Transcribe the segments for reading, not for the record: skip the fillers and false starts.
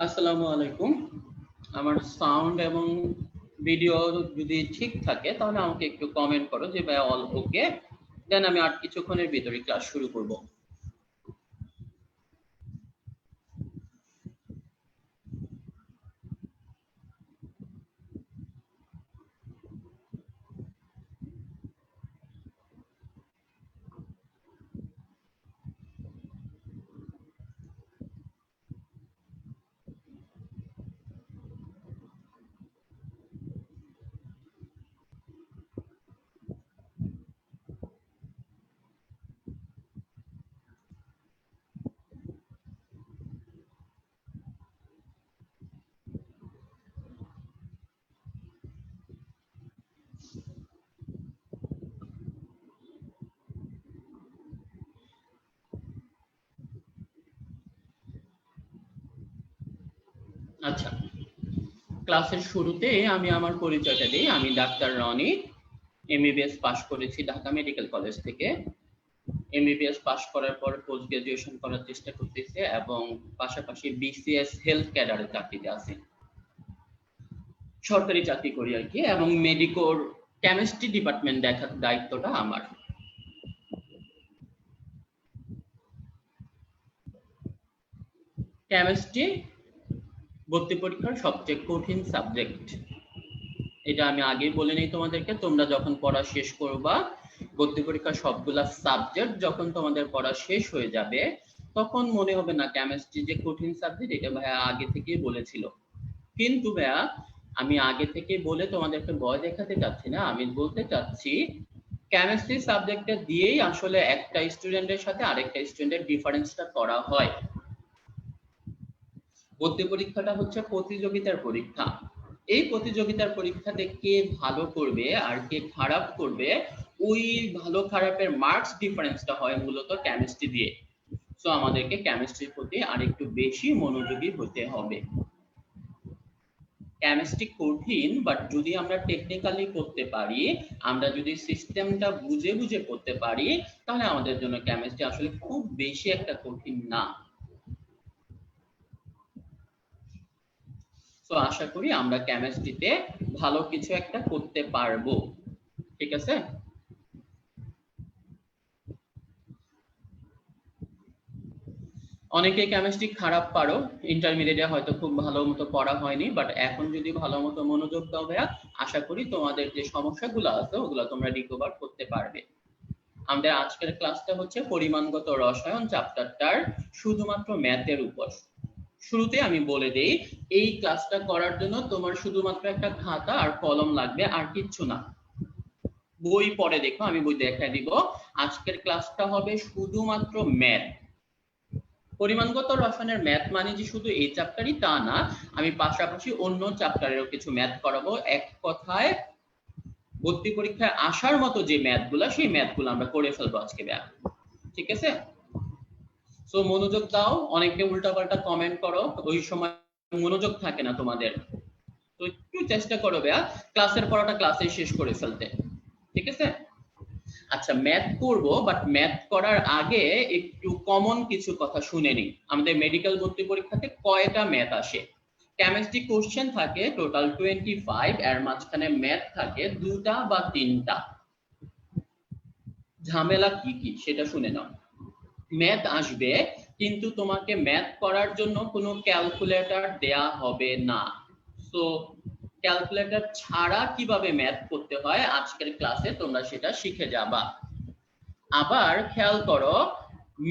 আসসালামু আলাইকুম। আমার সাউন্ড এবং ভিডিও যদি ঠিক থাকে তাহলে আমাকে একটু কমেন্ট করো যে ভাই অল ওকে, দেন আমি আর কিছুক্ষণের ভিতরে ক্লাস শুরু করব। আচ্ছা, ক্লাসের শুরুতে আমি আমার পরিচয়টা দিই। আমি ডাক্তার রনি, এমবিবিএস পাশ করেছি ঢাকা মেডিকেল কলেজ থেকে। এমবিবিএস পাশ করার পর পোস্ট গ্রাজুয়েশন করার চেষ্টা করতেছি এবং পাশাপাশি বিসিএস হেলথ ক্যাডারে চাকরিতে আছি, সরকারি চাকরি করি আর কি, এবং মেডিকোর কেমিস্ট্রি ডিপার্টমেন্ট দেখার দায়িত্বটা আমার। কেমিস্ট্রি ভর্তি পরীক্ষার সবচেয়ে কঠিন সাবজেক্ট, এটা আমি আগেই বলে নিই তোমাদেরকে। তোমরা যখন পড়া শেষ করবা, ভর্তি পরীক্ষার সবগুলা সাবজেক্ট যখন তোমাদের পড়া শেষ হয়ে যাবে, তখন মনে হবে না কেমিস্ট্রি যে কঠিন সাবজেক্ট, এটা ভাইয়া আগে থেকেই বলেছিল। কিন্তু ভাইয়া আমি আগে থেকে বলে তোমাদেরকে ভয় দেখাতে চাচ্ছি না, আমি বলতে চাচ্ছি কেমিস্ট্রি সাবজেক্টটা দিয়েই আসলে একটা স্টুডেন্টের সাথে আরেকটা স্টুডেন্টের ডিফারেন্সটা করা হয়। ভর্তি পরীক্ষাটা হচ্ছে প্রতিযোগিতার পরীক্ষা। এই প্রতিযোগিতার পরীক্ষাতে কে ভালো করবে আর কে খারাপ করবে, ওই ভালো খারাপের মার্কস ডিফারেন্সটা হয় মূলত কেমিস্ট্রি দিয়ে। সো আমাদেরকে কেমিস্ট্রির প্রতি আরেকটু বেশি মনোযোগী হতে হবে। কেমিস্ট্রি কঠিন, বাট যদি আমরা টেকনিক্যালি করতে পারি, আমরা যদি সিস্টেমটা বুঝে বুঝে করতে পারি, তাহলে আমাদের জন্য কেমিস্ট্রি আসলে খুব বেশি একটা কঠিন না। তো আশা করি আমরা কেমিস্ট্রিতে ভালো কিছু একটা করতে পারবো, ঠিক আছে? অনেকে কেমিস্ট্রি খারাপ পারো, ইন্টারমিডিয়েটে হয়তো খুব ভালো মতো পড়া হয়নি, বাট এখন যদি ভালো মতো মনোযোগ দাও ভাইয়া, আশা করি তোমাদের যে সমস্যাগুলো আছে ওগুলো তোমরা রিকভার করতে পারবে। আমাদের আজকের ক্লাসটা হচ্ছে পরিমাণগত রসায়ন চ্যাপ্টারটার শুধুমাত্র ম্যাথের উপর। শুরুতে আমি বলে দেই, এই ক্লাসটা করার জন্য তোমার শুধুমাত্র একটা খাতা আর কলম লাগবে, আর কিচ্ছু না। বই পরে দেখো, আমি বই দেখাই দিব। আজকের ক্লাসটা হবে শুধুমাত্র ম্যাথ। পরিমাণগত রসায়নের ম্যাথ মানে যে শুধু এই চ্যাপ্টারই তা না, আমি পাশাপাশি অন্য চ্যাপ্টারেরও কিছু ম্যাথ করাবো। এক কথায় ভর্তি পরীক্ষায় আসার মতো যে ম্যাথগুলো, সেই ম্যাথগুলো আমরা করে ফেলবো আজকে ব্যায়াম, ঠিক আছে? সো মনোযোগ দাও। অনেকে উল্টাপাল্টা কমেন্ট করো, ওই সময় মনোযোগ থাকে না তোমাদের। তো একটু চেষ্টা করো ভাইয়া ক্লাসের পড়াটা ক্লাসে শেষ করে ফেলতে, ঠিক আছে? আচ্ছা, ম্যাথ করব, বাট ম্যাথ করার আগে একটু কমন কিছু কথা শুনে নিই। আমাদের মেডিকেল ভর্তি পরীক্ষাতে কয়টা ম্যাথ আসে? কেমিস্ট্রি কোশ্চেন থাকে টোটাল 25, এর মাঝখানে ম্যাথ থাকে দুটা বা তিনটা। ঝামেলা কি কি সেটা শুনে নাও। ম্যাথ আসবে, কিন্তু তোমাকে ম্যাথ করার জন্য কোনো ক্যালকুলেটর দেয়া হবে না। সো ক্যালকুলেটর ছাড়া কিভাবে ম্যাথ করতে হয় আজকের ক্লাসে তোমরা সেটা শিখে যাবা। আবার খেয়াল করো,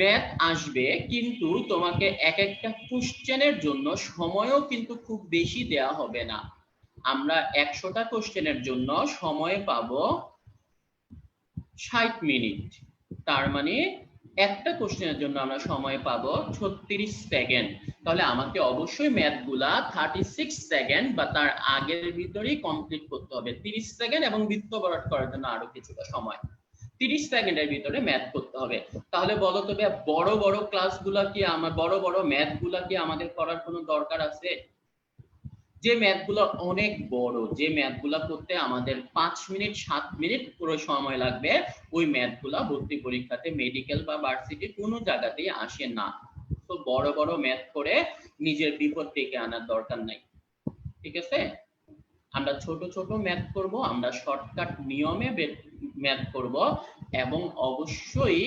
ম্যাথ আসবে কিন্তু তোমাকে এক একটা কোশ্চেনের জন্য সময়ও কিন্তু খুব বেশি দেয়া হবে না। আমরা 100টা কোশ্চেনের জন্য সময় পাবো 60 মিনিট। তার মানে একটা কোশ্চেনের জন্য আমরা সময় পাবো 36 সেকেন্ড। তাহলে আমাকে অবশ্যই ম্যাথগুলা 36 সেকেন্ড বা তার আগের ভিতরেই কমপ্লিট করতে হবে। 30 সেকেন্ড এবং বৃত্ত ভরাট করার জন্য আরো কিছুটা সময়, 30 সেকেন্ডের ভিতরে ম্যাথ করতে হবে। তাহলে বলো তো বড় বড় ক্লাসগুলা কি, আমার বড় বড় ম্যাথগুলা কি আমাদের করার কোনো দরকার আছে? যে ম্যাথগুলো অনেক বড়, যে ম্যাথগুলা করতে আমাদের 5 মিনিট 7 মিনিট পুরো সময় লাগবে, ওই ম্যাথগুলা ভর্তি পরীক্ষাতে মেডিকেল বা ভার্সিটি কোনো জায়গাতেই আসে না। তো বড় বড় ম্যাথ করে নিজের বিপদ ডেকে আনার দরকার নাই, ঠিক আছে? আমরা ছোট ছোট ম্যাথ করব, আমরা শর্টকাট নিয়মে ম্যাথ করব, এবং অবশ্যই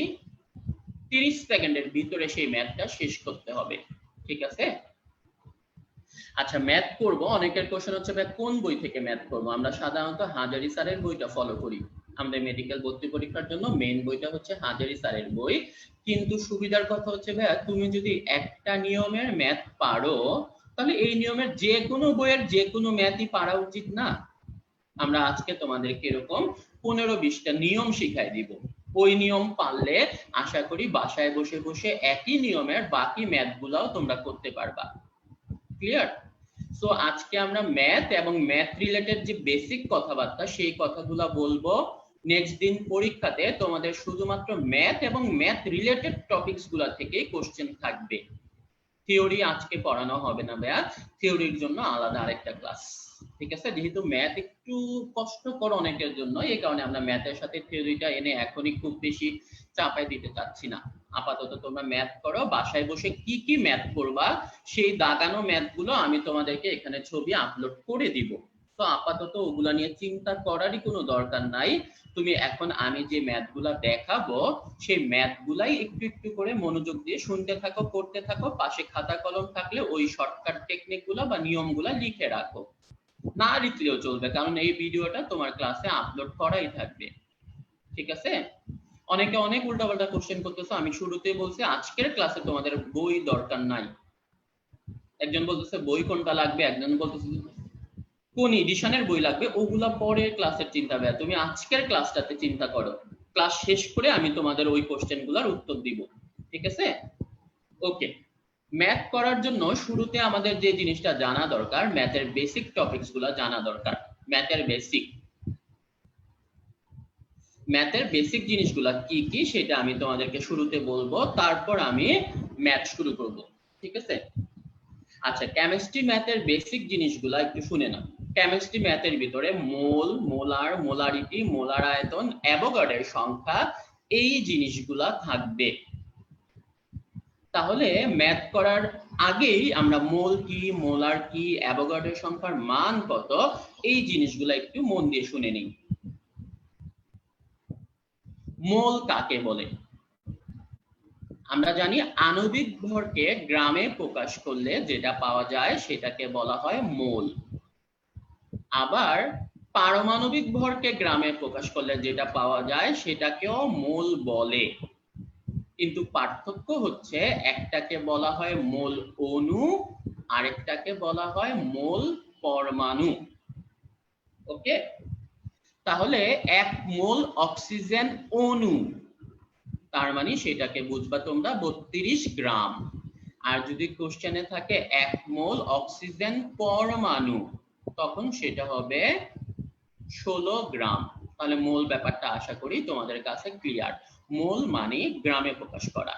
30 সেকেন্ডের ভিতরে সেই ম্যাথটা শেষ করতে হবে, ঠিক আছে? আচ্ছা, ম্যাথ করব, অনেকের কোশ্চেন হচ্ছে ভাই কোন বই থেকে ম্যাথ করব? আমরা সাধারণত হাজারি স্যারের বইটা ফলো করি। আমাদের মেডিকেল ভর্তি পরীক্ষার জন্য মেইন বইটা হচ্ছে হাজারি স্যারের বই। কিন্তু সুবিধার কথা হচ্ছে ভাইয়া, তুমি যদি একটা নিয়মের ম্যাথ পারো তাহলে এই নিয়মের যে কোনো বইয়ের যে কোনো ম্যাথই পারা উচিত না? আমরা আজকে তোমাদেরকে এরকম 15-20টা নিয়ম শিখাই দিব। ওই নিয়ম পারলে আশা করি বাসায় বসে বসে একই নিয়মের বাকি ম্যাথগুলোও তোমরা করতে পারবা। ক্লিয়ার? সো আজকে আমরা ম্যাথ এবং ম্যাথ রিলেটেড যে বেসিক কথাবার্তা সেই কথাগুলো বলবো। নেক্সট দিন পরীক্ষাতে তোমাদের শুধুমাত্র ম্যাথ এবং ম্যাথ রিলেটেড টপিকস গুলা থেকে কোশ্চেন থাকবে। থিওরি আজকে পড়ানো হবে না ভাইয়া, থিওরির জন্য আলাদা আরেকটা ক্লাস, ঠিক আছে? যেহেতু ম্যাথ একটু কষ্টকর অনেকের জন্য, এই কারণে আমরা ম্যাথের সাথে থিওরিটা এনে এখনই খুব বেশি চাপাই দিতে চাচ্ছি না। আপাতত তোমরা ম্যাথ করো, বাসায় বসে কি কি ম্যাথ করবা সেই দাগানো ম্যাথগুলো আমি তোমাদেরকে এখানে ছবি আপলোড করে দিব। তো আপাতত ওগুলা নিয়ে চিন্তা করারই কোনো দরকার নাই। তুমি এখন আমি যে ম্যাথগুলা দেখাবো সেই ম্যাথগুলাই একটু একটু করে মনোযোগ দিয়ে শুনতে থাকো, করতে থাকো। পাশে খাতা কলম থাকলে ওই শর্টকাট টেকনিকগুলো বা নিয়মগুলা লিখে রাখো, না লিখলেও চলবে, কারণ এই ভিডিওটা তোমার ক্লাসে আপলোড করাই থাকবে, ঠিক আছে? অনেকে অনেক উল্টাপাল্টা কোশ্চেন করতেছো। আমি শুরুতেই বলছি আজকের ক্লাসে তোমাদের বই দরকার নাই। একজন বলতেছে বই কোনটা লাগবে, একজন বলতেছে কোন এডিশনের বই লাগবে, ওগুলা পরে ক্লাসের চিন্তা হবে। তুমি আজকের ক্লাসটাতে চিন্তা করো, ক্লাস শেষ করে আমি তোমাদের ওই কোশ্চেনগুলোর উত্তর দিব, ঠিক আছে? ওকে, ম্যাথ করার জন্য শুরুতে আমাদের যে জিনিসটা জানা দরকার, ম্যাথের বেসিক টপিকসগুলো জানা দরকার। ম্যাথের বেসিক জিনিসগুলা কি কি সেটা আমি তোমাদেরকে শুরুতে বলবো, তারপর আমি ম্যাথ শুরু করব, ঠিক আছে? আচ্ছা, কেমিস্ট্রি ম্যাথের বেসিক জিনিসগুলা একটু শুনে নাও। কেমিস্ট্রি ম্যাথের ভিতরে মোল, মোলার, মোলারিটি, মোলার আয়তন, অ্যাভোগাড্রোর সংখ্যা, এই জিনিসগুলা থাকবে। তাহলে ম্যাথ করার আগেই আমরা মোল কি, মোলার কি, অ্যাভোগাড্রোর সংখ্যার মান কত, এই জিনিসগুলা একটু মন দিয়ে শুনে নিই। মোল কাকে বলে? আমরা জানি আণবিক ভরকে গ্রামে প্রকাশ করলে যেটা পাওয়া যায় সেটাকে বলা হয় মোল। আবার পারমাণবিক ভরকে গ্রামে প্রকাশ করলে যেটা পাওয়া যায় সেটাকেও মোল বলে। কিন্তু পার্থক্য হচ্ছে একটাকে বলা হয় মোল অণু, আরেকটাকে বলা হয় মোল পরমাণু। ওকে, তাহলে 1 মোল অক্সিজেন অণু, তার মানে সেটাকে বুঝবা তোমরা 32 গ্রাম। আর যদি কোশ্চেনে থাকে 1 মোল অক্সিজেন পরমাণু, তখন সেটা হবে 16 গ্রাম। তাহলে মোল ব্যাপারটা আশা করি তোমাদের কাছে ক্লিয়ার। মোল মানে গ্রামে প্রকাশ করা,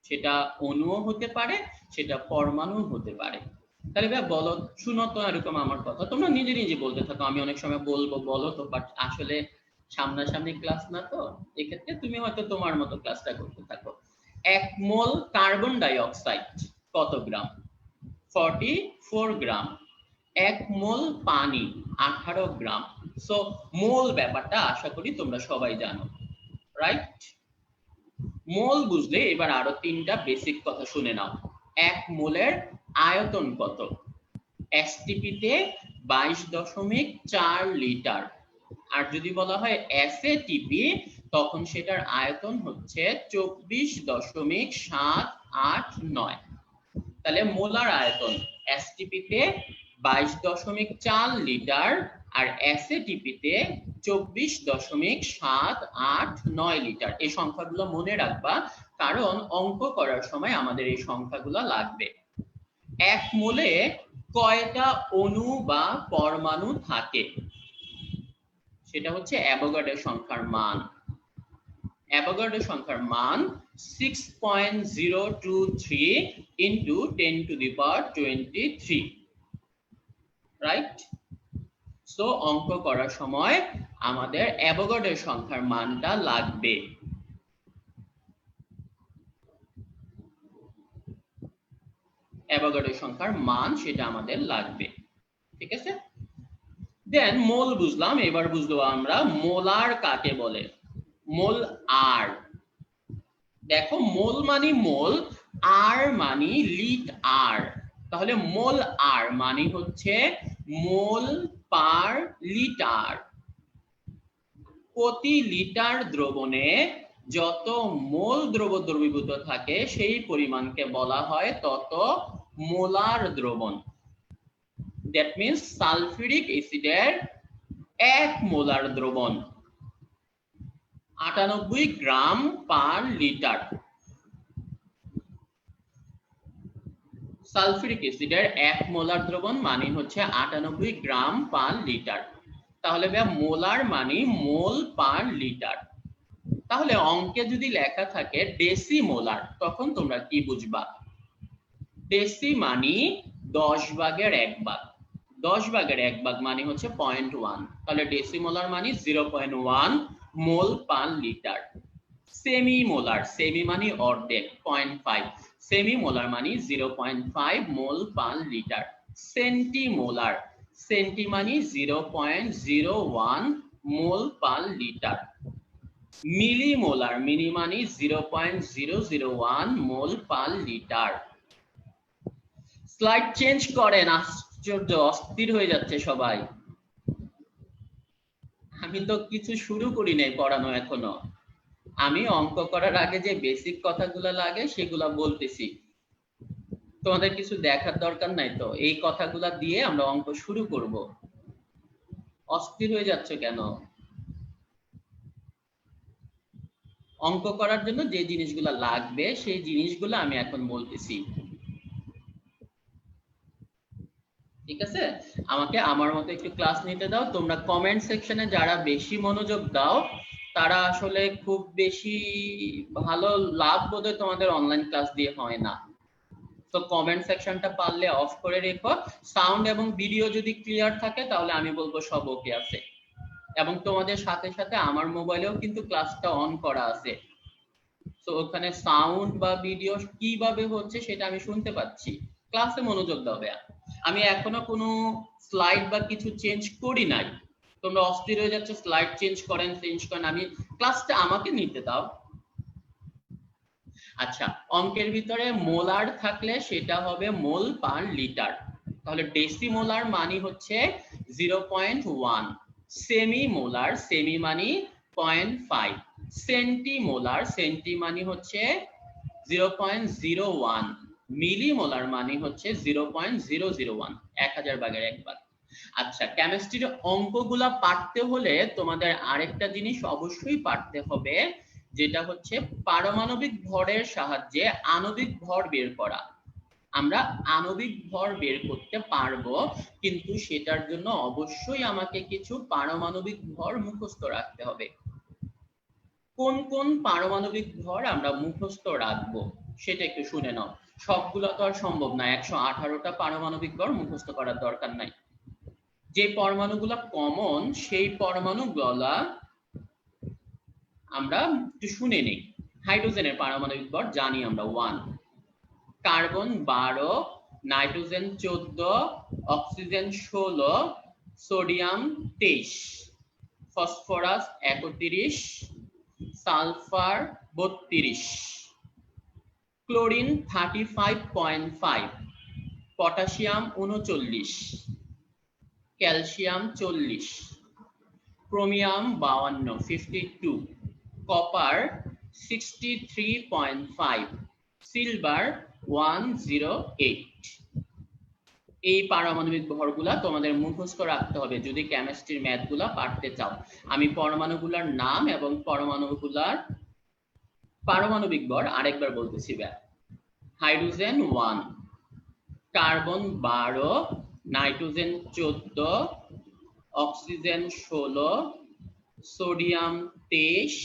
সেটা অণুও হতে পারে, সেটা পরমাণু হতে পারে। তাহলে ভাই বলো, শুনো তো এরকম আমার কথা, তোমরা নিজে নিজে বলতে থাকো, আমি অনেক সময় বলবো বলো তো, বাট আসলে সামনাসামনি ক্লাস না, তো এক্ষেত্রে তুমি হয়তো তোমার মতো ক্লাসটা করতে থাকো। 1 মোল কার্বন ডাই অক্সাইড কত গ্রাম? 44 গ্রাম। 1 মোল পানি 18 গ্রাম। সো মোল ব্যাপারটা আশা করি তোমরা সবাই জানো, রাইট? মোল বুঝলে এবার আরো 3টা বেসিক কথা শুনে নাও। 1 মোলের আয়তন কত? এসটিপিতে 22.4 লিটার। আর যদি বলা হয় এসএটিপি, তখন সেটার আয়তন হচ্ছে 24.789। তাহলে মোলার আয়তন এসটিপিতে 22.4 লিটার আর এসএটিপিতে 24.789 লিটার। এই সংখ্যাগুলো মনে রাখবা, কারণ অঙ্ক করার সময় আমাদের এই সংখ্যাগুলো লাগবে। 1 মোলে কয়টা অণু বা পরমাণু থাকে? সেটা হচ্ছে অ্যাভোগাড্রো সংখ্যার মান। অ্যাভোগাড্রো সংখ্যার মান 6.023 into 10⁻23, রাইট? সো অঙ্ক করার সময় আমাদের অ্যাভোগাড্রো সংখ্যার মানটা লাগবে। অ্যাভোগাড্রো সংখ্যার মান সেটা আমাদের লাগবে। ঠিক আছে, দেন মোল বুঝলাম, এবার বুঝলো আমরা মোলার কাকে বলে। মোল আর, দেখো মোল মানে মোল, আর মানে লিট আর, তাহলে মোল আর মানে হচ্ছে মোল পার লিটার। প্রতি লিটার দ্রবণে যত মোল দ্রব্য দ্রবীভূত থাকে সেই পরিমাণকে বলা হয় তত মোলার দ্রবণ। দ্যাট মিন্স সালফিউরিক অ্যাসিডের 1 মোলার দ্রবণ 98 গ্রাম পার লিটার। সালফিউরিক অ্যাসিডের 1 মোলার দ্রবণ মানে হচ্ছে 98 গ্রাম পার লিটার। তাহলে ভাইয়া মোলার মানে মোল পার লিটার। তাহলে অঙ্কে যদি লেখা থাকে ডেসিমোলার তখন তোমরা কি বুঝবা? ডেসি মানে 10 ভাগের 1 ভাগ, 10 ভাগের 1 ভাগ মানে হচ্ছে 0.1, তাহলে ডেসিমোলার মানে 0.1 mole per litre. Semi molar, semi মানে অর্ধেক 0.5, সেমি মোলার মানে 0.5 mole per litre. Centimolar, centi মানে 0.01 mole per litre. Millimolar, milli মানে 0.001 mole per litre. Slide change করেন, আশ্চর্য, অস্থির হয়ে যাচ্ছে সবাই। আমি তো কিছু শুরু করি নাই পড়ানো এখনো, আমি অঙ্ক করার আগে যে বেসিক কথাগুলো লাগে সেগুলা বলতেছি, তোমাদের কিছু দেখার দরকার নাই তো, এই কথাগুলা দিয়ে আমরা অঙ্ক শুরু করব। অস্থির হয়ে যাচ্ছ কেন? অঙ্ক করার জন্য যে জিনিসগুলো লাগবে সেই জিনিসগুলো আমি এখন বলতেছি, ঠিক আছে? আমাকে আমার মতো একটু ক্লাস নিতে দাও। তোমরা কমেন্ট সেকশনে যারা বেশি মনোযোগ দাও তারা আসলে খুব বেশি ভালো লাভ বোধহয় তোমাদের অনলাইন ক্লাস দিয়ে হয় না। তো কমেন্ট সেকশনটা পারলে অফ করে রেখো। সাউন্ড এবং ভিডিও যদি ক্লিয়ার থাকে তাহলে আমি বলবো সব ওকে আছে, এবং তোমাদের সাথে সাথে আমার মোবাইলেও কিন্তু ক্লাসটা অন করা আছে, তো ওখানে সাউন্ড বা ভিডিও কিভাবে হচ্ছে সেটা আমি শুনতে পাচ্ছি। ক্লাসে মনোযোগ দাও ভাইয়া। আমি এখনো কোনো স্লাইড বা কিছু চেঞ্জ করি নাই, তোমরা অস্থির হয়ে যাচ্ছে স্লাইড চেঞ্জ করেন চেঞ্জ করেন, আমি ক্লাসটা আমাকে নিতে দাও। আচ্ছা, অঙ্কের ভিতরে মোলার থাকলে সেটা হবে মোল পার লিটার, তাহলে ডেসিমোলার মানে হচ্ছে 0.1, সেমি মোলার, সেমি মানে 0.5, সেন্টিমোলার, সেন্টি মানে হচ্ছে 0.01, মিলিমোলার মানে হচ্ছে 0.001, 1000 ভাগের 1 ভাগ। আচ্ছা, কেমিস্ট্রির অঙ্কগুলা পারতে হলে তোমাদের আরেকটা জিনিস অবশ্যই পারতে হবে, যেটা হচ্ছে পারমাণবিক ভরের সাহায্যে আণবিক ভর বের করা। আমরা আণবিক ভর বের করতে পারবো, কিন্তু সেটার জন্য অবশ্যই আমাকে কিছু পারমাণবিক ভর মুখস্থ রাখতে হবে। কোন কোন পারমাণবিক ভর আমরা মুখস্থ রাখবো সেটা একটু শুনে নাও। সবগুলো তো আর সম্ভব না, 118টা পারমাণবিক ভর মুখস্থ করার দরকার নাই। যে পরমাণুগুলো কমন সেই পরমাণুগুলা আমরা একটু শুনে নেই। হাইড্রোজেনের পারমাণবিক ভর জানি আমরা 1, carbon 12, nitrogen 14, oxygen 16, sodium 23, phosphorus 31, sulphur 32, chlorine 35.5, potassium 39, calcium 40, chromium 52 52, copper 63.5, silver 108। এই পারমাণবিক ভরগুলা তোমাদের মুখস্থ রাখতে হবে যদি কেমিস্ট্রির ম্যাথগুলা পারতে চাও। আমি পরমাণুগুলার নাম এবং পরমাণুগুলার পারমাণবিক ভর আরেকবার বলতেছি। Hydrogen 1, carbon 12, nitrogen 14, oxygen 16, sodium 23,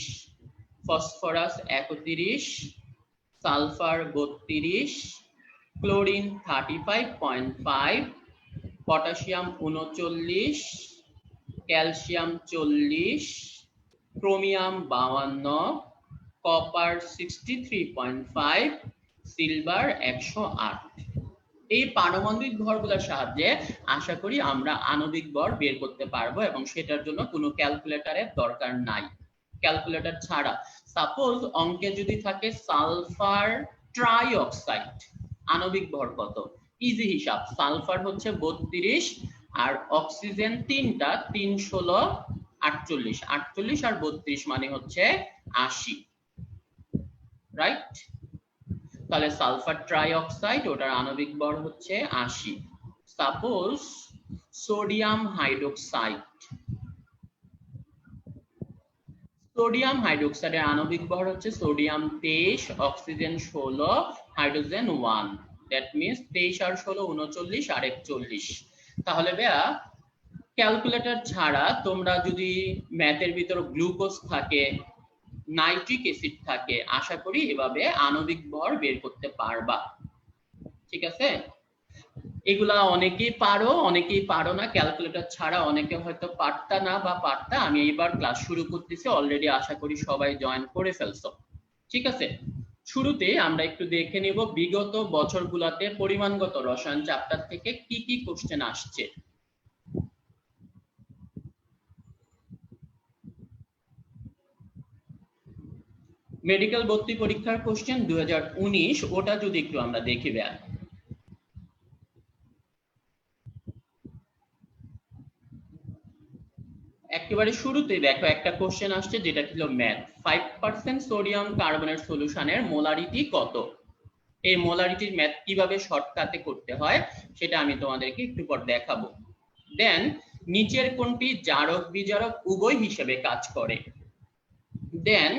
phosphorus 31, sulphur 32, chlorine 35.5, potassium 39, calcium 40, chromium 52, copper 63.5, silver 108। এই পারমাণবিক ভরগুলোর সাহায্যে আশা করি আমরা আণবিক ভর বের করতে পারবো, এবং সেটার জন্য কোনো ক্যালকুলেটরের দরকার নাই। ক্যালকুলেটর ছাড়া সাপোজ অঙ্কে যদি থাকে সালফার ট্রাইঅক্সাইড আণবিক ভর কত, ইজি হিসাব, সালফার হচ্ছে 32 আর অক্সিজেন তিনটা, 3 16 48, 48 আর 32 মানে হচ্ছে 80, রাইট? তাহলে সালফার ট্রাইঅক্সাইড ওটার আণবিক ভর হচ্ছে 80। সাপোজ সোডিয়াম হাইড্রোক্সাইড, সোডিয়াম হাইড্রোক্সাইডের আণবিক ভর হচ্ছে sodium 23, oxygen 16, hydrogen 1, that means 23 আর 16 39 আর 41। তাহলে ভাইয়া ক্যালকুলেটর ছাড়া তোমরা যদি ম্যাথের ভিতর গ্লুকোজ থাকে, নাইট্রিক অ্যাসিড থাকে, আশা করি এভাবে আণবিক ভর বের করতে পারবা। ঠিক আছে, এগুলা অনেকেই পারো অনেকেই পারো না, ক্যালকুলেটর ছাড়া অনেকে হয়তো পারতা না বা পারতা। আমি এইবার ক্লাস শুরু করতেছি, অলরেডি আশা করি সবাই জয়েন করে ফেলছো। ঠিক আছে, শুরুতে আমরা একটু দেখে নিব বিগত বছরগুলোতে পরিমাণগত রসায়ন চ্যাপ্টার থেকে কি কি কোশ্চেন আসছে। মেডিকেল ভর্তি পরীক্ষার কোশ্চেন 2019, ওটা যদি একটু আমরা দেখি ভাইয়া। একেবারে শুরুতে দেখো একটা কোশ্চেন আসছে যেটা ছিল ম্যাথ, 5% সোডিয়াম কার্বনেট সলিউশনের মোলারিটি কত। এই মোলারিটির ম্যাথ কিভাবে শর্টকাটে করতে হয় সেটা আমি তোমাদেরকে একটু পর দেখাবো। দেন নিচের কোনটি জারক বিজারক উভয় হিসেবে কাজ করে। দেন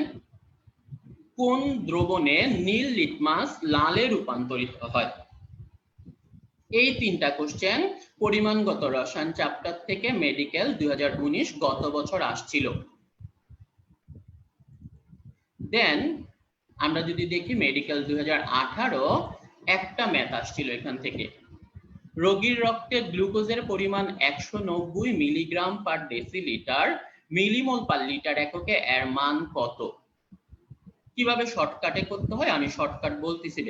কোন দ্রবণে নীল লিটমাস লালে রূপান্তরিত হয়। এই তিনটা কোশ্চেন পরিমাণগত রসায়ন চ্যাপ্টার থেকে মেডিকেল 2019 গত বছর আসছিল। দেন আমরা যদি দেখি মেডিকেল 2018 একটা ম্যাথ আসছিল এখান থেকে, রোগীর রক্তে গ্লুকোজের পরিমাণ 190 milligram per decilitre, millimole per litre এককে এর মান কত। কিভাবে শর্টকাটে করতে হয় আমি শর্টকাট বলতেছি।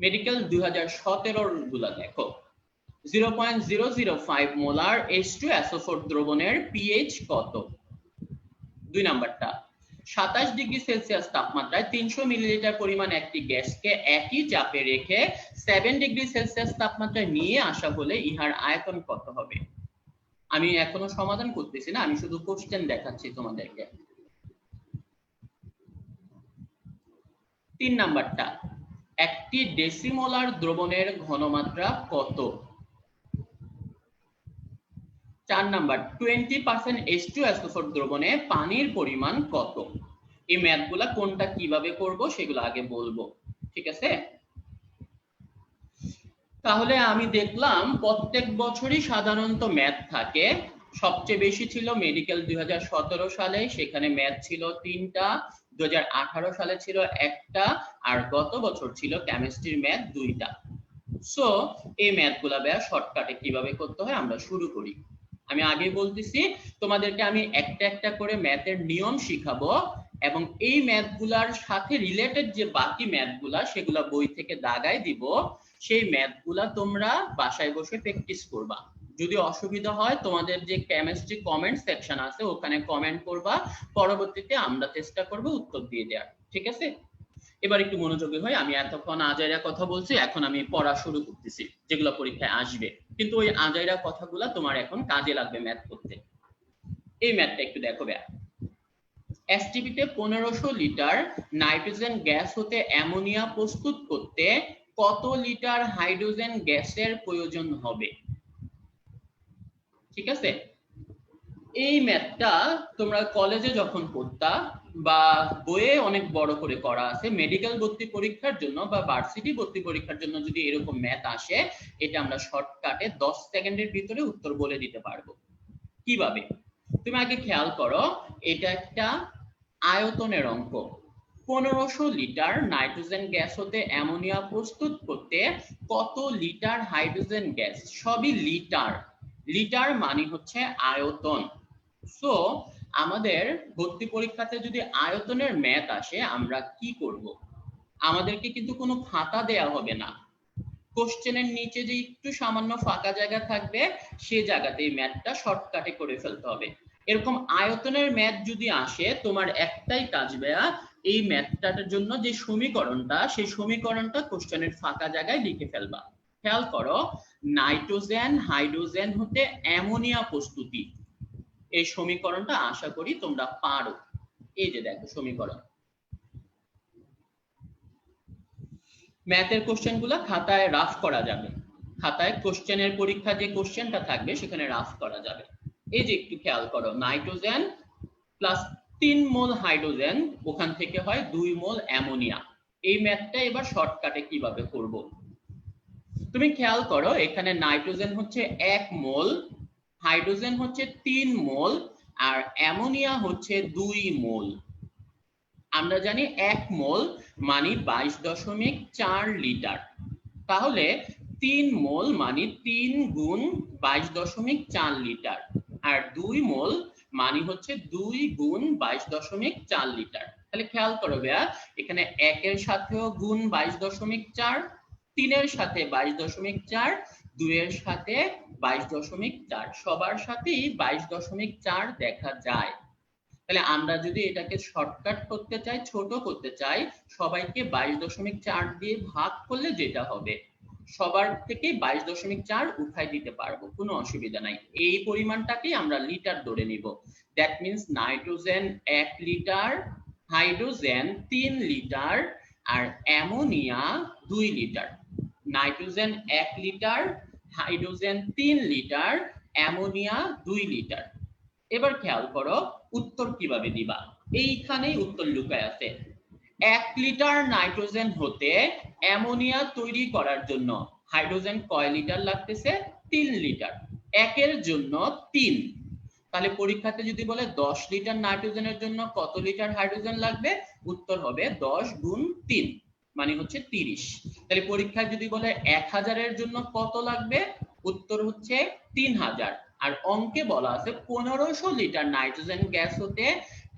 মেডিকেল 2017 গুলা দেখো, 0.005 মোলার H2SO4 দ্রবণের পিএইচ কত। 2 নাম্বারটা, 27 ডিগ্রি সেলসিয়াস তাপমাত্রায় 300 মিলিলিটার পরিমাণ একটি গ্যাসকে একই চাপে রেখে 7 ডিগ্রি সেলসিয়াস তাপমাত্রায় নিয়ে আসা হলে ইহার আয়তন কত হবে। আমি এখনো সমাধান করতেছি না, আমি শুধু কোশ্চেন দেখাচ্ছি তোমাদেরকে। 3 নাম্বারটা, একটি ডেসিমোলার দ্রবণের ঘনমাত্রা কত। 4 নাম্বার, 20% H2SO4 দ্রবণে পানির পরিমাণ কত। এই ম্যাথগুলা কোনটা কিভাবে করব সেগুলো আগে বলবো, ঠিক আছে। তাহলে আমি দেখলাম প্রত্যেক বছরই সাধারণত ম্যাথ থাকে, সবচেয়ে বেশি ছিল মেডিকেল 2017 সালে, সেখানে ম্যাথ ছিল 3টা, 2018 সালে ছিল 1টা, আর গত বছর ছিল কেমিস্ট্রির ম্যাথ 2টা। সো এই ম্যাথগুলা বেয়া শর্টকাটে কিভাবে করতে হয় আমরা শুরু করি। আমি আগে বলতেছি তোমাদেরকে আমি একটা একটা করে ম্যাথের নিয়ম শিখাবো, এবং এই ম্যাথগুলার সাথে রিলেটেড যে বাকি ম্যাথগুলা সেগুলা বই থেকে দাগাই দিব। সেই ম্যাথগুলা তোমরা বাসায় বসে প্র্যাকটিস করবা। যদি অসুবিধা হয় তোমাদের যে কেমিস্ট্রি কমেন্ট সেকশন আছে ওখানে কমেন্ট করবা, পরবর্তীতে আমরা চেষ্টা করব উত্তর দিয়ে দেওয়ার, ঠিক আছে। এবার একটু মনোযোগী হই, আমি এতক্ষণ আজাইরা কথা বলছি, এখন আমি পড়া শুরু করতেছি যেগুলো পরীক্ষায় আসবে, কিন্তু ওই আজাইরা কথাগুলা তোমার এখন কাজে লাগবে ম্যাথ করতে। এই ম্যাথটা একটু দেখো ভাইয়া। এসটিপিতে 1500 লিটার নাইট্রোজেন গ্যাস হতে অ্যামোনিয়া প্রস্তুত করতে কত লিটার হাইড্রোজেন গ্যাসের প্রয়োজন হবে। ঠিক আছে, এই ম্যাথটা তোমরা কলেজে যখন পড়তা বা বইয়ে অনেক বড় করে করা আছে, মেডিকেল ভর্তি পরীক্ষার জন্য বা ভার্সিটি ভর্তি পরীক্ষার জন্য যদি এরকম ম্যাথ আসে, এটা আমরা শর্টকাটে 10 সেকেন্ডের ভিতরে উত্তর বলে দিতে পারবো। কিভাবে, তুমি আগে খেয়াল করো, এটা একটা আয়তনের অঙ্ক। 1500 লিটার নাইট্রোজেন গ্যাস হতে অ্যামোনিয়া প্রস্তুত করতে কত লিটার হাইড্রোজেন গ্যাস, সবই লিটার, লিটার মানে হচ্ছে আয়তন। সো আমাদের ভর্তি পরীক্ষাতে যদি আয়তনের ম্যাথ আসে আমরা কি করব, আমাদেরকে কিন্তু কোনো খাতা দেয়া হবে না, কোশ্চেনের নিচে যে একটু সামান্য ফাঁকা জায়গা থাকবে সেই জায়গাতে এই ম্যাথটা শর্টকাটে করে ফেলতে হবে। এরকম আয়তনের ম্যাথ যদি আসে তোমার একটাই কাজ ভাইয়া, এই ম্যাথটার জন্য যে সমীকরণটা সেই সমীকরণটা কোশ্চেনের ফাঁকা জায়গায় লিখে ফেলবা। খেয়াল করো, নাইট্রোজেন হাইড্রোজেন হতে অ্যামোনিয়া প্রস্তুতি, এই সমীকরণটা আশা করি তোমরা পারো। এই যে দেখো সমীকরণ, ম্যাথের কোশ্চেনগুলো খাতায় রাফ করা যাবে, খাতায় কোশ্চেনের পরীক্ষা যে কোশ্চেনটা থাকবে সেখানে রাফ করা যাবে। এই যে একটু খেয়াল করো, নাইট্রোজেন প্লাস 3 মোল হাইড্রোজেন, ওখান থেকে হয় 2 মোল অ্যামোনিয়া। এই ম্যাথটা এবার শর্টকাটে কিভাবে করব, তুমি খেয়াল করো, এখানে নাইট্রোজেন হচ্ছে 1 মোল, হাইড্রোজেন হচ্ছে 3 মোল, আর অ্যামোনিয়া হচ্ছে 2 মোল। আমরা জানি 1 মোল মানে 22.4 লিটার, তাহলে 3 মোল মানে 3 গুণ 22.4 লিটার, আর 2 মোল মানে হচ্ছে 2 গুণ 22.4 লিটার। তাহলে খেয়াল করো ভাইয়া, এখানে 1 এর সাথেও গুণ 22.4, 3 এর সাথে 22.4, 2 এর সাথে 22.4, সবার সাথেই 22.4 দেখা যায়। তাহলে আমরা যদি এটাকে শর্টকাট করতে চাই, ছোট করতে চাই, সবাইকে 22.4 দিয়ে ভাগ করলে যেটা হবে সবার থেকে 22.4 উঠাই দিতে পারবো, কোনো অসুবিধা নাই। এই পরিমাণটাকে আমরা লিটার ধরে নিব। That means nitrogen 1 litre, hydrogen 3 litre, আর ammonia 2 litre. Nitrogen 1 litre, hydrogen 3 litre, ammonia 2 litre. এবার খেয়াল করো উত্তর কিভাবে দিবা, এইখানেই উত্তর লুকায় আছে। 1 লিটার নাইট্রোজেন হতে অ্যামোনিয়া তৈরি করার জন্য হাইড্রোজেন কয় লিটার লাগতেছে? 3 লিটার। 1 এর জন্য 3, তাহলে পরীক্ষাতে যদি বলে 10 লিটার নাইট্রোজেনের জন্য কত লিটার হাইড্রোজেন লাগবে, উত্তর হবে 10 গুণ 3 মানে হচ্ছে 30। তাহলে পরীক্ষায় যদি বলে 1000 এর জন্য কত লাগবে, উত্তর হচ্ছে 3000। আর অঙ্কে বলা আছে 1500 লিটার নাইট্রোজেন গ্যাস হতে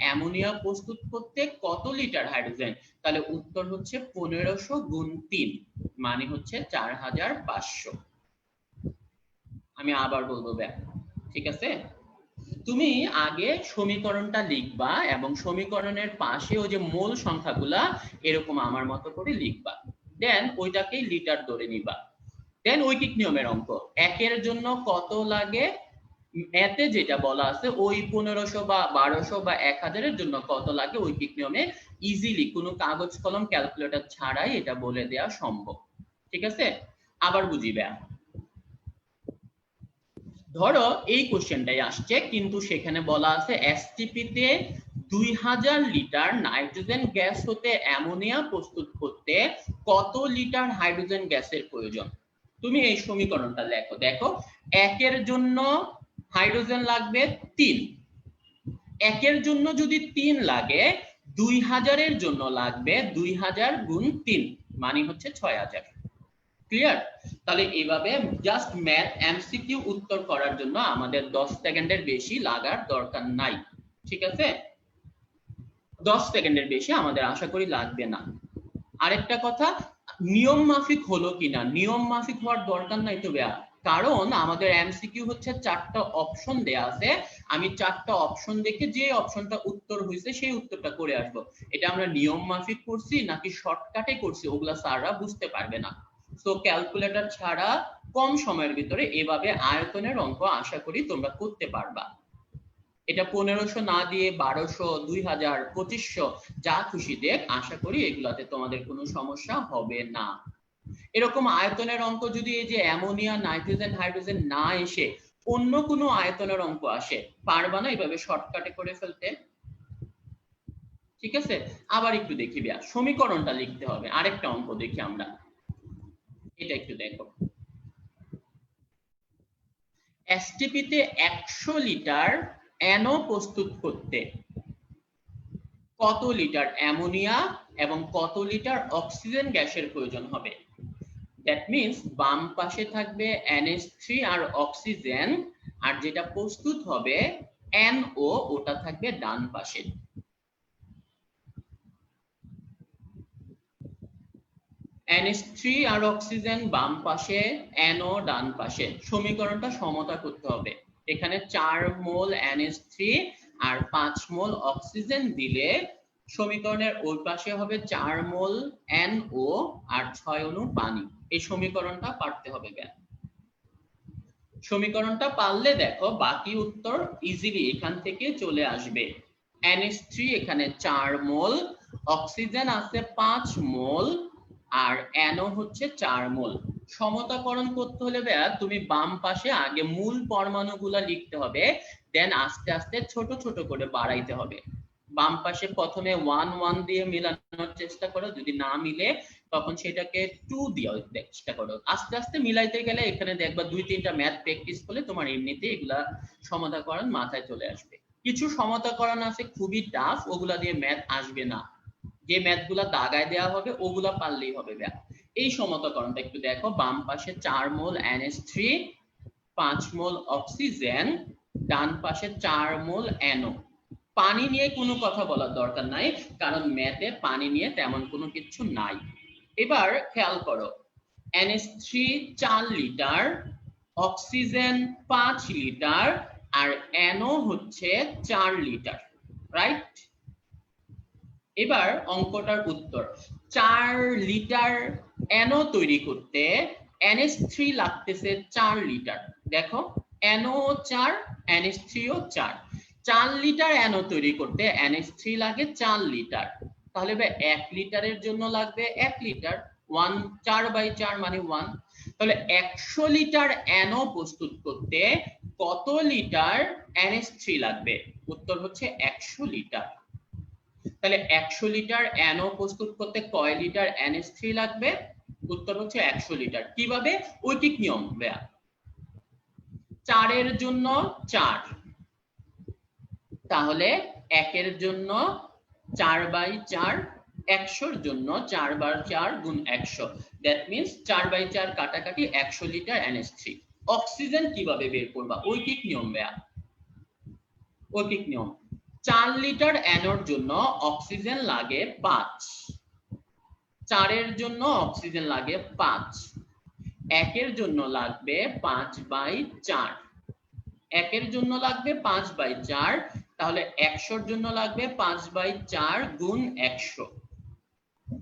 অ্যামোনিয়া প্রস্তুত করতে কত লিটার হাইড্রোজেন, তাহলে উত্তর হচ্ছে 1500 গুণ 3 মানে হচ্ছে 4500। আমি আবার বলবো ব্যাক, ঠিক আছে? তুমি আগে সমীকরণটা লিখবা এবং সমীকরণের পাশে ওই যে মোল সংখ্যাগুলা এরকম আমার মতো করে লিখবা, দেন ওইটাকেই লিটার ধরে নিবা। দেন ঐকিক নিয়মের অঙ্ক, 1 এর জন্য কত লাগে, এতে যেটা বলা আছে ওই 1500 বা 1200 বা 1000 এর জন্য কত লাগে ঐকিক নিয়মে ইজিলি কোনো কাগজ কলম ক্যালকুলেটর ছাড়াই এটা বলে দেওয়া সম্ভব, ঠিক আছে? আবার বুঝিবে, ধরো এই কোশ্চেনটাই আসছে কিন্তু সেখানে বলা আছে এসটিপি তে 2000 লিটার নাইট্রোজেন গ্যাস হতে অ্যামোনিয়া প্রস্তুত করতে কত লিটার হাইড্রোজেন গ্যাসের প্রয়োজন। তুমি এই সমীকরণটা লেখো, দেখো 1 এর জন্য হাইড্রোজেন লাগবে 3, 1 এর জন্য যদি 3 লাগে 2000 এর জন্য লাগবে 2000 গুণ 3 মানে হচ্ছে 6000। ক্লিয়ার? তাহলে এইভাবে জাস্ট ম্যাথ এমসিকিউ উত্তর করার জন্য আমাদের 10 সেকেন্ডের বেশি লাগার দরকার নাই, ঠিক আছে? 10 সেকেন্ডের বেশি আমাদের আশা করি লাগবে না। আরেকটা কথা, নিয়ম মাফিক হলো কিনা, নিয়ম মাফিক হওয়ার দরকার নাই তো ভাইয়া, কারণ আমাদের এমসিকিউ হচ্ছে 4টা অপশন দেয়া আছে, আমি 4টা অপশন দেখে যে অপশনটা উত্তর হয়েছে সেই উত্তরটা করে আসবো। এটা আমরা নিয়ম মাফিক করছি নাকি শর্টকাটে করছি ওগুলা স্যাররা বুঝতে পারবে না। সো ক্যালকুলেটর ছাড়া কম সময়ের ভিতরে এভাবে আয়তনের অঙ্ক আশা করি তোমরা করতে পারবা। এটা 1500 না দিয়ে 1200, 2000, 2500 যা খুশি দেখ, আশা করি এগুলাতে তোমাদের কোনো সমস্যা হবে না। এরকম আয়তনের অঙ্ক যদি এই যে অ্যামোনিয়া নাইট্রোজেন হাইড্রোজেন না এসে অন্য কোনো আয়তনের অঙ্ক আসে, পারবা না এভাবে শর্টকাটে করে ফেলতে? ঠিক আছে, আবার একটু দেখি ভাইয়া, সমীকরণটা লিখতে হবে। আরেকটা অঙ্ক দেখি আমরা, এটা একটু দেখো। এসটিপি তে 100 লিটার NO প্রস্তুত করতে কত লিটার অ্যামোনিয়া এবং কত লিটার অক্সিজেন গ্যাসের প্রয়োজন হবে। দ্যাট মিন্স বাম পাশে থাকবে NH3 আর অক্সিজেন, আর যেটা প্রস্তুত হবে NO ওটা থাকবে ডান পাশে। NH3 আর অক্সিজেন বাম পাশে, NO ডান পাশে। সমীকরণটা সমতা করতে হবে। এখানে 4 মোল NH3 আর 5 মোল অক্সিজেন দিলে সমীকরণের ওই পাশে হবে 4 মোল NO আর 6 অণু পানি। এই সমীকরণটা পারতে হবে জ্ঞান। সমীকরণটা পারলে দেখো বাকি উত্তর ইজিলি এখান থেকে চলে আসবে। NH3 এখানে 4 মোল, অক্সিজেন আছে 5 মোল আর NO হচ্ছে 4 মোল। সমতাকরণ করতে হলে ভাইয়া তুমি বাম পাশে আগে মূল পরমাণুগুলো লিখতে হবে, দেন আস্তে আস্তে ছোট ছোট করে বাড়াইতে হবে। বাম পাশে প্রথমে 1 1 দিয়ে মিলানোর চেষ্টা করো, যদি না মিলে তখন সেটাকে 2 দিয়ে চেষ্টা করো। আস্তে আস্তে মিলাইতে গেলে এখানে দেখবা 2-3টা ম্যাথ প্র্যাকটিস করলে তোমার এমনিতে এগুলা সমতাকরণ মাথায় চলে আসবে। কিছু সমতাকরণ আছে খুবই টাফ, ওগুলা দিয়ে ম্যাথ আসবে না। যে ম্যাথগুলা দাগায় দেওয়া হবে ওগুলা পারলেই হবে ব্যাস। এই সমতাকরণটা একটু দেখো, বাম পাশে 4 মোল NH3, 5 মোল অক্সিজেন, ডান পাশে 4 মোল NO। পানি নিয়ে কোনো কথা বলার দরকার নাই, কারণ ম্যাথে পানি নিয়ে তেমন কোনো কিছু নাই। এবার খেয়াল করো, NH3 4 লিটার, অক্সিজেন 5 লিটার আর NO হচ্ছে 4 লিটার, রাইট? এবার অঙ্কটার উত্তর, 4 লিটার NO তৈরি করতে NH3 লাগতেছে 4 লিটার। দেখো NO 4, NH3 ও 4। 4 লিটার NO তৈরি করতে NH3 লাগে 4 লিটার। তাহলে 1 লিটারের জন্য লাগবে 1 লিটার, 1 4/4 মানে 1। তাহলে 100 লিটার NO প্রস্তুত করতে কত লিটার NH3 লাগবে? উত্তর হচ্ছে 100 লিটার। তাহলে 100 লিটার NO প্রস্তুত করতে কয় লিটার NH3 লাগবে? উত্তর হচ্ছে 100 লিটার। কিভাবে? ঐকিক নিয়ম ভাইয়া। 4 এর জন্য 4, তাহলে 1 এর জন্য 4/4, 100 এর জন্য 4/4 গুণ 100, দ্যাট মিন্স 4/4 কাটাকাটি 100 লিটার NH3। অক্সিজেন কিভাবে বের করবা? ঐকিক নিয়ম ভাইয়া, ঐকিক নিয়ম। 4 লিটার NOর জন্য অক্সিজেন লাগে 5, 4 এর জন্য অক্সিজেন লাগে 5, 1 এর জন্য লাগবে 5/4, 1 এর জন্য লাগবে 5/4, তাহলে 100 এর জন্য লাগবে 5/4 গুণ 100।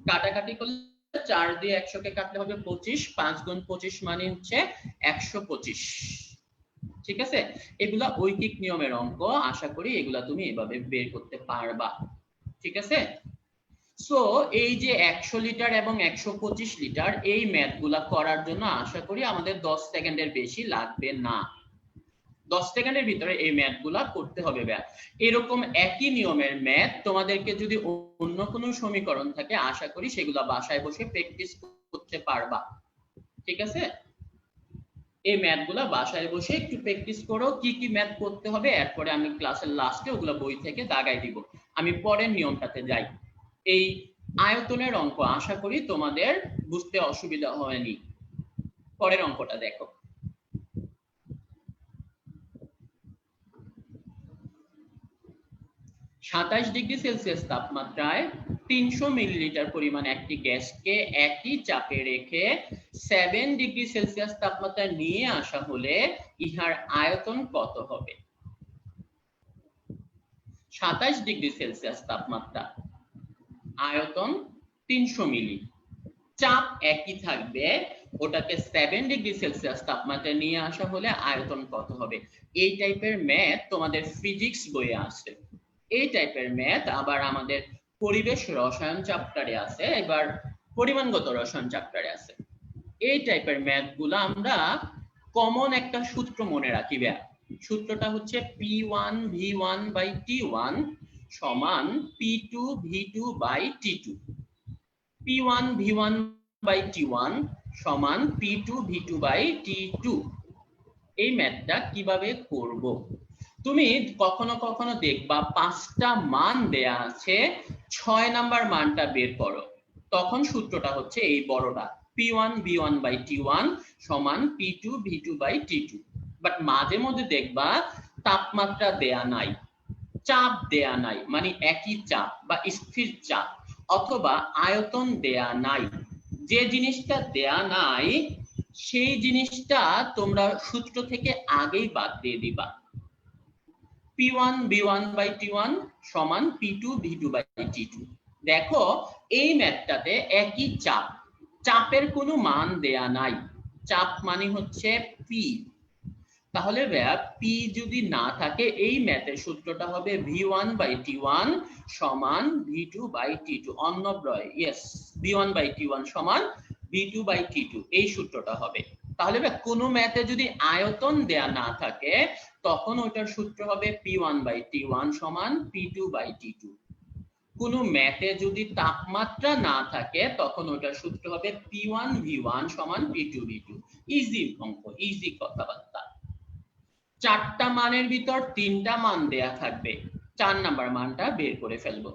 কাটাকাটি করলে 4 দিয়ে 100 কে কাটলে হবে 25, 5 গুণ 25 মানে হচ্ছে 125। ঠিক আছে, এগুলা ঐকিক নিয়মের অঙ্ক, আশা করি এগুলা তুমি এভাবে বের করতে পারবা। ঠিক আছে, সো এই যে 100 লিটার এবং 125 লিটার এই ম্যাথগুলা করার জন্য আশা করি আমাদের 10 সেকেন্ডের বেশি লাগবে না। 10 সেকেন্ডের ভিতরে এই ম্যাথগুলা করতে হবে ব্যাস। এরকম একই নিয়মের ম্যাথ তোমাদেরকে যদি অন্য কোনো সমীকরণ থাকে আশা করি সেগুলা বাসায় বসে প্র্যাকটিস করতে পারবা। ঠিক আছে, এই ম্যাথগুলা বাসায় বসে একটু প্র্যাকটিস করো, কি কি ম্যাথ করতে হবে এরপরে আমি ক্লাসের লাস্টে ওগুলা বই থেকে দাগাই দিব। আমি পরের নিয়মটাতে যাই। এই আয়তনের অঙ্ক আশা করি তোমাদের বুঝতে অসুবিধা হয়নি। পরের অঙ্কটা দেখো, 27 ডিগ্রি সেলসিয়াস তাপমাত্রায় 300 মিলিলিটার পরিমাণ একটি গ্যাসকে একই চাপে রেখে 7 ডিগ্রি সেলসিয়াস তাপমাত্রায় নিয়ে আসা হলে ইহার আয়তন কত হবে? 27 ডিগ্রি সেলসিয়াস তাপমাত্রা, আয়তন 300 মিলি, চাপ একই থাকবে, ওটাকে 7 ডিগ্রি সেলসিয়াস তাপমাত্রায় নিয়ে আসা হলে আয়তন কত হবে? এই টাইপের ম্যাথ তোমাদের ফিজিক্স বইয়ে আছে। এই টাইপের ম্যাথ আবার আমাদের পরিবেশ রসায়ন চ্যাপ্টারে আছে, এবার পরিমাণগত রসায়ন চ্যাপ্টারে আছে। এই টাইপের ম্যাথগুলো আমরা কমন একটা সূত্র মনে রাখি ভাইয়া। সূত্রটা হচ্ছে P1 V1/T1 সমান P2 V2/T2। P1 V1/T1 সমান P2 V2/T2। এই ম্যাথটা কিভাবে করব? তুমি কখনো কখনো দেখবা 5টা মান দেয়া আছে, 6 নাম্বার মানটা বের করো, তখন সূত্রটা হচ্ছে এই বড়টা P1 V1/T1 সমান P2 V2/T2। বাট মাঝে মধ্যে দেখবা তাপমাত্রা দেয়া নাই, চাপ দেয়া নাই, মানে একই চাপ বা স্থির চাপ, অথবা আয়তন দেয়া নাই, যে জিনিসটা দেয়া নাই সেই জিনিসটা তোমরা সূত্র থেকে আগেই বাদ দিয়ে দিবা। P1 B1 by T1 সমান P2 V2 by T2। দেখো এই ম্যাথটাতে একই চাপ, চাপের কোনো মান দেয়া নাই, চাপ মানে হচ্ছে P। তাহলে ভাইয়া P যদি না থাকে এই ম্যাথের সূত্রটা হবে V1 by T1 সমান V2 by T2। অন্যব্রয় yes, V1 by T1 সমান V2 by T2 এই সূত্রটা হবে। তাহলে ভাই কোনো ম্যাথে যদি আয়তন দেয়া না থাকে তখন ওটার সূত্র হবে P1 by T1 সমান P2 by T2। কোনো ম্যাথে যদি তাপমাত্রা না থাকে তখন ওটার সূত্র হবে P1 V1 সমান P2 V2। ইজি অঙ্ক, ইজি কথাবার্তা। চারটা মানের ভিতর তিনটা মান দেয়া থাকবে, 4 নাম্বার মানটা বের করে ফেলবো,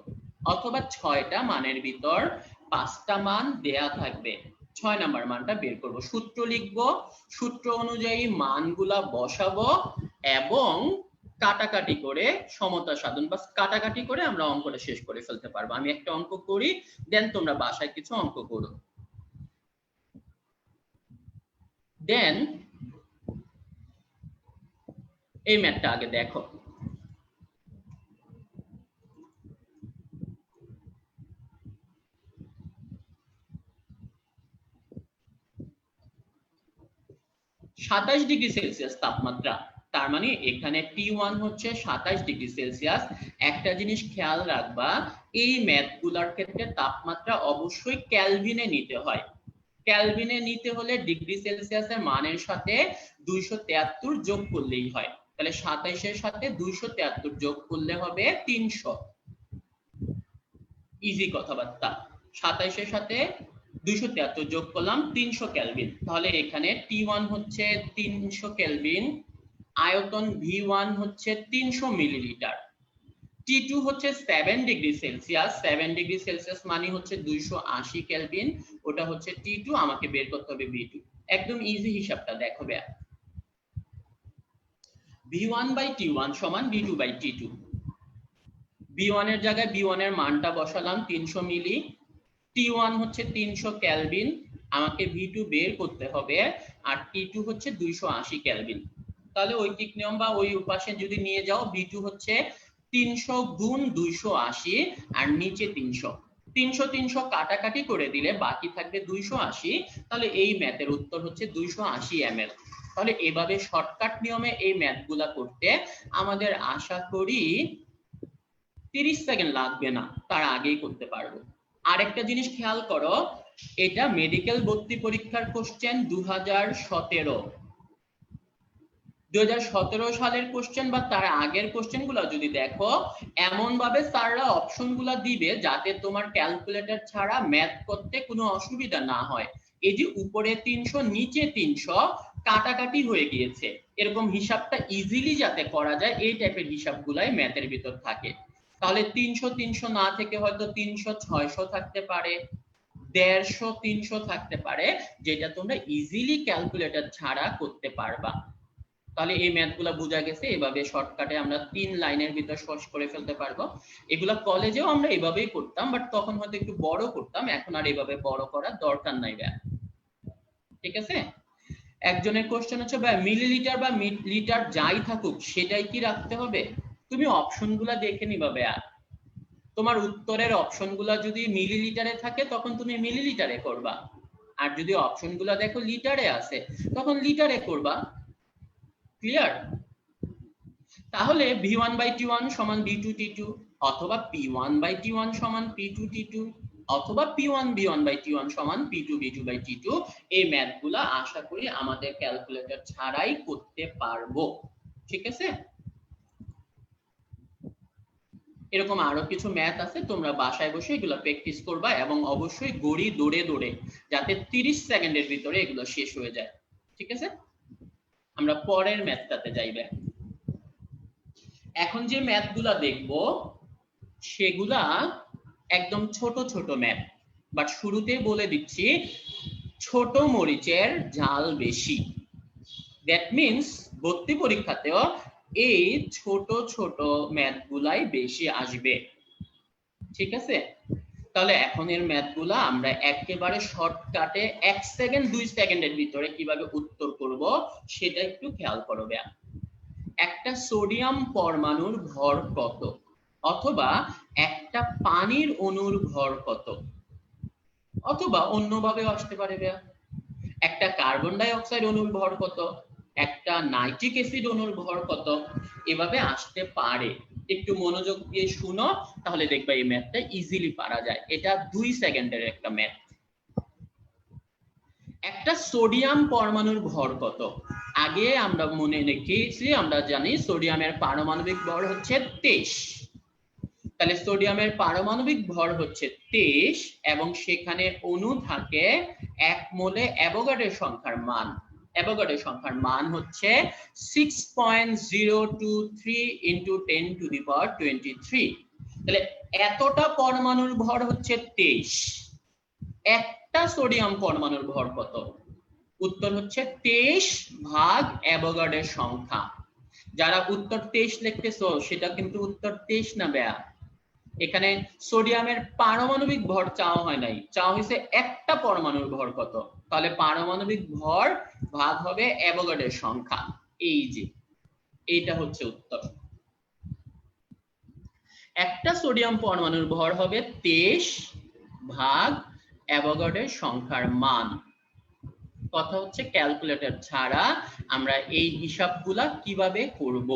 অথবা 6টা মানের ভিতর 5টা মান দেয়া থাকবে, 6 নাম্বার মানটা বের করব। সূত্র লিখবো, সূত্র অনুযায়ী মানগুলা বসাবো এবং কাটাকাটি করে সমতা সাধন বা কাটাকাটি করে আমরা অঙ্কটা শেষ করে ফেলতে পারবো। আমি একটা অঙ্ক করি, দেন তোমরা বাসায় কিছু অঙ্ক করো। দেন এই ম্যাথটা আগে দেখো। সাতাশ ডিগ্রি সেলসিয়াস তাপমাত্রা, তার মানে এখানে T1 হচ্ছে 27 ডিগ্রি সেলসিয়াস। একটা জিনিস খেয়াল রাখবা, এই ম্যাথগুলোর ক্ষেত্রে তাপমাত্রা অবশ্যই কেলভিনে নিতে হয়। কেলভিনে নিতে হলে ডিগ্রি সেলসিয়াসের মানের সাথে 273 যোগ করলেই হয়। তাহলে 27 এর সাথে 273 যোগ করলে হবে 300। ইজি কথাবার্তা। 27 এর সাথে 273 যোগ করলাম 300 কেলভিন। তাহলে এখানে T1 হচ্ছে 300 কেলভিন, আয়তন V1 হচ্ছে 300 মিলিলিটার, T2 হচ্ছে 7 ডিগ্রি সেলসিয়াস, 7 ডিগ্রি সেলসিয়াস মানে হচ্ছে 280 কেলভিন, ওটা হচ্ছে T2, আমাকে বের করতে হবে V2। একদম ইজি হিসাবটা দেখো ভাইয়া, V1 by T1 সমান V2 by T2। V1 এর জায়গায় V1 এর মানটা বসালাম 300 মিলি, T1 হচ্ছে 300 কেলভিন, আমাকে V2 বের করতে হবে, আর T2 হচ্ছে 280 কেলভিন। তাহলে ঐকিক নিয়ম বা ওই উপাসে যদি নিয়ে যাও, V2 হচ্ছে 300 গুণ 280 আর নিচে 300, 300 300 কাটাকাটি করে দিলে বাকি থাকবে 280। তাহলে এই ম্যাথের উত্তর হচ্ছে 280 ml। তাহলে এভাবে শর্টকাট নিয়মে এই ম্যাথগুলা করতে আমাদের আশা করি 30 সেকেন্ড লাগবে না, তার আগেই করতে পারবো। আরেকটা জিনিস খেয়াল করো, এটা মেডিকেল ভর্তি পরীক্ষার কোশ্চেন 2017 সালের কোশ্চেন বা তার আগের কোশ্চেন গুলো যদি দেখো, এমন ভাবে স্যাররা অপশন গুলা দিবে যাতে তোমার ক্যালকুলেটর ছাড়া ম্যাথ করতে কোনো অসুবিধা না হয়। এই যে উপরে 300 নিচে 300 কাটাকাটি হয়ে গিয়েছে, এরকম হিসাবটা ইজিলি যাতে করা যায় এই টাইপের হিসাবগুলাই ম্যাথের ভিতর থাকে। তাহলে 300 300 না থেকে হয়তো 300 600 থাকতে পারে, 150 300 থাকতে পারে, যেটা তোমরা ইজিলি ক্যালকুলেটর ছাড়া করতে পারবা। তাহলে এই ম্যাথগুলা বোঝা গেছে, এভাবে শর্টকাটে আমরা 3 লাইনের ভিতর শেষ করে ফেলতে পারবো। এগুলা কলেজেও আমরা এভাবেই করতাম, বাট তখন হয়তো একটু বড় করতাম, এখন আর এভাবে বড় করার দরকার নাই ভাই। ঠিক আছে, একজনের কোশ্চেন হচ্ছে ভাই মিলিলিটার বা লিটার যাই থাকুক সেটাই কি রাখতে হবে? তুমি অপশনগুলা দেখে নিবা ভাই, তোমার উত্তরের অপশনগুলা যদি মিলিলিটারে থাকে তখন তুমি মিলিলিটারে করবা, আর যদি অপশনগুলা দেখো লিটারে আছে তখন লিটারে করবা। ক্লিয়ার? তাহলে V1 by T1 সমান V2 T2, অথবা P1 by T1 সমান P2 T2, অথবা P1 B1 by T1 সমান P2 B2 by T2। এই ম্যাথগুলা আশা করি আমাদের ক্যালকুলেটর ছাড়াই করতে পারবো। ঠিক আছে, এরকম আরো কিছু ম্যাথ আছে, তোমরা বাসায় বসে এগুলো প্র্যাকটিস করবা এবং অবশ্যই গড়ি দৌড়ে দৌড়ে, যাতে 30 সেকেন্ডের ভিতরে এগুলো শেষ হয়ে যায়। ঠিক আছে, আমরা পরের ম্যাথটাতে যাইবে। এখন যে ম্যাথগুলা দেখবো সেগুলা একদম ছোট ছোট ম্যাথ, বাট শুরুতে বলে দিচ্ছি ছোট মরিচের ঝাল বেশি। দ্যাট মিন্স ভর্তি পরীক্ষাতেও এই ছোট ছোট ম্যাথগুলাই বেশি আসবে। ঠিক আছে, তাহলে এখন এর ম্যাথগুলো আমরা একেবারে শর্টকাটে 1 সেকেন্ড 2 সেকেন্ডের ভিতরে কিভাবে উত্তর করব সেটা একটু খেয়াল করো। একটা সোডিয়াম পরমাণুর ভর কত, অথবা একটা পানির অণুর ভর কত, অথবা অন্যভাবে আসতে পারে একটা কার্বন ডাই অক্সাইড অণুর ভর কত, একটা নাইট্রিক অ্যাসিড অণুর ভর কত, এভাবে আসতে পারে। একটু মনোযোগ দিয়ে শুনো, তাহলে দেখবা এই ম্যাথটা ইজিলি পারা যায়। এটা 2 সেকেন্ডের একটা ম্যাথ। একটা সোডিয়াম পরমাণুর ভর কত? আগে আমরা মনে রেখেছি, আমরা জানি সোডিয়ামের পারমাণবিক ভর হচ্ছে 23। তাহলে সোডিয়ামের পারমাণবিক ভর হচ্ছে 23 এবং সেখানে অণু থাকে 1 মোলে অ্যাভোগাড্রো সংখ্যার মান। অ্যাভোগাড্রো সংখ্যার মান হচ্ছে 6.023 × 10⁻23। তাহলে এতটা পরমাণুর ভর হচ্ছে 23। একটা সোডিয়াম পরমাণুর ভর কত? উত্তর হচ্ছে 23 ভাগ অ্যাভোগাড্রোর সংখ্যা। যারা উত্তর 23 লিখতেছো সেটা কিন্তু উত্তর 23 না বেয়া, এখানে সোডিয়ামের পারমাণবিক ভর চাওয়া হয় নাই, চাওয়া হয়েছে একটা পরমাণুর ভর কত। তাহলে পারমাণবিক ভর ভাগ হবে অ্যাভোগাড্রোর সংখ্যা। এই যে এইটা হচ্ছে উত্তর। একটা সোডিয়াম পরমাণুর ভর হবে 23 ভাগ অ্যাভোগাড্রোর সংখ্যার মান। কথা হচ্ছে ক্যালকুলেটর ছাড়া আমরা এই হিসাবগুলা কিভাবে করব।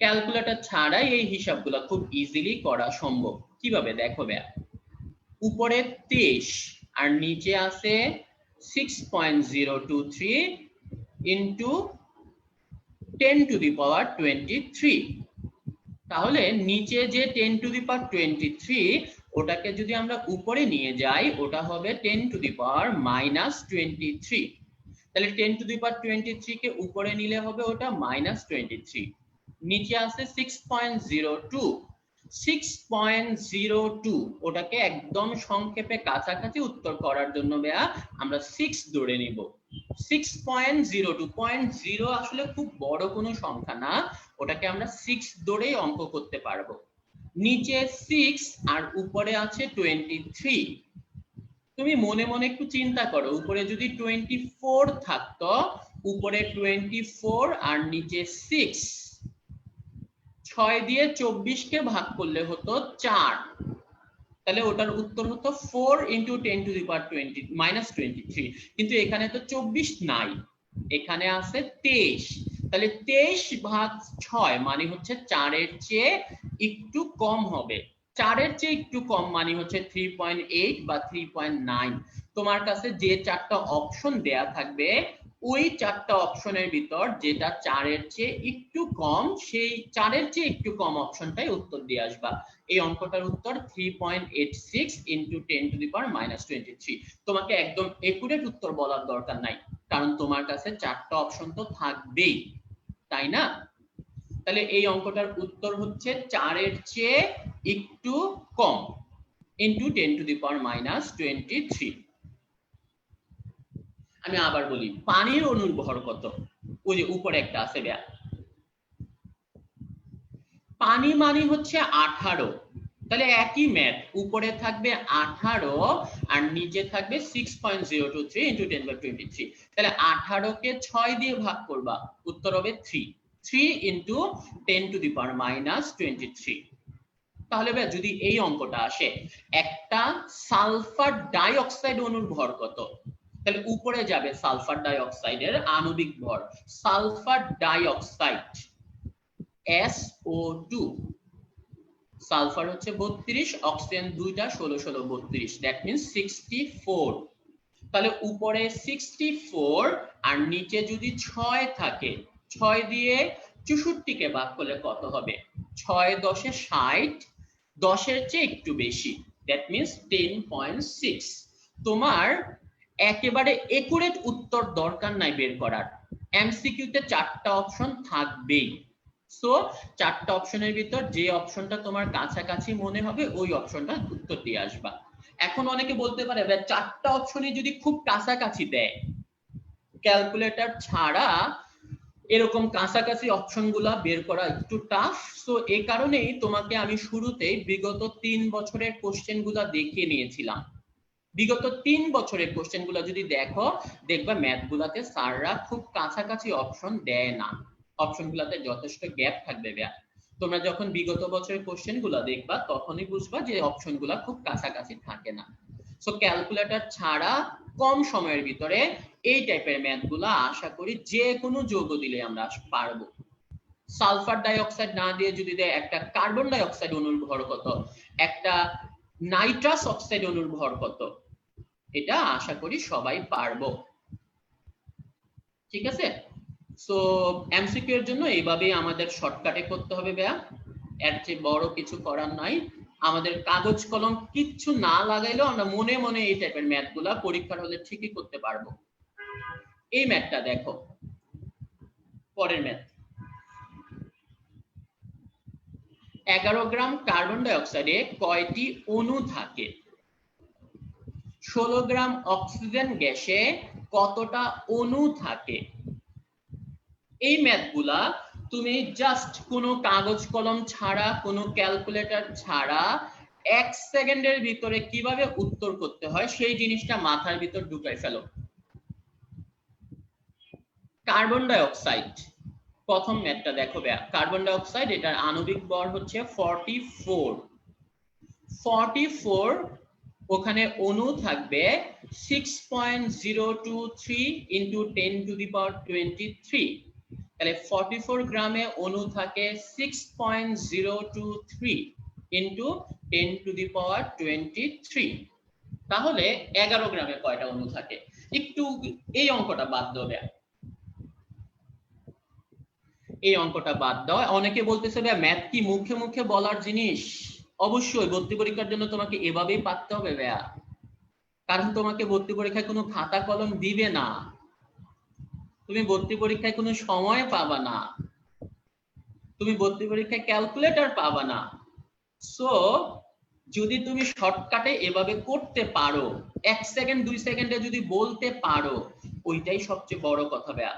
ক্যালকুলেটর ছাড়াই এই হিসাবগুলো খুব ইজিলি করা সম্ভব। কিভাবে দেখো ভাইয়া, উপরে 23 আর নিচে আছে 6.023 ইনটু 10⁻23। তাহলে নিচে যে 10⁻23 ওটাকে যদি আমরা উপরে নিয়ে যাই ওটা হবে 10⁻⁻23। তাহলে 10⁻23 কে উপরে নিলে হবে ওটা -23। নিচে আছে 6.02। 6.02 ওটাকে একদম সংক্ষেপে কাছাকাছি উত্তর করার জন্য ভাইয়া আমরা 6 ধরে নিব। 6.02 0 আসলে খুব বড় কোনো সংখ্যা না, ওটাকে আমরা 6 ধরেই অঙ্ক করতে পারবো। নিচে 6 আর উপরে আছে 23। তুমি মনে মনে একটু চিন্তা করো, উপরে যদি 24 থাকতো, উপরে 24 আর নিচে 6, 6 দিয়ে 24 কে ভাগ করলে হতো 4। তাহলে ওটার উত্তর হতো 4 × 10⁻23। কিন্তু এখানে তো 24 নাই, এখানে আছে 23। তাহলে 23 ভাগ 6 মানে হচ্ছে 4 এর চেয়ে একটু কম হবে। 4 এর চেয়ে একটু কম মানে হচ্ছে 3.8 বা 3.9। তোমার কাছে যে চারটা অপশন দেয়া থাকবে ওই চারটা অপশনের ভিতর যেটা 4 এর চেয়ে একটু কম, সেই 4 এর চেয়ে একটু কম অপশনটাই উত্তর দিয়ে আসবা। এই অঙ্কটার উত্তর 3.86 × 10⁻23। তোমাকে একদম একুরেট উত্তর বলার দরকার নাই, কারণ তোমার কাছে চারটা অপশন তো থাকবেই, তাই না? তাহলে এই অঙ্কটার উত্তর হচ্ছে 4 এর চেয়ে একটু কম × 10⁻23। আমি আবার বলি, পানির অণুর ভর কত? ওই যে উপরে একটা আছে ভাইয়া, পানি মানে হচ্ছে 18। তাহলে একই ম্যাথ, উপরে থাকবে 18 আর নিচে থাকবে 6.023 × 10⁻23। তাহলে 18 কে 6 দিয়ে ভাগ করবা, উত্তর হবে 3। 3 × 10⁻23। তাহলে ভাই যদি এই অঙ্কটা আসে, একটা সালফার ডাই অক্সাইড অণুর ভর কত? তাহলে উপরে যাবে সালফার ডাই অক্সাইডের আণবিক ভর, sulphur die oxide SO2। Sulphur হচ্ছে 32, অক্সিজেন দুইটা 16 16 32, দ্যাট মিন্স 64। তাহলে উপরে 64 আর নিচে যদি 6 থাকে, 6 দিয়ে 64 কে ভাগ করলে কত হবে? 6 10 এ 60, 10 এর চেয়ে একটু বেশি, দ্যাট মিন্স 10.6। তোমার একেবারে একুরেট উত্তর দরকার নাই বের করার, এমসিকিউ তে চারটা অপশন থাকবেই। সো চারটা অপশনের ভিতর যে অপশনটা তোমার কাছাকাছি মনে হবে ওই অপশনটা উত্তর দিয়ে আসবা। এখন অনেকে বলতে পারে ভাই চারটা অপশনই যদি খুব কাছাকাছি দেয়, ক্যালকুলেটর ছাড়া এরকম কাছাকাছি অপশনগুলা বের করা একটু টাফ। সো এই কারণেই তোমাকে আমি শুরুতেই বিগত 3 বছরের কোশ্চেনগুলা দেখিয়ে নিয়েছিলাম। বিগত 3 বছরের কোশ্চেনগুলো যদি দেখো, দেখবা ম্যাথগুলাতে স্যাররা খুব কাছাকাছি অপশন দেয় না, অপশনগুলোতে যথেষ্ট গ্যাপ থাকবে। তোমরা যখন বিগত বছরের কোশ্চেনগুলো দেখবা তখনই বুঝবা যে অপশনগুলো খুব কাছাকাছি থাকে না। সো ক্যালকুলেটর ছাড়া কম সময়ের ভিতরে এই টাইপের ম্যাথগুলো আশা করি যে কোনো যৌগ দিলে আমরা পারবো। সালফার ডাইঅক্সাইড না দিয়ে যদি দেয় একটা কার্বন ডাইঅক্সাইড অণুর ভর কত, একটা নাইট্রাস অক্সাইড অণুর ভর কত, এটা আশা করি সবাই পারবো। ঠিক আছে, সো এমসিকিউ এর জন্য এইভাবেই আমাদের শর্টকাটে করতে হবে ভাইয়া, এর চেয়ে বড় কিছু করার নাই। আমাদের কাগজ কলম কিচ্ছু না লাগাইলেও আমরা মনে মনে এই টাইপের ম্যাথগুলা পরীক্ষার হলে ঠিকই করতে পারবো। এই ম্যাথটা দেখো, পরের ম্যাথ। 11 গ্রাম কার্বন ডাইঅক্সাইডে কয়টি অণু থাকে? 16 গ্রাম অক্সিজেন গ্যাসে কতটা অণু থাকে? এই ম্যাথগুলা তুমি জাস্ট কোনো কাগজ কলম ছাড়া, কোনো ক্যালকুলেটর ছাড়া 1 সেকেন্ডের ভিতরে কিভাবে উত্তর করতে হয় সেই জিনিসটা মাথার ভিতর ঢুকাই ফেলো। কার্বন ডাইঅক্সাইড, প্রথম ম্যাথটা দেখো ভাইয়া। কার্বন ডাইঅক্সাইড, এটার আণবিক ভর হচ্ছে 44, ওখানে অণু থাকবে 6.023 ইন্টু 10 টু দি পাওয়ার 23। তাহলে 44 গ্রামে অণু থাকে 6.023 ইন্টু 10 টু দি পাওয়ার 23। তাহলে 11 গ্রামে কয়টা অণু থাকে? একটু এই অঙ্কটা বাদ দেবে, এই অঙ্কটা বাদ দাও। অনেকে বলতেছে ভাই ম্যাথ কি মুখে মুখে বলার জিনিস? অবশ্যই ভর্তি পরীক্ষার জন্য তোমাকে এভাবেই পারতে হবে ভাইয়া, কারণ তোমাকে ভর্তি পরীক্ষায় কোনো খাতা কলম দিবে না, তুমি ভর্তি পরীক্ষায় কোনো সময় পাবা না, তুমি ভর্তি পরীক্ষায় ক্যালকুলেটর পাবা না। সো যদি তুমি শর্টকাটে এভাবে করতে পারো, 1 সেকেন্ড 2 সেকেন্ডে যদি বলতে পারো, ওইটাই সবচেয়ে বড় কথা ভাইয়া।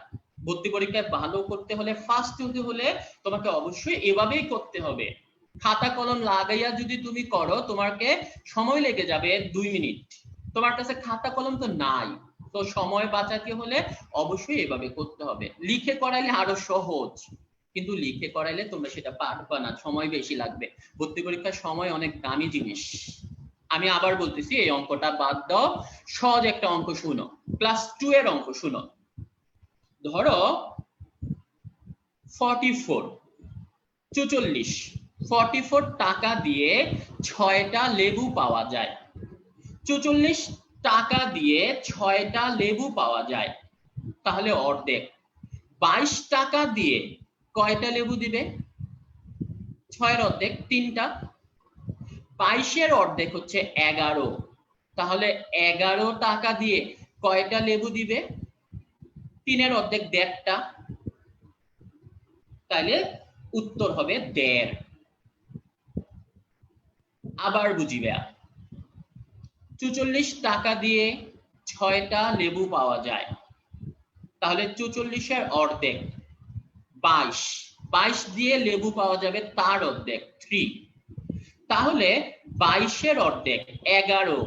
ভর্তি পরীক্ষায় ভালো করতে হলে, ফার্স্ট হতে হলে তোমাকে অবশ্যই এভাবেই করতে হবে। খাতা কলম লাগাইয়া যদি তুমি করো, তোমাকে সময় লেগে যাবে 2 মিনিট, তোমার কাছে খাতা কলম তো নাই। তো সময় বাঁচাতে হলে অবশ্যই এভাবে করতে হবে। লিখে করাইলে আরো সহজ, কিন্তু লিখে করাইলে তোমরা সেটা পারবা না, সময় বেশি লাগবে। ভর্তি পরীক্ষার সময় অনেক দামি জিনিস। আমি আবার বলতেছি, এই অঙ্কটা বাদ দাও, সহজ একটা অঙ্ক শুনো, ক্লাস 2 এর অঙ্ক শুনো। ধরো 44 টাকা দিয়ে 6টা লেবু পাওয়া যায়। 44 টাকা দিয়ে 6টা লেবু পাওয়া যায়, তাহলে অর্ধেক। 22 টাকা দিয়ে কয়টা লেবু দিবে? 6 এর অর্ধেক 3টা। 22 এর অর্ধেক হচ্ছে 11, তাহলে 11 টাকা দিয়ে কয়টা লেবু দিবে? 3 এর অর্ধেক 1.5টা, তাহলে উত্তর হবে 1.5। আবার বুঝিবে, 44 টাকা দিয়ে 6টা লেবু পাওয়া যায়, তাহলে 44 এর অর্ধেক 22, 22 দিয়ে লেবু পাওয়া যাবে তার অর্ধেক 3, তাহলে 22 এর অর্ধেক 11,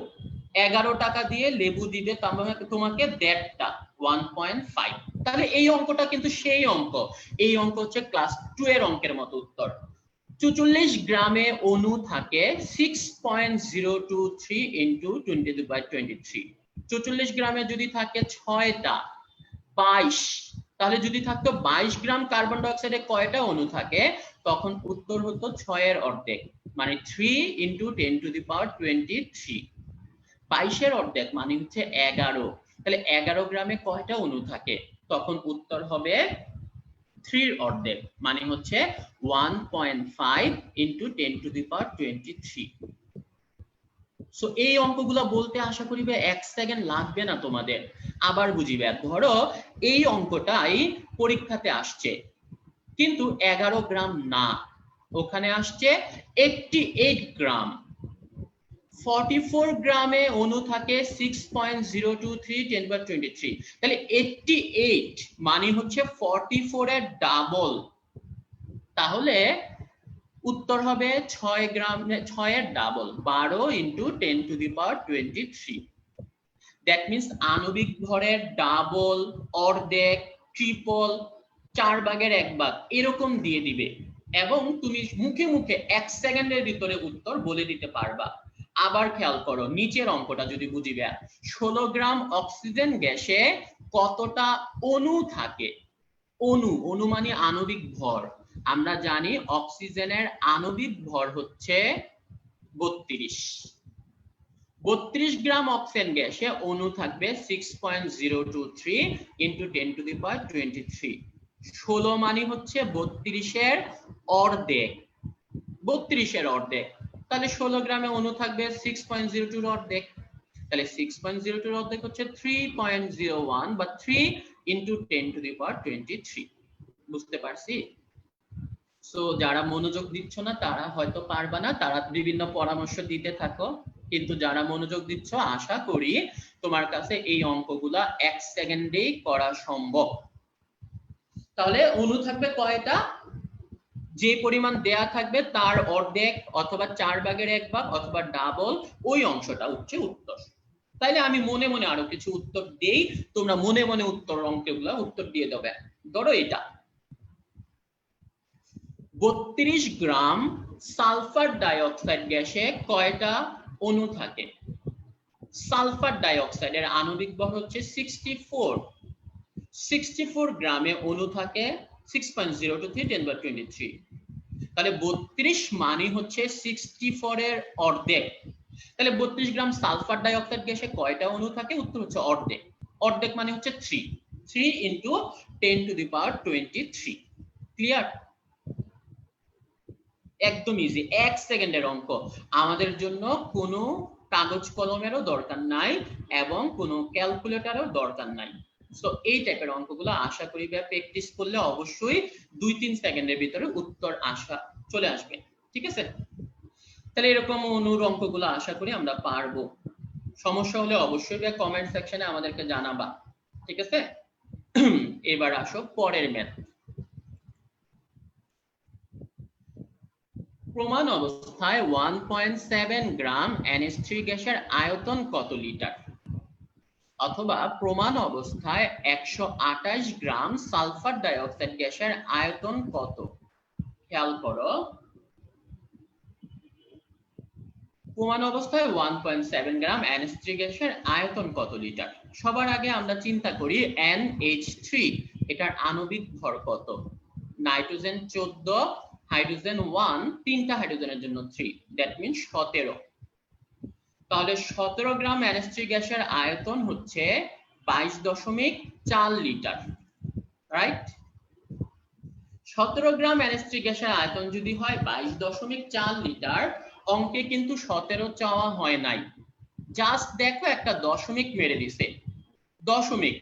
11 টাকা দিয়ে লেবু দিবে তোমাকে 1.5টা 1.5। তাহলে এই অঙ্কটা কিন্তু সেই অঙ্ক, এই অঙ্ক হচ্ছে ক্লাস 2 এর অঙ্কের মতো উত্তর। 44 গ্রামে অণু থাকে 6.023 ইন্টু 10⁻23। 44 গ্রামে যদি থাকে 6টা 22, তাহলে যদি থাকতো 22 গ্রাম কার্বন ডাইঅক্সাইডে কয়টা অণু থাকে, তখন উত্তর হতো 6 এর অর্ধেক, মানে 3 ইন্টু 10⁻23। 22 এর অর্ধেক মানে হচ্ছে 11, তাহলে 11 গ্রামে কয়টা অণু থাকে, তখন উত্তর হবে 3 এর অর্ধেক, মানে হচ্ছে 1.5 ইন্টু 10⁻23। সো এই অঙ্কগুলো বলতে আশা করি 1 সেকেন্ড লাগবে না তোমাদের। আবার বুঝিবে, ধরো এই অঙ্কটাই পরীক্ষাতে আসছে, কিন্তু 11 গ্রাম না, ওখানে আসছে 88 গ্রাম। 44 গ্রামে অণু থাকে 6.023 10^23, তাহলে 88 মানে হচ্ছে 44 এর ডাবল। তাহলে উত্তর হবে 6 গ্রাম, 6 এর ডাবল, 12 × 10^23। দ্যাট মিন্স আণবিক ভরের ডাবল, অর্ধেক, ট্রিপল, 1/4 এরকম দিয়ে দিবে এবং তুমি মুখে মুখে 1 সেকেন্ডের ভিতরে উত্তর বলে দিতে পারবা। আবার খেয়াল করো নিচের অঙ্কটা যদি বুঝিবে, 16 গ্রাম অক্সিজেন গ্যাসে কতটা অণু থাকে? অণু, অণু মানে আণবিক ভর। আমরা জানি অক্সিজেনের আণবিক ভর হচ্ছে 32। 32 গ্রাম অক্সিজেন গ্যাসে অণু থাকবে 6.023 × 10^23। 16 মানে হচ্ছে 32 এর অর্ধেক, 32 এর অর্ধেক। তাহলে 16 গ্রামে অণু থাকবে 6.02 এর অর্ধেক। তাহলে 6.02 এর অর্ধেক হচ্ছে 3.01 বা 3 × 10^23। বুঝতে পারছি? সো যারা মনোযোগ দিচ্ছ না তারা হয়তো পারবা না, তারা বিভিন্ন পরামর্শ দিতে থাকো, কিন্তু যারা মনোযোগ দিচ্ছ আশা করি তোমার কাছে এই অঙ্কগুলা 1 সেকেন্ডেই করা সম্ভব। তাহলে অণু থাকবে কয়টা? যে পরিমাণ দেয়া থাকবে তার অর্ধেক অথবা 1/4 অথবা ডাবল, ওই অংশটা হচ্ছে উত্তর। তাইলে আমি মনে মনে আরো কিছু উত্তর দেই, তোমরা মনে মনে উত্তর অঙ্কগুলা উত্তর দিয়ে দেবে। ধরো এটা 32 গ্রাম সালফার ডাইঅক্সাইড গ্যাসে কয়টা অণু থাকে? সালফার ডাইঅক্সাইডের আণবিক ভর হচ্ছে 64। 64 গ্রামে অণু থাকে 6.023 10^23। তাহলে 32 মানে হচ্ছে 64 এর অর্ধেক। তাহলে 32 গ্রাম সালফার ডাইঅক্সাইড গ্যাসে কয়টা অণু থাকে? উত্তর হচ্ছে অর্ধেক। অর্ধেক মানে হচ্ছে 3 × 10^23। ক্লিয়ার? একদম ইজি, 1 সেকেন্ডের অঙ্ক। আমাদের জন্য কোনো কাগজ কলমেরও দরকার নাই এবং কোনো ক্যালকুলেটরও দরকার নাই। সো এই টাইপের অঙ্কগুলো আশা করি প্র্যাকটিস করলে অবশ্যই 2-3 সেকেন্ডের ভিতরে উত্তর চলে আসবে। ঠিক আছে? তাহলে এরকম অনুর অঙ্কগুলো আশা করি আমরা পারবো। সমস্যা হলে অবশ্যই কমেন্ট সেকশনে আমাদেরকে জানাবা। ঠিক আছে? এবার আসো পরের ম্যাথ। প্রমাণ অবস্থায় 1.7 গ্রাম NH3 গ্যাসের আয়তন কত লিটার? অথবা প্রমাণ অবস্থায় 128 গ্রাম সালফার ডাইঅক্সাইড গ্যাসের আয়তন কত? খেয়াল করো, প্রমাণ অবস্থায় 1.7 গ্রাম NH3 গ্যাসের আয়তন কত লিটার? সবার আগে আমরা চিন্তা করি NH3, এটার আণবিক ভর কত? নাইট্রোজেন 14, হাইড্রোজেন 1, তিনটা হাইড্রোজেনের জন্য 3, দ্যাট মিন্স 17। তাহলে 17 গ্রাম NH3 গ্যাসের আয়তন হচ্ছে 22.4 লিটার, রাইট? 17 গ্রাম NH3 গ্যাসের আয়তন যদি হয় 22.4 লিটার, অঙ্কে কিন্তু 17 চাওয়া হয় নাই, জাস্ট দেখো একটা দশমিক মেরে দিছে, দশমিক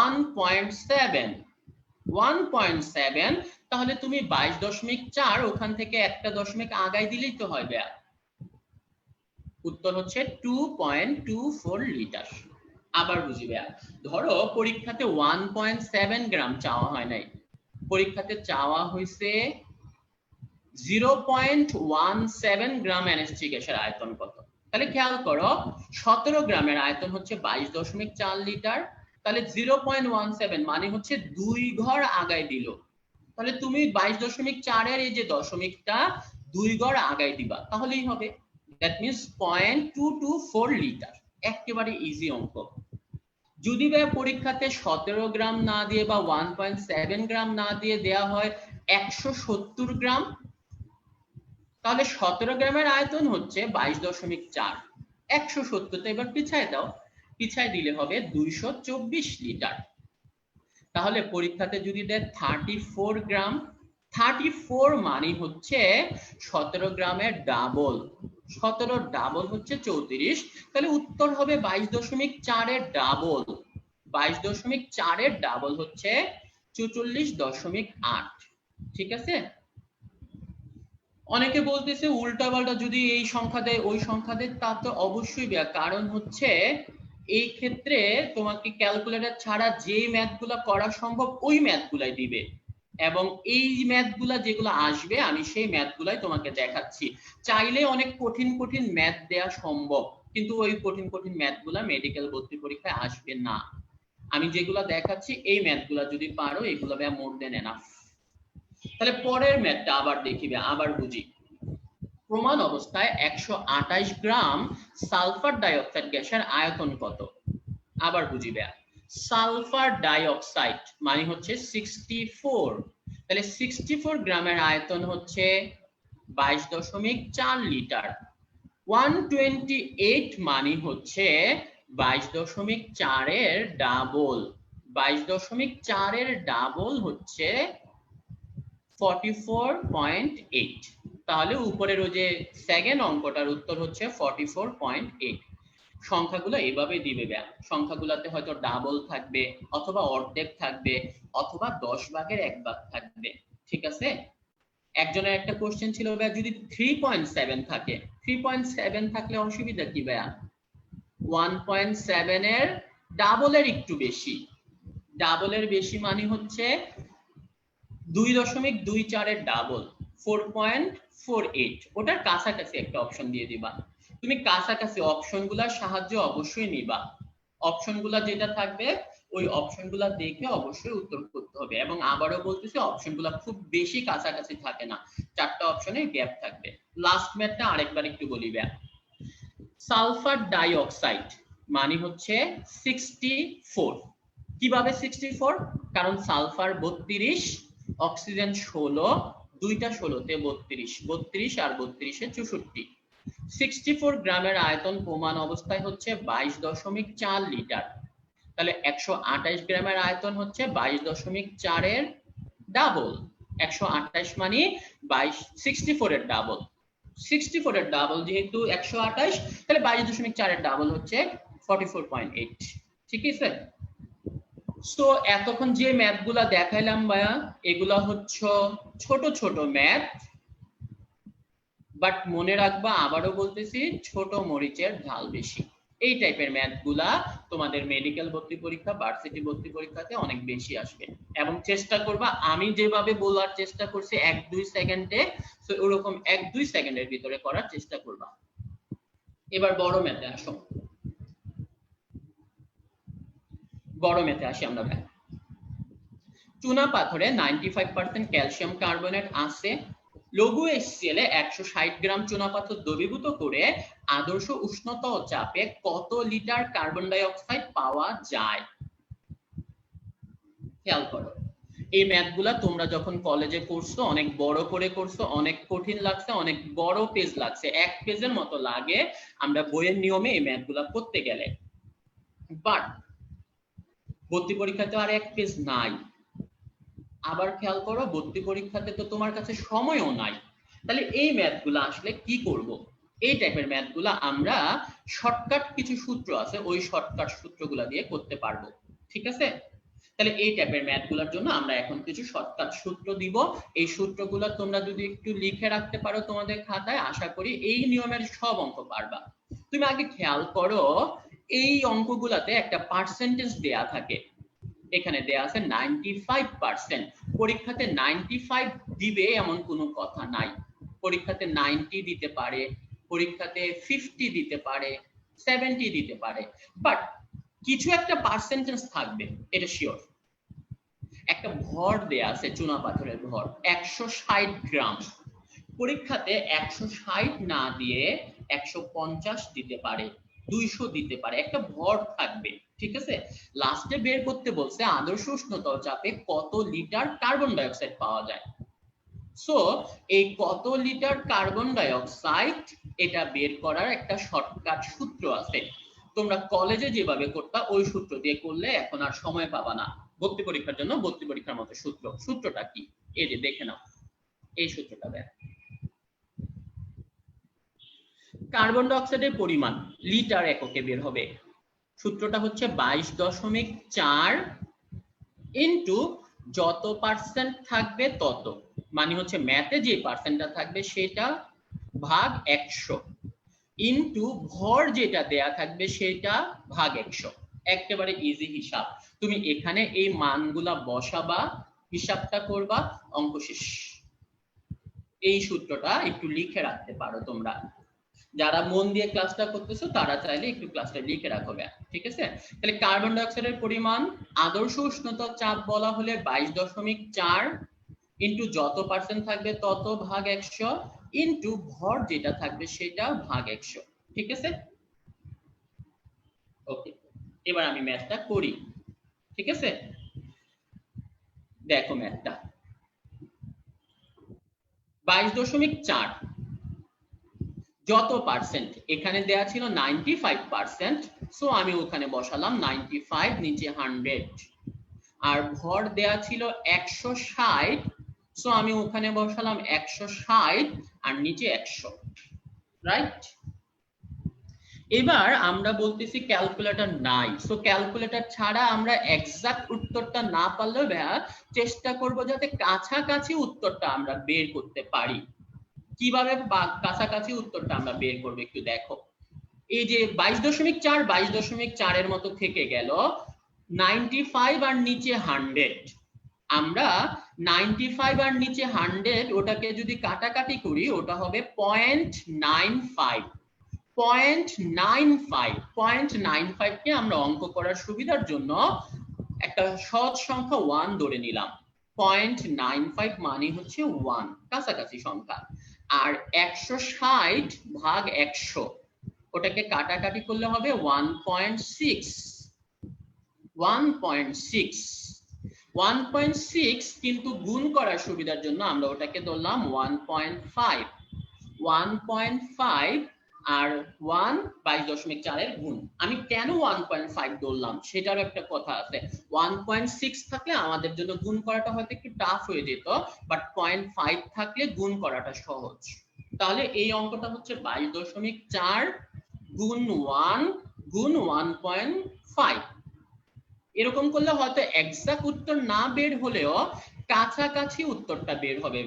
1.7, তাহলে তুমি 22.4 ওখান থেকে একটা দশমিক আগাই দিলেই তো হয়। উত্তর হচ্ছে 2.24 লিটার। আবার বুঝিবে, ধরো পরীক্ষাতে 1.7 গ্রাম চাওয়া হয় নাই, পরীক্ষাতে চাওয়া হয়েছে 0.17 গ্রাম NH3 গ্যাসের আয়তন কত? তাহলে খেয়াল করো 17 গ্রামের আয়তন হচ্ছে 22.4 লিটার, তাহলে 0.17 মানে হচ্ছে 2 ঘর আগাই দিল। তাহলে তুমি 22.4 এর এই যে দশমিকটা 2 ঘর আগাই দিবা, তাহলেই হবে। That means 0.224 litre. একেবারে ইজি অঙ্ক। যদি পরীক্ষাতে 17 গ্রাম না দিয়ে বা 1.7 গ্রাম না দিয়ে দেয়া হয় 170 গ্রাম, তাহলে 17 গ্রামের আয়তন হচ্ছে 22.4, 170 তো এবার পিছায় দাও, পিছায় দিলে হবে 224 লিটার। তাহলে পরীক্ষাতে যদি দেয় 34 গ্রাম, 34 মানে হচ্ছে 17 গ্রামের ডাবল, 17 ডাবল হচ্ছে 34, তাহলে উত্তর হবে 22.4 এর ডাবল, 22.4 এর ডাবল হচ্ছে 44.8। ঠিক আছে? অনেকে বলতেছে উল্টাপাল্টা যদি এই সংখ্যা দেয় ওই সংখ্যা দেয়, তা তো অবশ্যই দেয়া, কারণ হচ্ছে এই ক্ষেত্রে তোমাকে ক্যালকুলেটর ছাড়া যে ম্যাথগুলো করা সম্ভব ওই ম্যাথগুলাই দিবে, এবং এই ম্যাথগুলা যেগুলো আসবে আমি সেই ম্যাথগুলাই তোমাকে দেখাচ্ছি। চাইলে অনেক কঠিন কঠিন ম্যাথ দেয়া সম্ভব, কিন্তু ওই কঠিন কঠিন ম্যাথগুলা মেডিকেল ভর্তি পরীক্ষায় আসবে না। আমি যেগুলা দেখাচ্ছি এই ম্যাথগুলা যদি পারো এগুলো মোর দেন এনাফ। তাহলে পরের ম্যাথটা আবার দেখিবে, আবার বুঝি। প্রমাণ অবস্থায় 128 গ্রাম সালফার ডাইঅক্সাইড গ্যাসের আয়তন কত? আবার বুঝিবে। সালফার ডাইঅক্সাইড মানে হচ্ছে 64, তাহলে 64 গ্রামের আয়তন হচ্ছে 22.4 লিটার। 128 মানে হচ্ছে 22.4 এর ডাবল, 22.4 এর ডাবল হচ্ছে 44.8। তাহলে উপরের ওই যে সেকেন্ড অঙ্কটার উত্তর হচ্ছে 44.8। সংখ্যাগুলো এভাবে দিবে ব্যাস, সংখ্যাগুলোতে হয়তো ডাবল থাকবে, অথবা অর্ধেক থাকবে, অথবা 10 ভাগের 1 ভাগ থাকবে, ঠিক আছে। একজনের একটা কোশ্চেন ছিল ভাইয়া যদি 3.7 থাকে, 3.7 থাকলে অসুবিধা কি ভাইয়া? 1.7 এর ডাবলের একটু বেশি, ডাবলের বেশি মানে হচ্ছে 2.24 এর ডাবল 4.48, ওটার কাছাকাছি একটা অপশন দিয়ে দিবা। তুমি কাছাকাছি অপশনগুলোর সাহায্য অবশ্যই নিবা, অপশনগুলো যেটা থাকবে ওই অপশনগুলো দেখে অবশ্যই উত্তর করতে হবে। এবং আবারও বলতেছি অপশনগুলো খুব বেশি কাছাকাছি থাকে না, 4টা অপশনে গ্যাপ থাকবে। লাস্ট ম্যাথটা আরেকবার একটু বলি ব্যাস। সালফার ডাইঅক্সাইড মানে হচ্ছে 64। কিভাবে 64? কারণ সালফার 32, অক্সিজেন 16, দুইটা 16তে 32, 32 আর 32 এ 64। 64 গ্রামের আয়তন প্রমাণ অবস্থায় হচ্ছে 22.4 লিটার। তাহলে 128 গ্রামের আয়তন হচ্ছে 22.4 এর ডাবল। 128 মানে 64 এর ডাবল, 64 এর ডাবল যেহেতু 128, তাহলে 22.4 এর ডাবল হচ্ছে 44.8, ঠিক আছে। সো এতক্ষণ যে ম্যাথগুলা দেখাইলাম ভাইয়া এগুলা হচ্ছে ছোট ছোট ম্যাথ, বাট মনে রাখবা, আবারও বলতেছি, ছোট মরিচের ঝাল বেশি। এই টাইপের ম্যাথগুলা তোমাদের মেডিকেল ভর্তি পরীক্ষা, ভার্সিটি ভর্তি পরীক্ষাতে অনেক বেশি আসবে। এবং চেষ্টা করবা আমি যেভাবে বলার চেষ্টা করছি 1-2 সেকেন্ডে, তো ওরকম 1-2 সেকেন্ডের ভিতরে করার চেষ্টা করবা। এবার বড় ম্যাথে আসো, বড় ম্যাথে আসি আমরা ভাই। চুনা পাথরে 95% ক্যালসিয়াম কার্বনেট আছে। লঘু HCl এ 160 গ্রাম চুনাপাথর দ্রবীভূত করে আদর্শ উষ্ণতা ও চাপে কত লিটার কার্বন ডাই অক্সাইড পাওয়া যায়? খেয়াল করো, এই ম্যাথগুলা তোমরা যখন কলেজে করছো অনেক বড় করে করছো, অনেক কঠিন লাগছে, অনেক বড় পেজ লাগছে, 1 পেজের মতো লাগে আমরা বইয়ের নিয়মে এই ম্যাথগুলা করতে গেলে। বাট ভর্তি পরীক্ষাতে আর 1 পেজ নাই। আবার খেয়াল করো, ভর্তি পরীক্ষাতে তো তোমার কাছে সময়ও নাই। তাহলে এই ম্যাথগুলো আসলে কি করব? এই টাইপের ম্যাথগুলো আমরা শর্টকাট কিছু সূত্র আছে, ওই শর্টকাট সূত্রগুলো দিয়ে করতে পারবো, ঠিক আছে। তাহলে এই টাইপের ম্যাথগুলোর জন্য আমরা এখন কিছু শর্টকাট সূত্র দিব। এই সূত্রগুলো তোমরা যদি একটু লিখে রাখতে পারো তোমাদের খাতায়, আশা করি এই নিয়মের সব অঙ্ক পারবা। তুমি আগে খেয়াল করো, এই অঙ্কগুলাতে একটা পার্সেন্টেজ দেয়া থাকে, এখানে দেয়া আছে 95%। পরীক্ষাতে 95 দিবে এমন কোনো কথা নাই, পরীক্ষাতে 90 দিতে পারে, পরীক্ষাতে 50 দিতে পারে, 70 দিতে পারে, বাট কিছু একটা পার্সেন্টেজ থাকবে, এটা শিওর। একটা ভর দেয়া আছে, চুনা পাথরের ভর 160 গ্রাম, পরীক্ষাতে 160 না দিয়ে 150 দিতে পারে, 200 দিতে পারে, একটা ভর থাকবে, ঠিক আছে। লাস্টে বের করতে বলছে আদর্শ উষ্ণতা ও চাপে কত লিটার কার্বন ডাই অক্সাইড পাওয়া যায়। সো এই কত লিটার কার্বন ডাই অক্সাইড, এটা বের করার একটা শর্টকাট সূত্র আছে। তোমরা কলেজে যেভাবে করতা ওই সূত্র দিয়ে করলে এখন আর সময় পাবা না। ভর্তি পরীক্ষার জন্য ভর্তি পরীক্ষার মতো সূত্র, সূত্রটা কি এই যে দেখে নাও, এই সূত্রটা দেখ। কার্বন ডাই অক্সাইডের পরিমাণ লিটার এককে বের হবে, সূত্রটা হচ্ছে 22.4 ইনটু যত পার্সেন্ট থাকবে তত, মানে হচ্ছে ম্যাথে যে পার্সেন্টটা থাকবে সেটা ভাগ 100 ইনটু ভর যেটা দেয়া থাকবে সেটা ভাগ 100। একেবারে ইজি হিসাব। তুমি এখানে এই মানগুলা বসাবা, হিসাবটা করবা, অঙ্ক শেষ। এই সূত্রটা একটু লিখে রাখতে পারো তোমরা। যারা মন দিয়ে ক্লাসটা করতেছো তারা চাইলে একটু ক্লাসটা লিখে রাখো। ঠিক আছে? তাহলে কার্বন ডাই অক্সাইডের পরিমাণ আদর্শ উষ্ণতা চাপ বলা হলে 22.4 ইনটু যত পার্সেন্ট থাকবে তত ভাগ 100 ইনটু ভর যেটা থাকবে সেটা ভাগ 100। ঠিক আছে? ওকে, এবার আমি ম্যাথটা করি। ঠিক আছে, দেখো ম্যাথটা 22.4 যত পার্সেন্ট এখানে দেয়া ছিল 95%, সো আমি ওখানে বসালাম 95 নিচে 100। আর ভর দেয়া ছিল 160, সো আমি ওখানে বসালাম 160 আর নিচে 100। রাইট? এবার আমরা বলতেছি ক্যালকুলেটর নাই, সো ক্যালকুলেটর ছাড়া আমরা এক্সাক্ট উত্তরটা না পারলেও চেষ্টা করব যাতে কাছাকাছি উত্তরটা আমরা বের করতে পারি। কিভাবে কাছাকাছি উত্তরটা আমরা বের করব একটু দেখো। এই যে 22.4 এর মতো থেকে গেল 95 আর নিচে 100। আমরা 95 আর নিচে 100 ওটাকে যদি কাটাকাটি করি ওটা হবে 0.95। 0.95 কে আমরা অঙ্ক করার সুবিধার জন্য একটা সহজ সংখ্যা 1 ধরে নিলাম। 0.95 মানে হচ্ছে 1, কাছাকাছি সংখ্যা। আর 160 ভাগ 100 ওটাকে কাটাকাটি করলে হবে 1.6। 1.6 কিন্তু গুণ করার সুবিধার জন্য আমরা ওটাকে ধরলাম 1.5। 1.5 আর 1 22.4 এর গুণ। আমি কেন 1.5 ধরলাম সেটারও একটা কথা আছে। 1.6 থাকলে আমাদের জন্য গুণ করাটা হয়তো একটু টাফ হয়ে যেত, বাট 0.5 থাকলে গুণ করাটা সহজ। তাহলে এই অঙ্কটা হচ্ছে 22.4 গুণ 1 গুণ 1.5। এরকম করলে হয়তো এক্সাক্ট উত্তর না বের হলেও কাছাকাছি উত্তরটা বের হবে।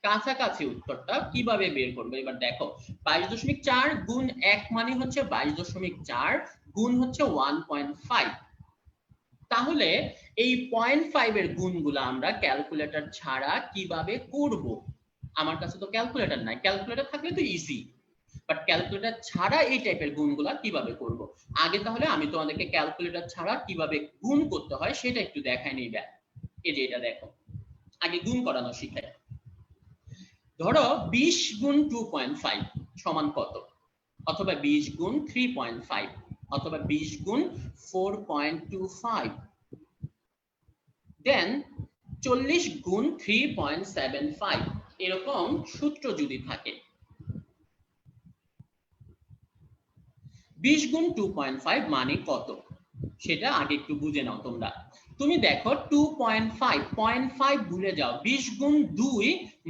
কাছাকাছি উত্তরটা কিভাবে বের করবে এবার দেখো। 22.4 গুণ 1 মানে হচ্ছে 22.4 গুণ হচ্ছে 1.5। তাহলে এই 0.5 এর গুণগুলো আমরা ক্যালকুলেটর ছাড়া কিভাবে করব? আমার কাছে তো ক্যালকুলেটর নাই, ক্যালকুলেটর থাকলে তো ইজি, বাট ক্যালকুলেটর ছাড়া এই টাইপের গুণগুলা কিভাবে করব? আগে তাহলে আমি তোমাদেরকে ক্যালকুলেটর ছাড়া কিভাবে গুণ করতে হয় সেটা একটু দেখাই নিই। এই যে এটা দেখো, আগে গুণ করানো শিখাই। ধরো 20 গুণ 2.5 সমান কত? অথবা 20 গুণ 3.5 অথবা 20 গুণ 4.25, দেন 40 গুণ 3.75 এরকম সূত্র যদি থাকে। 20 গুণ 2.5 মানে কত সেটা আগে একটু বুঝে নাও তোমরা। তুমি দেখো 2.5 0.5 ভুলে যাও, 20 গুণ 2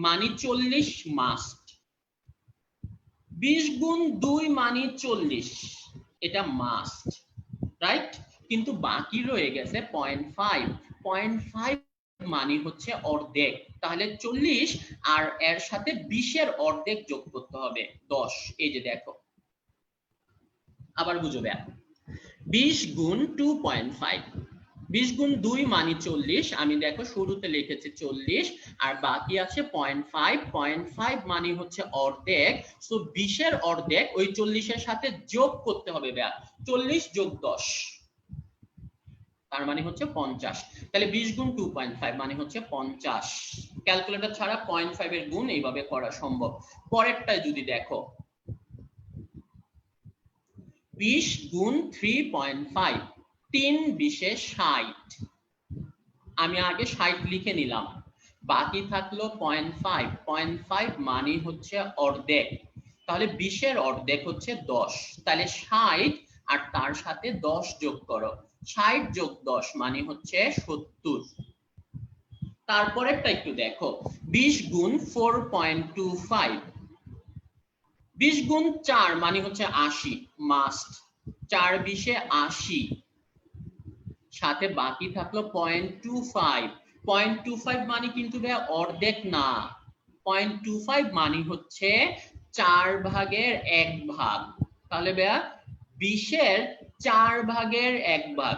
মানে 40 মাস্ট। 20 গুণ 2 মানে 40, এটা মাস্ট, রাইট? কিন্তু বাকি রয়ে গেছে 0.5। 0.5 মানে হচ্ছে অর্ধেক, তাহলে 40 আর এর সাথে 20 এর অর্ধেক যোগ করতে হবে 10। এই যে দেখো, আবার বুঝবে। 20 গুণ 2.5, 20 গুণ 2 মানে 40, আমি দেখো শুরুতে লিখেছি 40 আর বাকি আছে 0.5। 0.5 মানে হচ্ছে অর্ধেক, সো 20 এর অর্ধেক ওই 40 এর সাথে যোগ করতে হবে। 40 যোগ 10 তার মানে হচ্ছে 50। তাহলে 20 গুণ 2.5 মানে হচ্ছে 50। ক্যালকুলেটর ছাড়া 0.5 এর গুণ এইভাবে করা সম্ভব। পরেরটায় যদি দেখো 20 গুণ 3.5, 3 20 60, আমি আগে 60 লিখে নিলাম, বাকি থাকলো 0.5। 0.5 মানে হচ্ছে অর্ধেক, তাহলে 20 এর অর্ধেক হচ্ছে 10, তাহলে 60 আর তার সাথে 10 যোগ করো, 60 যোগ 10 মানে হচ্ছে 70। তারপরেরটা একটু দেখো, 20 গুণ 4.25, 20 গুণ 4 মানে হচ্ছে 80 মাস্ট, 4 20 80, সাথে বাকি থাকলো 0.25। 0.25 মানে কিন্তু অর্ধেক না, 0.25 মানে হচ্ছে 4 ভাগের 1 ভাগ। তাহলে ভাইয়া 20 এর 4 ভাগের 1 ভাগ,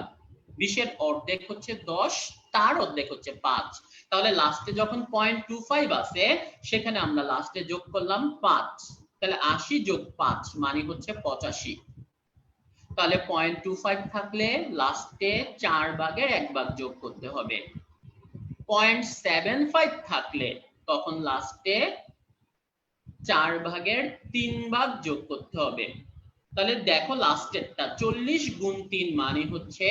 20 এর অর্ধেক হচ্ছে 10, তার অর্ধেক হচ্ছে 5। তাহলে লাস্টে যখন 0.25 আছে সেখানে আমরা লাস্টে যোগ করলাম 5। তাহলে 80 যোগ 5 মানে হচ্ছে 85। তাহলে 0.25 থাকলে লাস্টে 4 ভাগের 1 ভাগ যোগ করতে হবে। 0.75 থাকলে তখন লাস্টে 4 ভাগের 3 ভাগ যোগ করতে হবে। তাহলে দেখো লাস্টেরটা 40 গুণ 3 মানে হচ্ছে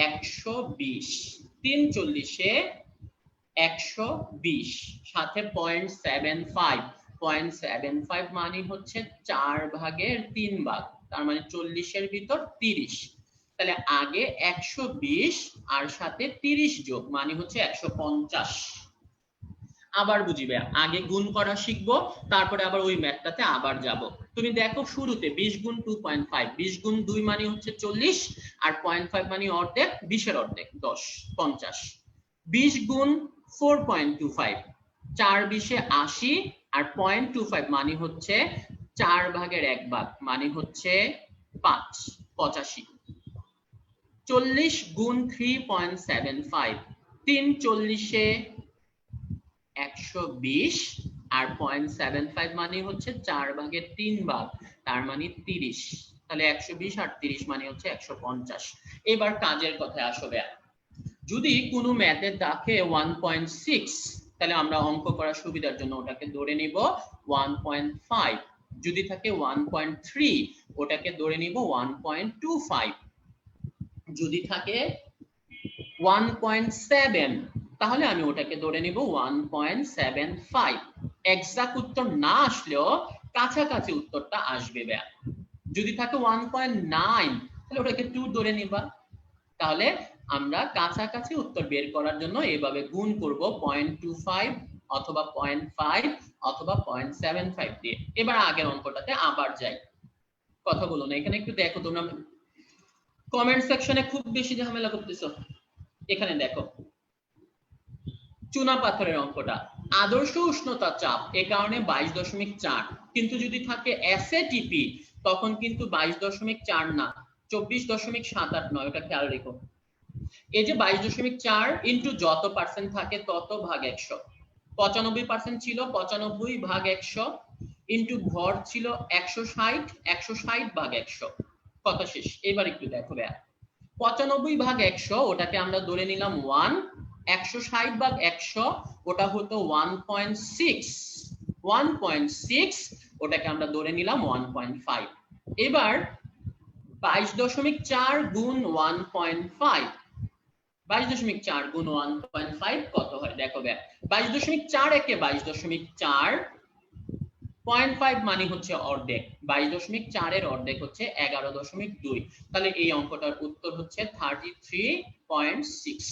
120। 3 40 এ 120 সাথে 0.75, 0.75 মানে হচ্ছে 4 ভাগের 3 ভাগ, তার মানে 40 এর ভিতর 30। তাহলে আগে 120 আর সাথে 30 যোগ মানে হচ্ছে 150। আবার বুঝিবে, আগে গুণ করা শিখবো, তারপরে আবার ওই ম্যাথটাতে আবার যাব। তুমি দেখো শুরুতে 20 গুণ 2.5, 20 গুণ 2 মানে হচ্ছে 40, আর 0.5 মানে অর্ধেক, 20 এর অর্ধেক 10, 50। 20 গুণ 4.25, 4 20 80, আর 0.25 মানে হচ্ছে 4 ভাগের 1 ভাগ মানে হচ্ছে 5, 85। 40 গুণ 3.75, 3 40 এ 120, আর 0.75 মানে হচ্ছে 4 ভাগের 3 ভাগ, তার মানে 30। তাহলে 120 আর 30 মানে হচ্ছে 150। এবার কাজের কথায় আসবে, যদি কোনো ম্যাথে থাকে 1.6, তাহলে আমরা অঙ্ক করার সুবিধার জন্য ওটাকে ধরে নিব 1.5। যদি থাকে 1.3, ওটাকে ধরে নিব 1.25। যদি থাকে 1.7, তাহলে আমি ওটাকে ধরে নিব 1.75। এক্সাক্ট উত্তর না আসলেও কাছাকাছি উত্তরটা আসবে। যদি থাকে 1.9, তাহলে ওটাকে 2 ধরে নিবা। তাহলে আমরা কাছাকাছি উত্তর বের করার জন্য এভাবে গুণ করব 0.25 অথবা 0.5 অথবা 0.75 দিয়ে। এবার আগের অঙ্কটাতে আবার যাই, কথা বলো না এখানে, একটু দেখো তোমরা কমেন্ট সেকশনে খুব বেশি ঝামেলা করতেছো। এখানে দেখো চুনা পাথরের অঙ্কটা, আদর্শ উষ্ণতা চাপ এ কারণে 22.4, কিন্তু যদি থাকে এসএটিপি তখন কিন্তু 22.4 না, 24.789, ওটা খেয়াল রেখো। এই যে 22.4 ইনটু যত পার্সেন্ট থাকে তত ভাগ 100, 95% ছিল 95 ভাগ 100 ইনটু ভর ছিল 160, 160 ভাগ 100। কথা শেষ। এবার একটু দেখো ভাইয়া, 95 ভাগ 100 ওটাকে আমরা ধরে নিলাম 1, 160 ভাগ 100 ওটা হতো 1.6, 1.6 ওটাকে আমরা ধরে নিলাম 1.5। এবার 22.4 গুণ 1.5, 22.4 গুণ 1.5 কত হয় দেখো ভাই, 22.4 একে 22.4, 0.5 মানে হচ্ছে অর্ধেক, 22.4 এর অর্ধেক হচ্ছে 11.2। তাহলে এই অঙ্কটার উত্তর হচ্ছে 33.6,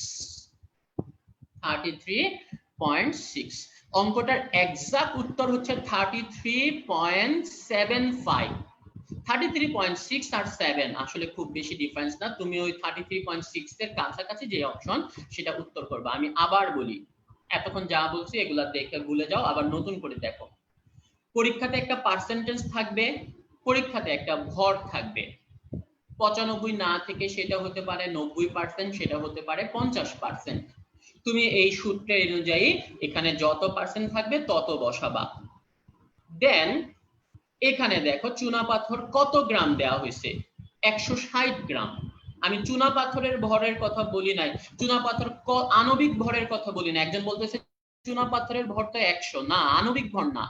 33.6। অঙ্কটার এক্সাক্ট উত্তর হচ্ছে 33.75। 33.6 আর 7 আসলে খুব বেশি ডিফারেন্স না, তুমি ওই 33.6 এর কাছাকাছি যে অপশন সেটা উত্তর করবে। আমি আবার বলি, এতক্ষণ যা বলছি এগুলা দেখে ভুলে যাও, আবার নতুন করে দেখো। পরীক্ষাতে একটা পার্সেন্টেজ থাকবে, পরীক্ষাতে একটা ভর থাকবে। 95 না থেকে সেটা হতে পারে 90%, সেটা হতে পারে 50%। তুমি এই সূত্রের অনুযায়ী এখানে যত পার্সেন্ট থাকবে তত বসাবা। দেন এখানে দেখো চুনা পাথর কত গ্রাম দেওয়া হয়েছে, 160 গ্রাম। আমি চুনা পাথরের ভরের কথা বলি নাই, চুনা পাথর আণবিক ভরের কথা বলি না। একজন বলতেছে চুনা পাথরের ভর তো 100, না আণবিক ভর না,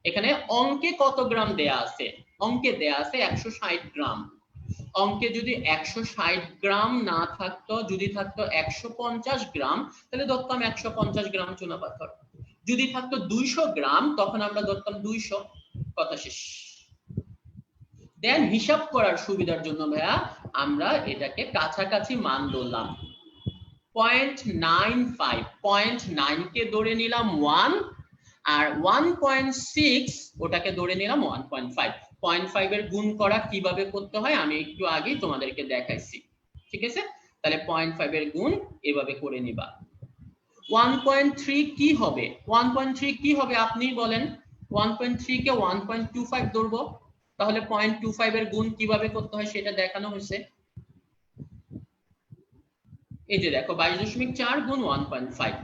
এখানে অঙ্কে কত গ্রাম দেয়া আছে, অঙ্কে দেয়া আছে 160 গ্রাম। অঙ্কে যদি 160 গ্রাম না থাকতো, যদি থাকতো 150 গ্রাম, তাহলে ধরতাম 150 গ্রাম চুনা পাথর। যদি থাকতো 200 গ্রাম তখন আমরা ধরতাম 200। কথা শেষ। দেন হিসাব করার সুবিধার জন্য ভাইয়া আমরা এটাকে কাছাকাছি মান ধরলাম 0.95, 0.9 কে ধরে নিলাম 1, আর 1.6 ওটাকে ধরে নিলাম 1.5। 0.5 এর গুণ করা কিভাবে করতে হয় আমি একটু আগেই তোমাদেরকে দেখাইছি, ঠিক আছে? তাহলে 0.5 এর গুণ এভাবে করে নিবা। 1.3 কি হবে? 1.3 কি হবে আপনি বলেন? 1.3 কে 1.25 ধরবো, তাহলে 0.25 এর গুণ কিভাবে করতে হয় সেটা দেখানো হয়েছে। এই যে দেখো 22.4 গুণ 1.5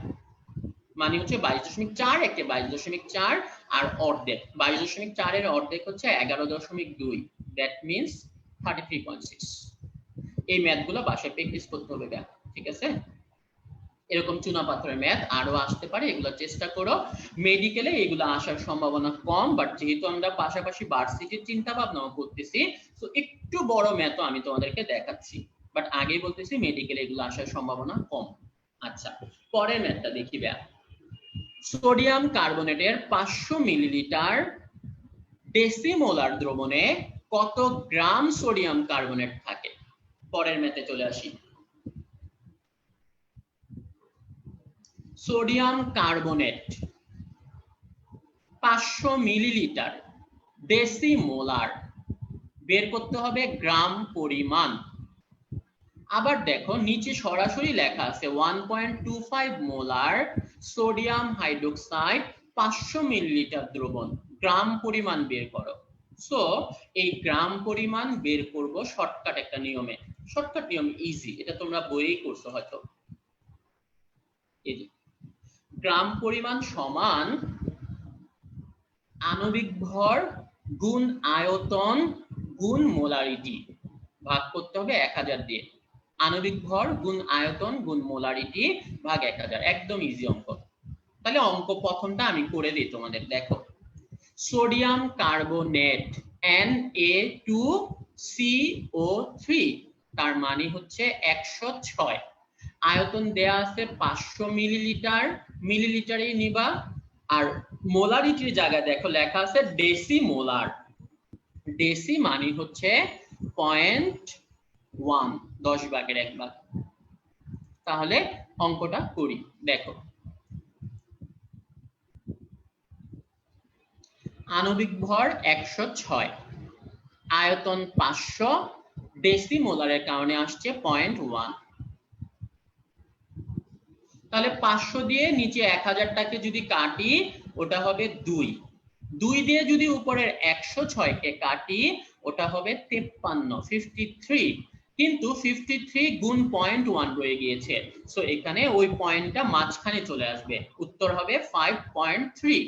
মানে হচ্ছে 22.4, একে 22.4 আর অর্ধেক, 22.4 এর অর্ধেক হচ্ছে 11.2, দ্যাট মিন্স 33.6। এই ম্যাথগুলো বাসায় প্র্যাকটিস করতে হবে, ঠিক আছে? এরকম চুনা পাথরের ম্যাথ আরো আসতে পারে, এগুলো চেষ্টা করো। মেডিকেলে এগুলো আসার সম্ভাবনা কম, বাট যেহেতু আমরা পাশাপাশি ভার্সিটির চিন্তা ভাবনাও করতেছি, তো একটু বড় ম্যাথও আমি তোমাদেরকে দেখাচ্ছি, বাট আগেই বলতেছি মেডিকেলে এগুলো আসার সম্ভাবনা কম। আচ্ছা, পরের ম্যাথটা দেখি ব্যাক। সোডিয়াম কার্বনেটের 500 মিলিলিটার ডেসিমোলার দ্রবণে কত গ্রাম সোডিয়াম কার্বনেট থাকে? পরের ম্যাথে চলে আসি। সোডিয়াম কার্বনেট 500 মিলিলিটার ডেসিমোলার, বের করতে হবে গ্রাম পরিমাণ। আবার দেখো নিচে সরাসরি লেখা আছে 1.25 মোলার সোডিয়াম হাইড্রোক্সাইড 500 মিলিলিটার দ্রবণ, গ্রাম পরিমাণ বের করো। সো এই গ্রাম পরিমাণ বের করব শর্টকাট একটা নিয়মে। শর্টকাট নিয়ম ইজি, এটা তোমরা বইয়েই করছো হয়তো। এই যে গ্রাম পরিমাণ সমান আণবিক ভর গুণ আয়তন গুণ মোলারিটি, ভাগ করতে হবে 1000 দিয়ে। আণবিক ভর গুণ আয়তন গুণ মোলারিটি ভাগ 1000, একদম ইজি অঙ্ক। তাহলে অঙ্ক প্রথমটা আমি করে দিই তোমাদের, দেখো সোডিয়াম কার্বনেট Na2CO3, তার মানে হচ্ছে 106, আয়তন দেয়া আছে 500 মিলিলিটার, মিলিলিটারই নিবা, আর মোলারিটির জায়গায় দেখো লেখা আছে ডেসিমোলার, ডেসি মানে হচ্ছে 0.1, 10 ভাগের 1 ভাগ। তাহলে অঙ্কটা করি, দেখো আণবিক ভর 106, আয়তন 500, ডেসিমোলারের কারণে আসছে 0.1। তাহলে 500 দিয়ে নিচে 1000টাকে যদি কাটি ওটা হবে 2, 2 দিয়ে যদি উপরের 106 কে কাটি ওটা হবে 53, 53, কিন্তু 53 গুণ 0.1 রয়ে গিয়েছে, সো এখানে ওই পয়েন্টটা মাঝখানে চলে আসবে, উত্তর হবে 5.3।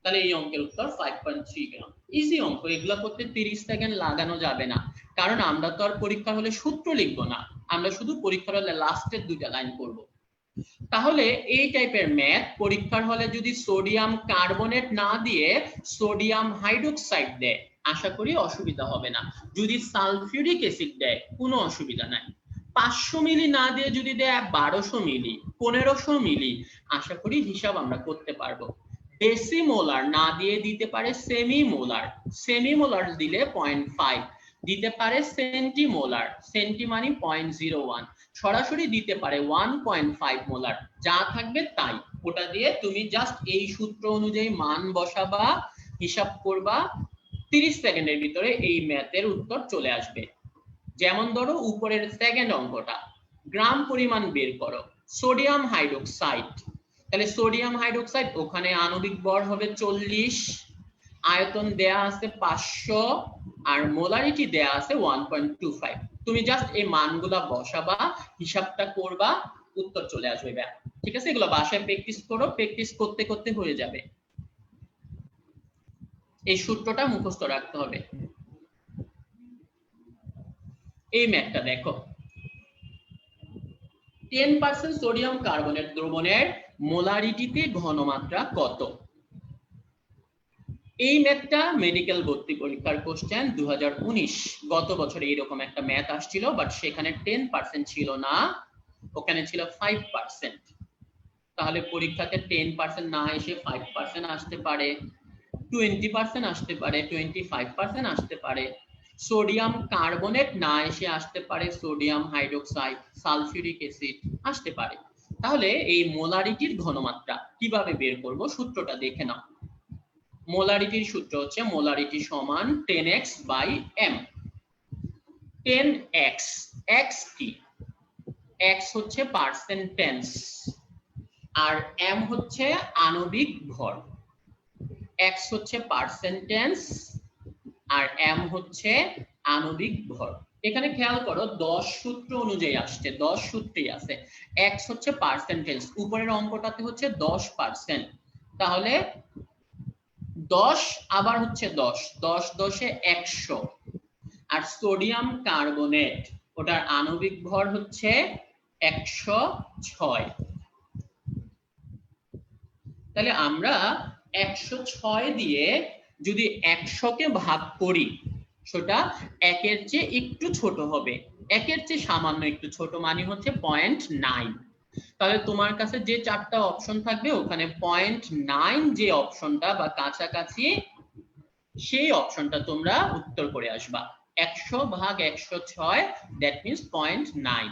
তাহলে এই অঙ্কের উত্তর 5.3 গ্রাম। ইজি অঙ্ক, এগুলো করতে 30 সেকেন্ড লাগানো যাবে না, কারণ আমরা তো আর পরীক্ষা হলে সূত্র লিখবো না, আমরা শুধু পরীক্ষার হলে লাস্টের 2টা লাইন করব। তাহলে এই টাইপের ম্যাথ পরীক্ষার হলে যদি সোডিয়াম কার্বনেট না দিয়ে সোডিয়াম হাইড্রোক্সাইড দেয়, আশা করি অসুবিধা হবে না। যদি সালফিউরিক অ্যাসিড দেয় কোনো অসুবিধা নাই। 500 মিলি না দিয়ে যদি দেয় 1200 মিলি, 1500 মিলি, আশা করি হিসাব আমরা করতে পারবো। ডেসিমোলার না দিয়ে দিতে পারে সেমিমোলার, সেমিমোলার দিলে 0.5, দিতে পারে সেন্টিমোলার, সেন্টি মানে 0.01, সরাসরি দিতে পারে 1.5 মোলার, যা থাকবে তাই, ওটা দিয়ে তুমি জাস্ট এই সূত্র অনুযায়ী মান বসাবা, হিসাব করবা, 30 সেকেন্ডের ভিতরে এই ম্যাথের উত্তর চলে আসবে। যেমন ধরো উপরের সেকেন্ড অঙ্কটা, গ্রাম পরিমাণ বের করো সোডিয়াম হাইড্রোক্সাইড, তাহলে সোডিয়াম হাইড্রোক্সাইড ওখানে আণবিক ভর হবে 40, আয়তন দেয়া আছে 500 আর মোলারিটি দেয়া আছে 1.25, তুমি জাস্ট এই মানগুলা বসাবা, হিসাবটা করবা, উত্তর চলে আসবে, ঠিক আছে? এগুলো বাসায় প্র্যাকটিস করো, প্র্যাকটিস করতে করতে হয়ে যাবে। এই সূত্রটা মুখস্থ রাখতে হবে। এই ম্যাথটা দেখো 10% সোডিয়াম কার্বনেট দ্রবণের মোলারিটিতে ঘনমাত্রা কত? এই ম্যাথটা মেডিকেল ভর্তি পরীক্ষার কোশ্চেন 2019, গত বছরে এরকম একটা ম্যাথ আসছিল, বাট সেখানে 10% ছিল না, ওখানে ছিল 5%। তাহলে পরীক্ষাতে 10% না এসে 5% আসতে পারে, 20% আসতে পারে, 25% আসতে পারে। সোডিয়াম কার্বনেট না এসে আসতে পারে সোডিয়াম হাইড্রোক্সাইড, সালফিউরিক অ্যাসিড আসতে পারে। তাহলে এই মোলারিটির ঘনমাত্রা কিভাবে বের করব, সূত্রটা দেখে নাও। মোলারিটির সূত্র হচ্ছে মোলারিটি সমান 10x by m। 10x, x কি? x হচ্ছে পার্সেন্টেজ, আর m হচ্ছে আণবিক ভর, x হচ্ছে পার্সেন্টেজ আর m হচ্ছে আণবিক ভর। এখানে খেয়াল করো 10 সূত্র অনুযায়ী আসছে, 10 সূত্রেই আছে। x হচ্ছে পার্সেন্টেজ, উপরের অঙ্কটাতে হচ্ছে 10%, তাহলে 10 আবার হচ্ছে 10, 10 10 এ 100। আর সোডিয়াম কার্বনেট ওটার আণবিক ভর হচ্ছে 106। তাহলে আমরা 106 দিয়ে যদি 100 কে ভাগ করি, সেটা 1 এর চেয়ে একটু ছোট হবে, 1 এর চেয়ে সামান্য একটু ছোট, মানে হচ্ছে 0.9। তাহলে তোমার কাছে যে চারটা অপশন থাকবে ওখানে 0.9 যে অপশনটা বা কাছাকাছি, সেই অপশনটা তোমরা উত্তর করে আসবা। 100 ভাগ 106 দ্যাট মিন্স 0.9।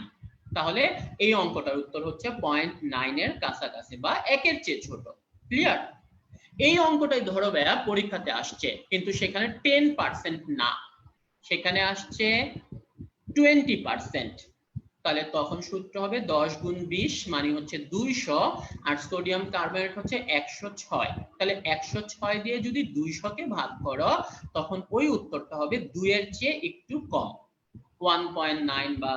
তাহলে এই অঙ্কটার উত্তর হচ্ছে 0.9 এর কাছাকাছি বা 1 এর চেয়ে ছোট। ক্লিয়ার? এই অঙ্কটাই ধরো ভাইয়া পরীক্ষাতে আসছে, কিন্তু সেখানে 10% না, সেখানে আসছে 20%। তাহলে তখন সূত্র হবে 10 গুণ 20 মানে হচ্ছে 200, আর সোডিয়াম কার্বনেট হচ্ছে 106। তাহলে 106 দিয়ে যদি 200 কে ভাগ করো, তখন ওই উত্তরটা হবে 2 এর চেয়ে একটু কম, 1.9 বা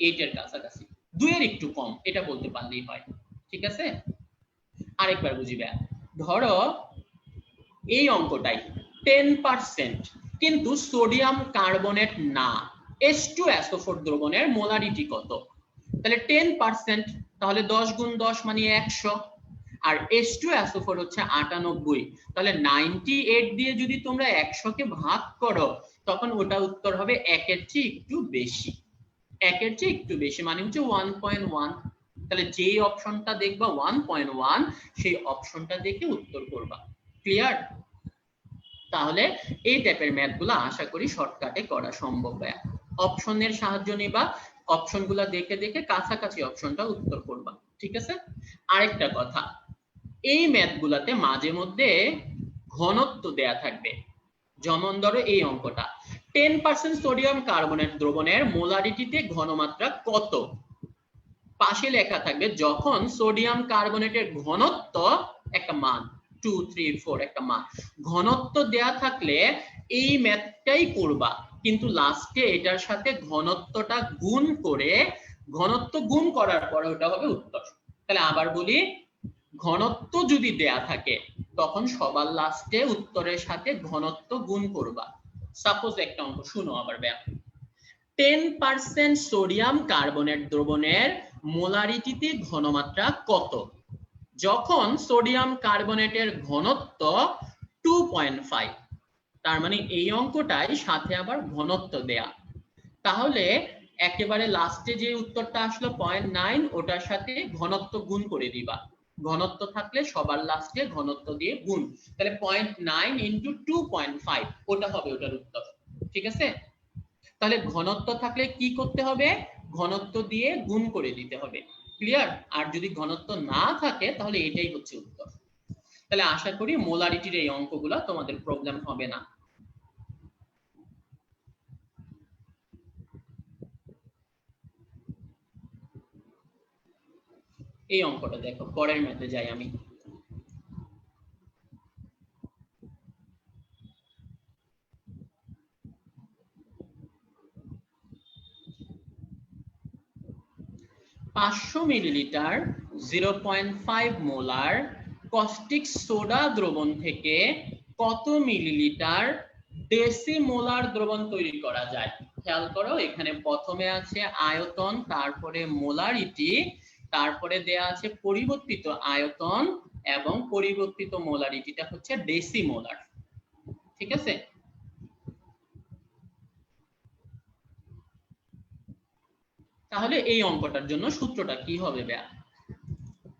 8 এর কাছাকাছি, 2 এর একটু কম, এটা বলতে পারলেই হয়। ঠিক আছে? আরেকবার বুঝিবে, ধরো এই অঙ্কটাই 10%, কিন্তু সোডিয়াম কার্বনেট না, H2SO4 দ্রবণের মোলারিটি কত? তাহলে 10%, তাহলে 10 গুণ 10 মানে 100, আর H2SO4 হচ্ছে 98, তাহলে 98 দিয়ে যদি তোমরা 100 কে ভাগ করো, তখন ওটা উত্তর হবে 1 এর চেয়ে একটু বেশি, 1 এর চেয়ে একটু বেশি মানে হচ্ছে 1.1। তাহলে যে অপশনটা দেখবা 1.1, সেই অপশনটা দেখে উত্তর করবা। ক্লিয়ার? তাহলে এই টাইপের ম্যাথগুলো আশা করি শর্টকাটে করা সম্ভব। অপশনের সাহায্য নিবা, অপশনগুলো দেখে দেখে কাছাকাছি অপশনটা উত্তর করবা। ঠিক আছে? আরেকটা কথা, এই ম্যাথগুলোতে মাঝে মধ্যে ঘনত্ব দেয়া থাকবে। যেমন ধরো এই অঙ্কটা, 10% সোডিয়াম কার্বনেট দ্রবণের মোলারিটিতে ঘনমাত্রা কত? পাশে লেখা থাকবে যখন সোডিয়াম কার্বনেটের ঘনত্ব একটা মান 2 3 4 একটা মান, ঘনত্ব দেয়া থাকলে এই ম্যাথটাই করবা, কিন্তু লাস্টে এটার সাথে ঘনত্বটা গুণ করে, ঘনত্ব গুণ করার পরে ওটা হবে উত্তর। তাহলে আবার বলি, ঘনত্ব যদি দেয়া থাকে তখন সবার লাস্টে উত্তরের সাথে ঘনত্ব গুণ করবা। সাপোজ একটা অঙ্ক শুনো আবার ব্যাক, 10% সোডিয়াম কার্বনেট দ্রবণের মোলারিটিতে ঘনমাত্রা কত যখন সোডিয়াম কার্বনেটের ঘনত্ব 2.5? তার মানে এই অঙ্কটাই সাথে আবার ঘনত্ব দেয়া। তাহলে একেবারে লাস্টে যে উত্তরটা আসলো 0.9, ওটার সাথে ঘনত্ব গুণ করে দিবা, ঘনত্ব থাকলে সবার লাস্টে ঘনত্ব দিয়ে গুণ, তাহলে 0.9 ইন্টু 2.5 ওটা হবে ওটার উত্তর। ঠিক আছে? তাহলে ঘনত্ব থাকলে কি করতে হবে? ঘনত্ব দিয়ে গুণ করে দিতে হবে। ক্লিয়ার? আর যদি ঘনত্ব না থাকে তাহলে এটাই হচ্ছে উত্তর। তাহলে আশা করি মোলারিটির এই অঙ্কগুলো তোমাদের প্রবলেম হবে না। এই অঙ্কটা দেখো, পরের ম্যাথে যাই আমি। পাঁচশো মিলিলিটার 0.5 মোলার কস্টিক সোডা দ্রবণ থেকে কত মিলিলিটার ডেসিমোলার দ্রবণ তৈরি করা যায়? খেয়াল করো, এখানে প্রথমে আছে আয়তন, তারপরে মোলারিটি, তারপরে দেয়া আছে পরিবর্তিত আয়তন, এবং পরিবর্তিত মোলারিটিটা হচ্ছে ডেসিমোলার। ঠিক আছে? তাহলে এই অঙ্কটার জন্য সূত্রটা কি হবে ব্যাস?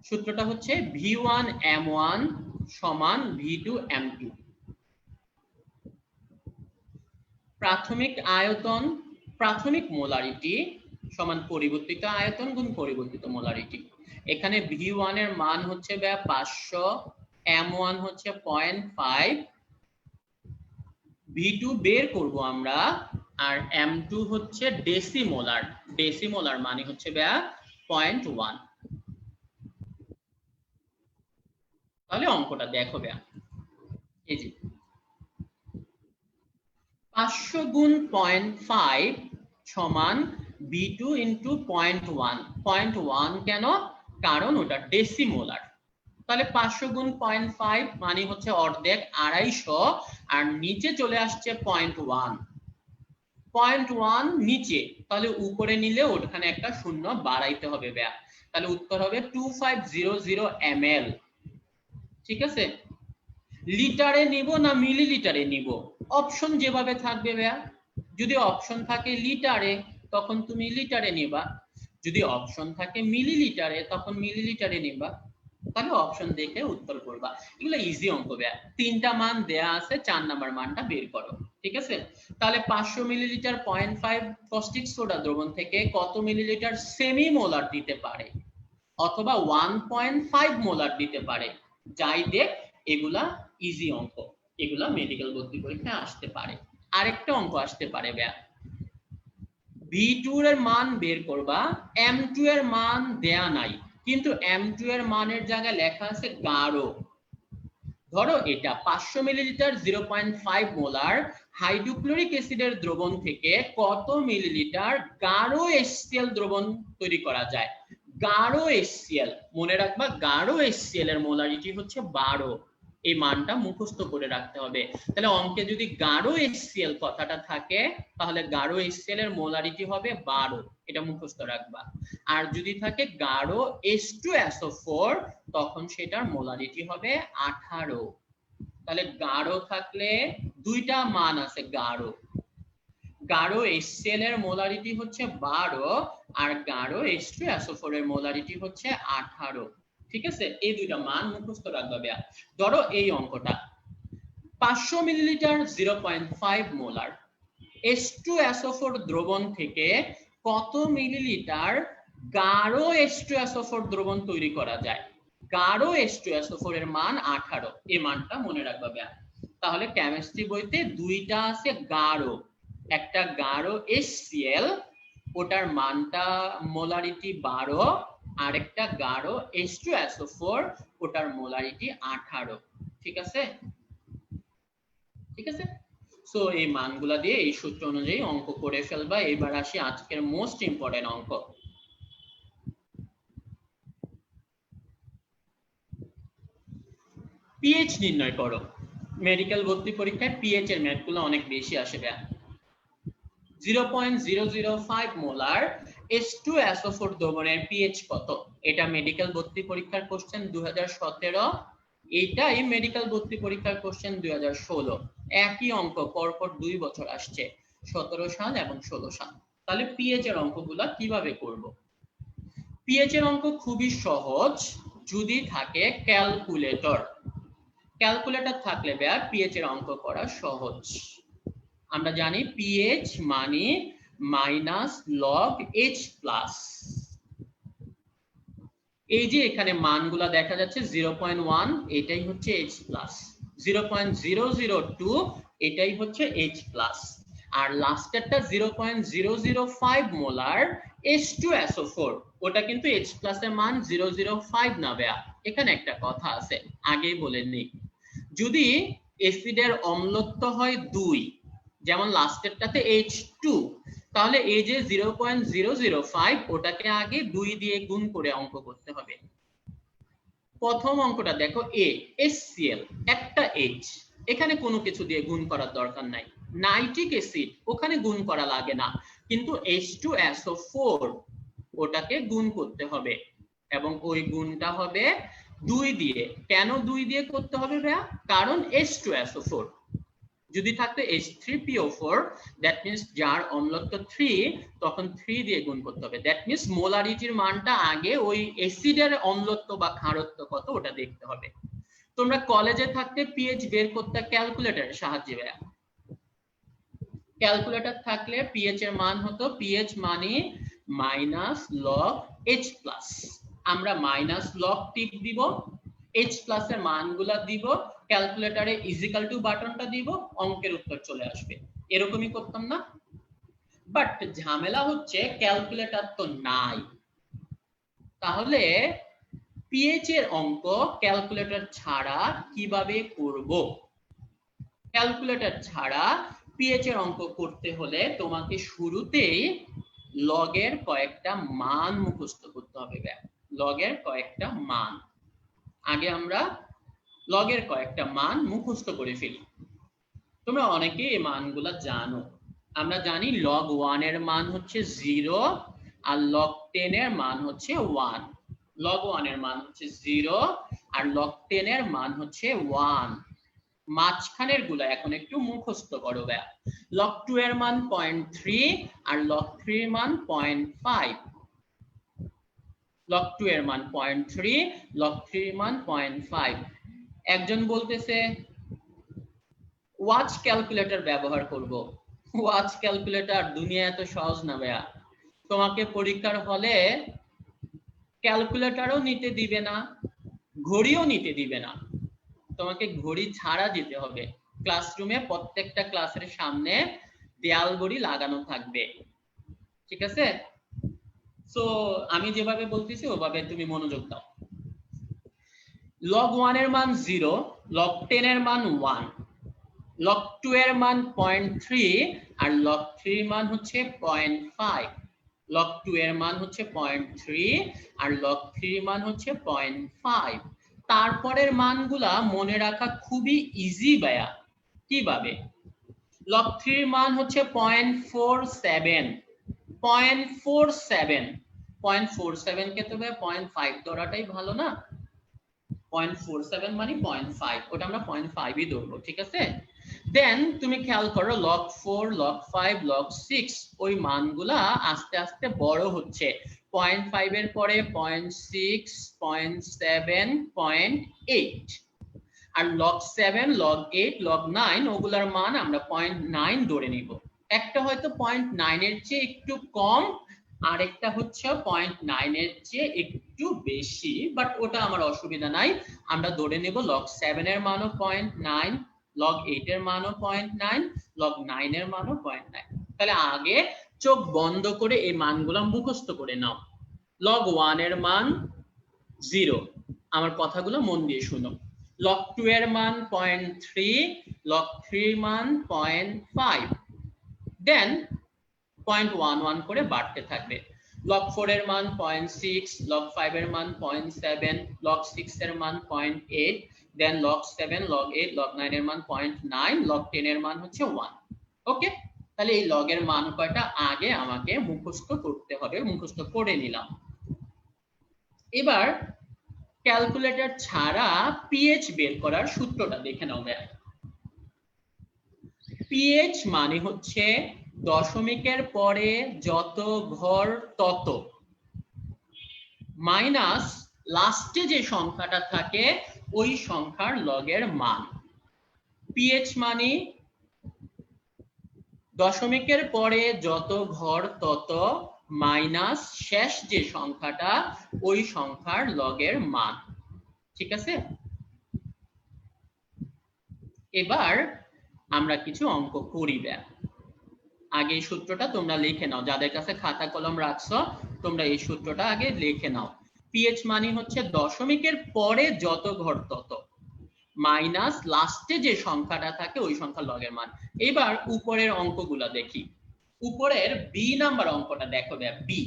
সূত্রটা হচ্ছে V1M1 সমান V2M2। প্রাথমিক আয়তন, প্রাথমিক মোলারিটি সমান পরিবর্তিত আয়তন গুণ পরিবর্তিত মোলারিটি। এখানে V1 এর মান হচ্ছে 500, M1 হচ্ছে 0.5, V2 বের করব আমরা, আর M2 হচ্ছে ডেসিমোলার, ডেসিমোলার মানে হচ্ছে 0.1। তাহলে অঙ্কটা দেখো বেয়া, এই যে 500 গুণ 0.5 সমান B2 ইন্টু 0.1। 0.1 কেন? কারণ ওটা ডেসিমোলার। তাহলে 500 গুণ 0.5 মানে হচ্ছে অর্ধেক, 250, আর নিচে চলে আসছে 0.1। 0.1 নিচে, তাহলে উপরে নিলে ওখানে একটা শূন্য বাড়াইতে হবে বেয়া। তাহলে উত্তর হবে 2500 ml। ঠিক আছে, লিটারে নিব না মিলিলিটারে নিব, অপশন যেভাবে থাকবে ভাইয়া। যদি অপশন থাকে লিটারে তখন তুমি লিটারে নিবা, যদি অপশন থাকে মিলিলিটারে তখন মিলিলিটারে নিবা। তাহলে অপশন দেখে উত্তর করবা। এগুলো ইজি অঙ্ক ভাইয়া, তিনটা মান দেয়া আছে, 4 নাম্বার মানটা বের করো। ঠিক আছে, তাহলে 500 মিলিলিটার 0.5 কস্টিক সোডা দ্রবণ থেকে কত মিলিলিটার সেমি মোলার দিতে পারে, অথবা 1.5 মোলার দিতে পারে, যাই দেখ এগুলা ইজি অঙ্ক, এগুলা মেডিকেল ভর্তি পরীক্ষায় আসতে পারে। আরেকটা অঙ্ক আসতে পারে ভাইয়া, V2 এর মান বের করবা, M2 এর মান দেয়া নাই, কিন্তু M2 এর মানের জায়গায় লেখা আছে গাঢ়। ধরো এটা 500 মিলিলিটার 0.5 মোলার হাইড্রোক্লোরিক অ্যাসিডের দ্রবণ থেকে কত মিলিলিটার গাঢ় HCl দ্রবণ তৈরি করা যায়। গাঢ় HCl মনে রাখবা, গাঢ় HCl এর মোলারিটি হচ্ছে 12। এই মানটা মুখস্থ করে রাখতে হবে। তাহলে অঙ্কে যদি গাঢ় HCl কথাটা থাকে তাহলে গাঢ় HCl এর মোলারিটি হবে 12, এটা মুখস্থ রাখবা। আর যদি থাকে গাঢ় H2SO4 তখন সেটার মোলারিটি হবে 18। তাহলে গাঢ় থাকলে দুইটা মান আছে, গাঢ় গাঢ় HCl এর মোলারিটি হচ্ছে 12 আর গাঢ় H2SO4 এর মোলারিটি হচ্ছে 18। ঠিক আছে, এই দুইটা মান মুখস্থ রাখবা ভাইয়া। ধরো এই অঙ্কটা 500 মিলিলিটার 0.5 মোলার H2SO4 দ্রবণ থেকে কত মিলিলিটার গাঢ় H2SO4 দ্রবণ তৈরি করা যায়। গাঢ় H2SO4 এর মান 18, এই মানটা মনে রাখবা ভাইয়া। তাহলে কেমিস্ট্রি বইতে দুইটা আছে গাঢ়, একটা গাঢ় HCl ওটার মানটা মোলারিটি 12, আরেকটা গাঢ় H2SO4 ওটার মোলারিটি 18। ঠিক আছে, ঠিক আছে। সো এই মানগুলা দিয়ে এই সূত্র অনুযায়ী অঙ্ক করে ফেলবা। এবার আসি আজকের মোস্ট ইম্পর্টেন্ট অঙ্ক। পিএইচ নির্ণয় করো। মেডিকেল ভর্তি পরীক্ষায় পিএইচ এর ম্যাথগুলো অনেক বেশি আসে ভাইয়া। 0.005 মোলার H2SO4 দ্রবণের পিএইচ কত? এটা মেডিকেল ভর্তি পরীক্ষার কোশ্চেন 2017, এইটাই মেডিকেল ভর্তি পরীক্ষার কোশ্চেন 2016। একই অঙ্ক পরপর 2 বছর আসছে, 17 সাল এবং 16 সাল। তাহলে পিএইচ এর অঙ্কগুলা কিভাবে করব? পিএইচ এর অঙ্ক খুবই সহজ যদি থাকে ক্যালকুলেটর। ক্যালকুলেটর থাকলে ভাইয়া পিএইচ এর অঙ্ক করা সহজ। আমরা জানি পিএইচ মানে মাইনাস লগ এইচ প্লাস। এই যে এখানে মানগুলা দেখা যাচ্ছে 0.1 এটাই হচ্ছে এইচ প্লাস, 0.002 এটাই হচ্ছে এইচ প্লাস, আর লাস্টেরটা 0.005 মোলার H2SO4 ওটা কিন্তু H প্লাস এর মান 005 না ভাইয়া। এখানে একটা কথা আছে আগেই বলে নেই, যদি অ্যাসিডের অম্লত্ব হয় 2, যেমন লাস্টেরটাতে H2, তাহলে এই যে 0.005 ওটাকে আগে 2 দিয়ে গুণ করে অঙ্ক করতে হবে। প্রথম অঙ্কটা দেখো A HCl একটা H, এখানে কোনো কিছু দিয়ে গুণ করার দরকার নাই। নাইট্রিক অ্যাসিড ওখানে গুণ করা লাগে না, কিন্তু H2SO4 ওটাকে গুণ করতে হবে এবং ওই গুণটা হবে 2 দিয়ে। কেন 2 দিয়ে করতে হবে ভাইয়া? কারণ H2SO4 যদি থাকতো H3PO4 দ্যাট মিন্স যার অম্লত্ব 3 তখন 3 দিয়ে গুণ করতে হবে। দ্যাট মিন্স মোলারিটির মানটা আগে ওই অ্যাসিডের অম্লত্ব বা ক্ষারত্ব কত ওটা দেখতে হবে। তোমরা কলেজে থাকতে পিএইচ বের করতে ক্যালকুলেটরের সাহায্যে ভাইয়া। ক্যালকুলেটর থাকলে পিএইচ এর মান হতো পিএইচ মানে মাইনাস লগ এইচ প্লাস। আমরা মাইনাস লগ টিপ দিব, এইচ প্লাস এর মানগুলা দিব, ক্যালকুলেটরে ইজিক্যাল টু বাটনটা দিব, অঙ্কের উত্তর চলে আসবে। এরকমই করতাম না? বাট ঝামেলা হচ্ছে ক্যালকুলেটর তো নাই, তাহলে পিএইচ এর অঙ্ক ক্যালকুলেটর ছাড়া কিভাবে করব? ক্যালকুলেটর ছাড়া পিএইচ এর অঙ্ক করতে হলে তোমাকে শুরুতেই লগের কয়েকটা মান মুখস্থ করতে হবে। লগের কয়েকটা মান, আগে আমরা লগের কয়েকটা মান মুখস্থ করে ফেলি। তোমরা অনেকে এই মানগুলা জানো। আমরা জানি log 1 এর মান হচ্ছে 0 আর log 10 এর মান হচ্ছে 1। log 1 এর মান হচ্ছে 0 আর log 10 এর মান হচ্ছে 1। মাঝখানের গুলা এখন একটু মুখস্থ করো ভাইয়া। log 2 এর মান 0.3 আর log 3 এর মান 0.5। log 2 এর মান 0.3, log 3 এর মান 0.5। একজন বলতেছে ওয়াচ ক্যালকুলেটর ব্যবহার করব। ওয়াচ ক্যালকুলেটর দুনিয়া এত সহজ না ভাইয়া। তোমাকে পরীক্ষার হলে ক্যালকুলেটরও নিতে দিবে না, ঘড়িও নিতে দিবে না, তোমাকে ঘড়ি ছাড়া যেতে হবে। ক্লাসরুমে প্রত্যেকটা ক্লাসের সামনে দেয়াল ঘড়ি লাগানো থাকবে, ঠিক আছে? সো আমি যেভাবে বলতেছি ওভাবে তুমি মনোযোগ দাও। log 1 এর মান 0, log 10 এর মান 1, log 2 এর মান 0.3 আর log 3 এর মান হচ্ছে 0.5। log 2 এর মান হচ্ছে 0.3 আর log 3 এর মান হচ্ছে 0.5। তারপরের মানগুলা মনে রাখা খুবই ইজি ভাইয়া। কিভাবে? log 3 এর মান হচ্ছে 0.47। 0.47 কে তো ভাই 0.5 ধরাটাই ভালো না? 0.47 মানে 0.5, ওটা আমরা 0.5ই ধরবো, ঠিক আছে? দেন তুমি খেয়াল করো log 4, log 5, log 6 ওই মানগুলা আস্তে আস্তে বড় হচ্ছে। 0.5 এর পরে 0.6, 0.7, 0.8 আর log 7, log 8, log 9 ওগুলার মান আমরা 0.9 ধরে নিব। একটা হয়তো 0.9 এর চেয়ে একটু কম, আরেকটা হচ্ছে 0.9 এর চেয়ে একটু বেশি, বাট ওটা আমার অসুবিধা নাই। আমরা ধরে নেব log 7 এর মানও 0.9, log 8 এর মানও 0.9, log 9 এর মানও 0.9। তাহলে আগে চোখ বন্ধ করে এই মানগুলো মুখস্থ করে নাও। log 1 এর মান 0, আমার কথাগুলো মন দিয়ে শুনো। log 2 এর মান 0.3, log 3 এর মান 0.5, দেন 0.11 করে বাড়তে থাকবে। log 4 এর মান 0.6, log 5 এর মান 0.7, log 6 এর মান 0.8, দেন log 7, log 8, log 9 এর মান 0.9, log 10 এর মান হচ্ছে 1। ওকে, তাহলে এই log এর মান কয়টা আগে আমাকে মুখস্থ করতে হবে, মুখস্থ করে নিলাম। এবার ক্যালকুলেটর ছাড়া পিএইচ বের করার সূত্রটা দেখে নাও ভাইয়া। পিএইচ মানে হচ্ছে দশমিকের পরে যত ঘর তত মাইনাস লাস্টে যে সংখ্যাটা থাকে ওই সংখ্যার লগের মান। পিএইচ মানে দশমিকের পরে যত ঘর তত মাইনাস শেষ যে সংখ্যাটা ওই সংখ্যার লগের মান, ঠিক আছে? এবার আমরা কিছু অঙ্ক করি। আগে এই সূত্রটা তোমরা লিখে নাও, যাদের কাছে খাতা কলম রাখছো তোমরা এই সূত্রটা আগে লিখে নাও। পিএইচ মানে হচ্ছে দশমিকের পরে যত ঘর তত মাইনাস লাস্টে যে সংখ্যাটা থাকে ওই সংখ্যার লগের মান। এবার উপরের অঙ্কগুলা দেখি। উপরের বি নাম্বার অঙ্কটা দেখো বি।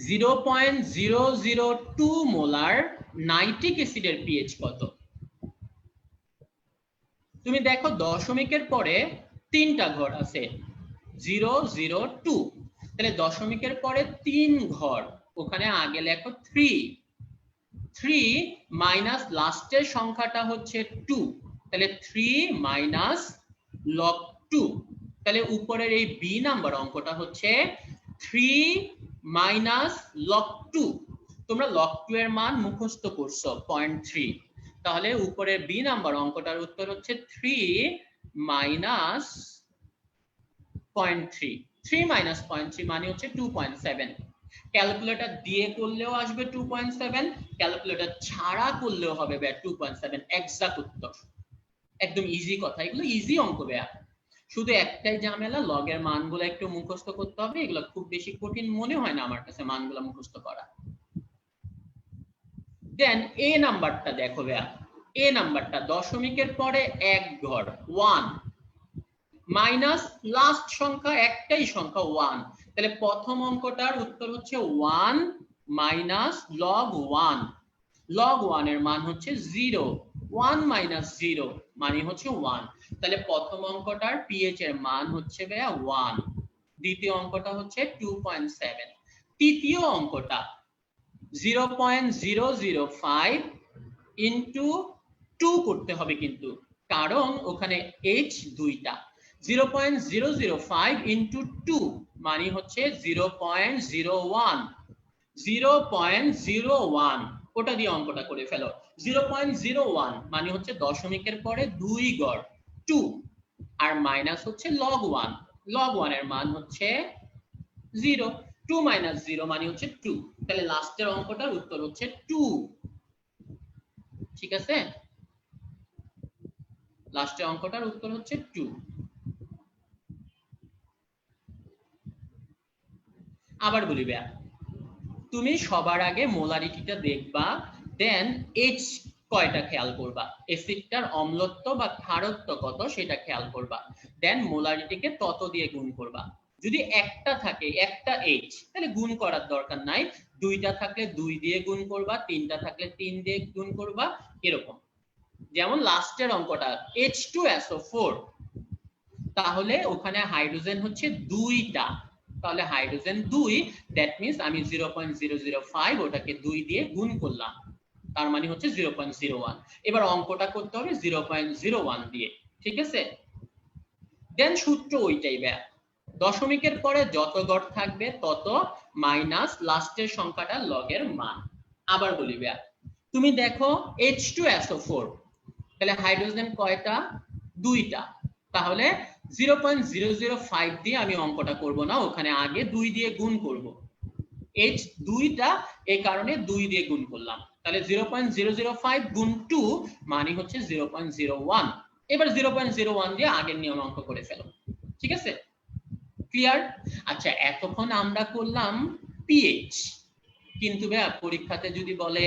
0.002 মোলার নাইট্রিক অ্যাসিডের পিএইচ কত? তুমি দেখো দশমিকের পরে তিনটা ঘর আছে, 002, তাহলে দশমিকের পরে 3 ঘর, ওখানে আগে লেখো 3 মাইনাস লাস্টের সংখ্যাটা হচ্ছে 2, তাহলে 3 মাইনাস log 2। তাহলে উপরের এই বি নাম্বার অঙ্কটা হচ্ছে 3 মাইনাস log 2। তোমরা log 2 এর মান মুখস্থ করছো 0.3, তাহলে উপরের বি নাম্বার অঙ্কটার উত্তর হচ্ছে 3 মাইনাস 0.3। 3 মাইনাস 0.3 মানে হচ্ছে 2.7। ক্যালকুলেটর দিয়ে করলেও আসবে 2.7, ক্যালকুলেটর ছাড়া করলেও হবে 2.7, এক্সাক্ট উত্তর। একদম ইজি কথা, এগুলো ইজি অঙ্ক ভাইয়া। শুধু একটাই ঝামেলা, লগের মানগুলো একটু মুখস্থ করতে হবে। এগুলো খুব বেশি কঠিন মনে হয় না আমার কাছে মানগুলো মুখস্থ করা। দেন এ নাম্বারটা দেখো ভাইয়া, এ নাম্বারটা দশমিকের পরে এক ঘর 1 মাইনাস লাস্ট সংখ্যা একটাই সংখ্যা 1, তাহলে প্রথম অঙ্কটার উত্তর হচ্ছে 1 মাইনাস লগ 1। লগ 1 এর মান হচ্ছে 0, 1 মাইনাস 0 মানে হচ্ছে 1। তাহলে প্রথম অঙ্কটার পিএইচ এর মান হচ্ছে ভাইয়া 1। দ্বিতীয় অঙ্কটা হচ্ছে 2.7। তৃতীয় অঙ্কটা 0.005 ইনটু 2 করতে হবে কিন্তু, কারণ ওখানে h দুইটা। 0.005 ইনটু 2 মানে হচ্ছে 0.01। 0.01 ওটা দিয়ে অঙ্কটা করে ফেলো। 0.01 মানে হচ্ছে দশমিকের পরে 2 ঘর 2, আর মাইনাস হচ্ছে log 1। log 1 এর মান হচ্ছে 0, 2 মাইনাস 0 মানে হচ্ছে 2। তাহলে লাস্টের অঙ্কটার উত্তর হচ্ছে 2। ঠিক আছে, লাস্টের অঙ্কটার উত্তর হচ্ছে 2। আবার বলি ভাইয়া, তুমি সবার আগে মোলারিটিটা দেখবা, দেন এইচ কয়টা খেয়াল করবা, অ্যাসিডটার অম্লত্ব বা ক্ষারত্ব কত সেটা খেয়াল করবা, দেন মোলারিটিকে তত দিয়ে গুণ করবা। যদি একটা থাকে একটা এইচ, তাহলে গুণ করার দরকার নাই। দুইটা থাকলে 2 দিয়ে গুণ করবা, তিনটা থাকলে 3 দিয়ে গুণ করবা, এরকম। যেমন লাস্টের অঙ্কটা H2SO4, তাহলে ওখানে হাইড্রোজেন হচ্ছে 2টা, তাহলে হাইড্রোজেন 2, দ্যাট মিন্স আমি 0.005 ওটাকে 2 দিয়ে গুণ করলাম, তার মানে হচ্ছে 0.01। এবার অঙ্কটা করতে হবে 0.01 দিয়ে। ঠিক আছে, দেন সূত্র ওইটাই ব্যা, দশমিকের পরে যত ঘর থাকবে তত মাইনাস লাস্টের সংখ্যাটা লগের মান। আবার বলি ব্যা, তুমি দেখো H2SO4, তাহলে হাইড্রোজেন কয়টা, 2টা, তাহলে 0.005 দিয়ে আমি অঙ্কটা করব না, ওখানে আগে 2 দিয়ে গুণ করব। h 2টা, এই কারণে 2 দিয়ে গুণ করলাম, তাহলে 0.005 গুণ 2 মানে হচ্ছে 0.01। এবার 0.01 দিয়ে আগের নিয়ম অঙ্ক করে ফেলো। ঠিক আছে, ক্লিয়ার? আচ্ছা, এতক্ষণ আমরা করলাম পিএইচ, কিন্তু ভাইয়া পরীক্ষাতে যদি বলে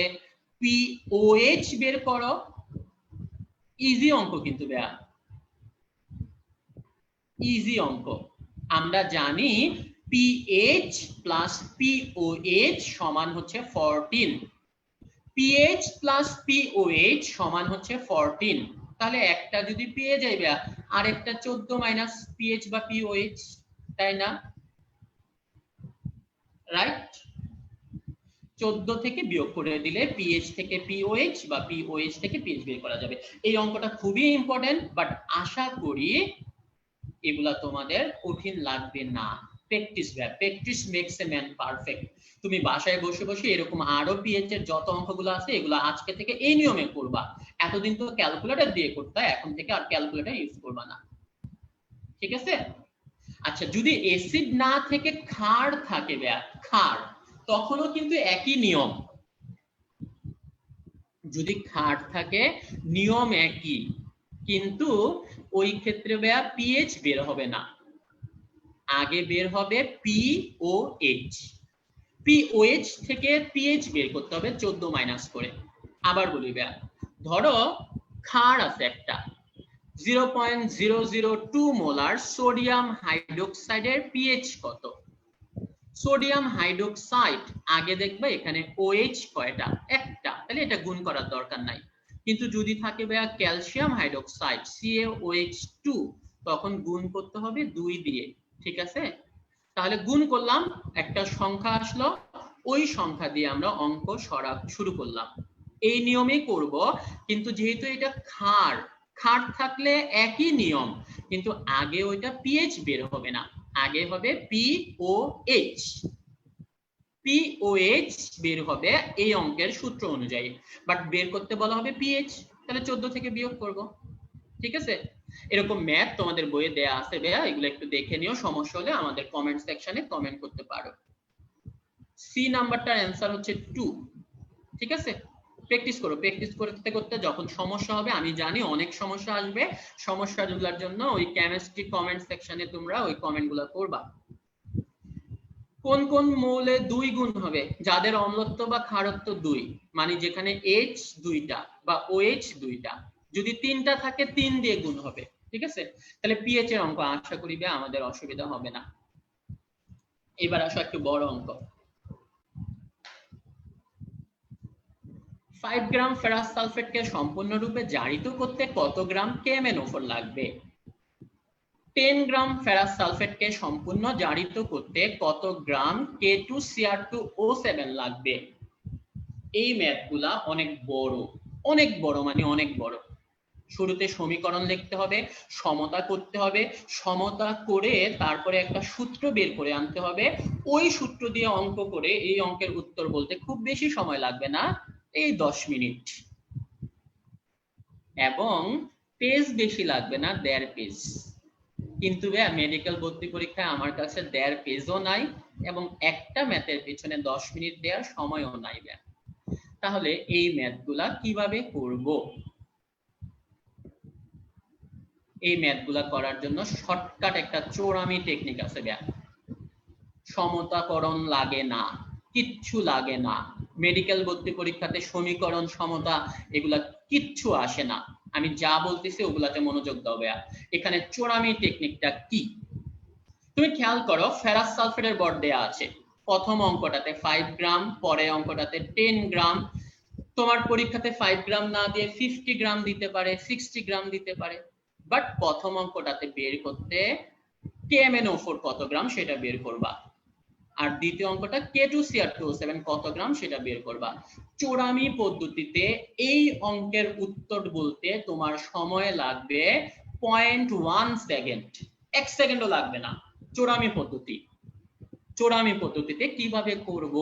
পিওএইচ বের করো, ইজি অঙ্ক কিন্তু ভাইয়া, ইজি অঙ্ক। আমরা জানি পিএইচ প্লাস পিওএইচ সমান হচ্ছে 14, পিএইচ প্লাস পিওএইচ সমান হচ্ছে 14। তাহলে একটা যদি পেয়ে যাইবে আর একটা 14 মাইনাস পিএইচ বা পিওএইচ, তাই না? রাইট, 14 থেকে বিয়োগ করে দিলে পিএইচ থেকে পিওএইচ বা পিওএইচ থেকে পিএইচ বের করা যাবে। এই অঙ্কটা খুবই ইম্পর্টেন্ট, বাট আশা করি এগুলা তোমাদের কঠিন লাগবে না। প্র্যাকটিস ভাই, practice makes a man perfect. তুমি বাসায় বসে বসে এরকম আরো পিএইচ এর যত অঙ্কগুলো আছে এগুলো আজকে থেকে এই নিয়মে করবা। এতদিন তো ক্যালকুলেটর দিয়ে করতে, এখন থেকে আর ক্যালকুলেটর ইউজ করবা না। ঠিক আছে? আচ্ছা, যদি অ্যাসিড না থেকে ক্ষার থাকে ভাই, ক্ষার, তখনও কিন্তু একই নিয়ম। যদি ক্ষার থাকে নিয়ম একই, কিন্তু ওই ক্ষেত্রে ভাইয়া পিএইচ বের হবে না, আগে বের হবে পিওএইচ। পিওএইচ থেকে পিএইচ বের করতে হবে 14 মাইনাস করে। আবার বলি ভাইয়া, ধরো ক্ষার আছে একটা 0.002 মোলার সোডিয়াম হাইড্রোক্সাইডের পিএইচ কত? সোডিয়াম হাইড্রোক্সাইড, আগে দেখবে এখানে OH কয়টা, একটা, তাহলে এটা গুণ করার দরকার নাই। কিন্তু যদি থাকে ভাইয়া ক্যালসিয়াম হাইড্রোক্সাইড CaOH2, তখন গুণ করতে হবে 2 দিয়ে। ঠিক আছে, তাহলে গুণ করলাম, একটা সংখ্যা আসলো, ওই সংখ্যা দিয়ে আমরা অঙ্ক শুরু করলাম। এই নিয়মেই করব, কিন্তু যেহেতু এটা ক্ষার, ক্ষার থাকলে একই নিয়ম, কিন্তু আগে ওইটা পিএইচ বের হবে না, আগে হবে পিওএইচ। পিওএইচ বের হবে এই অঙ্কের সূত্র অনুযায়ী, বাট বের করতে বলা হবে পিএইচ, তাহলে 14 থেকে বিয়োগ করব। ঠিক আছে, এরকম ম্যাথ তোমাদের বইয়ে দেয়া আছে ভাইয়া, এগুলো একটু দেখে নিও, সমস্যা হলে আমাদের কমেন্ট সেকশনে কমেন্ট করতে পারো। সি নাম্বারটার অ্যান্সার হচ্ছে 2। ঠিক আছে, প্র্যাকটিস করো, প্র্যাকটিস করতে করতে যখন সমস্যা হবে, আমি জানি অনেক সমস্যা আসবে, সমস্যাগুলোর জন্য ওই কেমিস্ট্রি কমেন্ট সেকশনে তোমরা ওই কমেন্টগুলো করবা। কোন কোন মৌলে 2 গুণ হবে? যাদের অম্লত্ব বা ক্ষারত্ব 2, মানে যেখানে H দুইটা বা OH দুইটা, যদি 3টা থাকে 3 দিয়ে গুণ হবে। ঠিক আছে, তাহলে পিএইচ এর অঙ্ক আশা করি আমাদের অসুবিধা হবে না। এবার আসো একটু বড় অঙ্ক। 5 গ্রাম ফেরাস সালফেটকে সম্পূর্ণরূপে জারিত করতে কত গ্রাম KMnO4 লাগবে? 10 গ্রাম ফেরাস সালফেটকে সম্পূর্ণ জারিত করতে কত গ্রাম K2Cr2O7 লাগবে? এই ম্যাথগুলা অনেক বড়, মানে অনেক বড়। শুরুতে সমীকরণ লিখতে হবে, সমতা করতে হবে, সমতা করে তারপরে একটা সূত্র বের করে আনতে হবে, ওই সূত্র দিয়ে অঙ্ক করে এই অঙ্কের উত্তর বলতে খুব বেশি সময় লাগবে না, এই 10 মিনিট, এবং পেজ বেশি লাগবে না, 1.5 পেজ। কিন্তু মেডিকেল ভর্তি পরীক্ষায় আমার কাছে 1.5 পেজও নাই এবং একটা ম্যাথের পিছনে 10 মিনিট দেওয়ার সময়ও নাই। তাহলে এই ম্যাথগুলা কিভাবে করব? এই ম্যাথগুলা করার জন্য শর্টকাট একটা চোরামি টেকনিক আছে। সমতাকরণ লাগে না, কিচ্ছু লাগে না। মেডিকেল ভর্তি পরীক্ষাতে সমীকরণ, সমতা এগুলা কিচ্ছু আসে না। আমি যা বলতেছি ওগুলাতে মনোযোগ দাও। এখানে চোরামি টেকনিকটা কি তুমি খেয়াল করো। ফেরাস সালফেটের ভর দেয়া আছে, প্রথম অঙ্কটাতে 5 গ্রাম, পরের অঙ্কটাতে 10 গ্রাম। তোমার পরীক্ষাতে 5 গ্রাম না দিয়ে 50 গ্রাম দিতে পারে, 60 গ্রাম দিতে পারে, বাট প্রথম অঙ্কটাতে বের করতে KMnO4 কত গ্রাম সেটা বের করবা, আর দ্বিতীয় অঙ্কটা K2Cr2O7 কত গ্রাম সেটা বের করবা। চোরামি পদ্ধতিতে এই অঙ্কের উত্তর বলতে তোমার সময় লাগবে 0.1 সেকেন্ড, 1 সেকেন্ডও লাগবে না। চোরামি পদ্ধতি। চোরামি পদ্ধতিতে কিভাবে করব?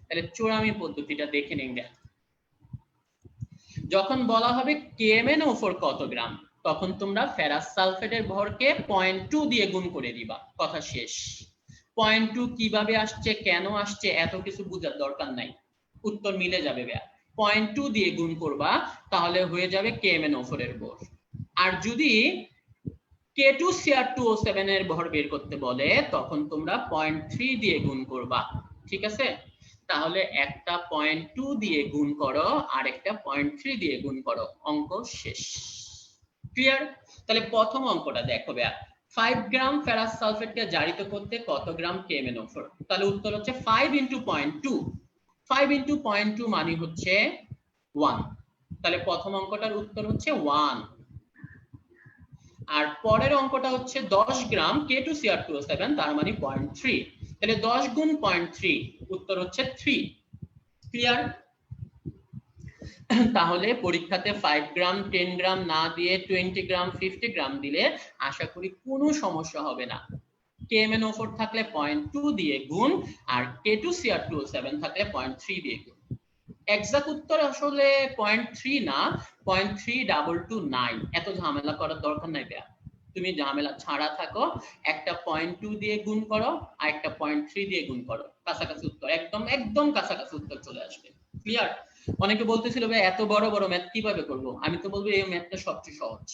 তাহলে চোরামি পদ্ধতিটা দেখে নিন। যখন বলা হবে KMnO4 কত গ্রাম, তখন তোমরা ফেরাস সালফেটের ভরকে 0.2 দিয়ে গুণ করে দিবা, কথা শেষ। 0.2 কিভাবে আসছে, কেন আসছে, এত কিছু বোঝার দরকার নাই, উত্তর মিলে যাবে। 0.2 দিয়ে গুণ করবা, তাহলে হয়ে যাবে KMnO4 এর ভর। আর যদি K2Cr2O7 এর ভর বের করতে বলে, তখন তোমরা 0.3 দিয়ে গুণ করবা। ঠিক আছে, তাহলে একটা 0.2 দিয়ে গুণ করো আর একটা 0.3 দিয়ে গুণ করো, অঙ্ক শেষ। ক্লিয়ার? তাহলে প্রথম অঙ্কটা দেখো 5 গ্রাম ফেরাস সালফেটকে জারিত করতে কত গ্রাম KMnO4? তাহলে উত্তর হচ্ছে 5 × 0.2। 5 × 0.2 মানে হচ্ছে 1। তাহলে প্রথম অঙ্কটার উত্তর হচ্ছে 1। আর পরের অঙ্কটা হচ্ছে 10 গ্রাম K2Cr2O7, তার মানে 0.3। তাহলে 10 গুণ 0.3, উত্তর হচ্ছে 3। ক্লিয়ার? তাহলে পরীক্ষাতে 5 গ্রাম 10 গ্রাম না দিয়ে 20 গ্রাম 50 গ্রাম দিলে আশা করি কোনো সমস্যা হবে না। KMnO4 থাকলে 0.2 দিয়ে গুণ, আর K2Cr2O7 থাকলে 0.3 দিয়ে গুণ। এক্সাক্ট উত্তর আসলে 0.3 না, 0.3229। এত ঝামেলা করার দরকার নাই। তুমি ঝামেলা ছাড়া থাকো, একটা 0.2 দিয়ে গুণ করো আর একটা 0.3 দিয়ে গুণ করো, কাছাকাছি উত্তর, একদম একদম কাছাকাছি উত্তর চলে আসবে। ক্লিয়ার? অনেকে বলতেছিল ভাই এত বড় বড় ম্যাথ কিভাবে করব? আমি তো বলবো এই ম্যাথটা সবচেয়ে সহজ,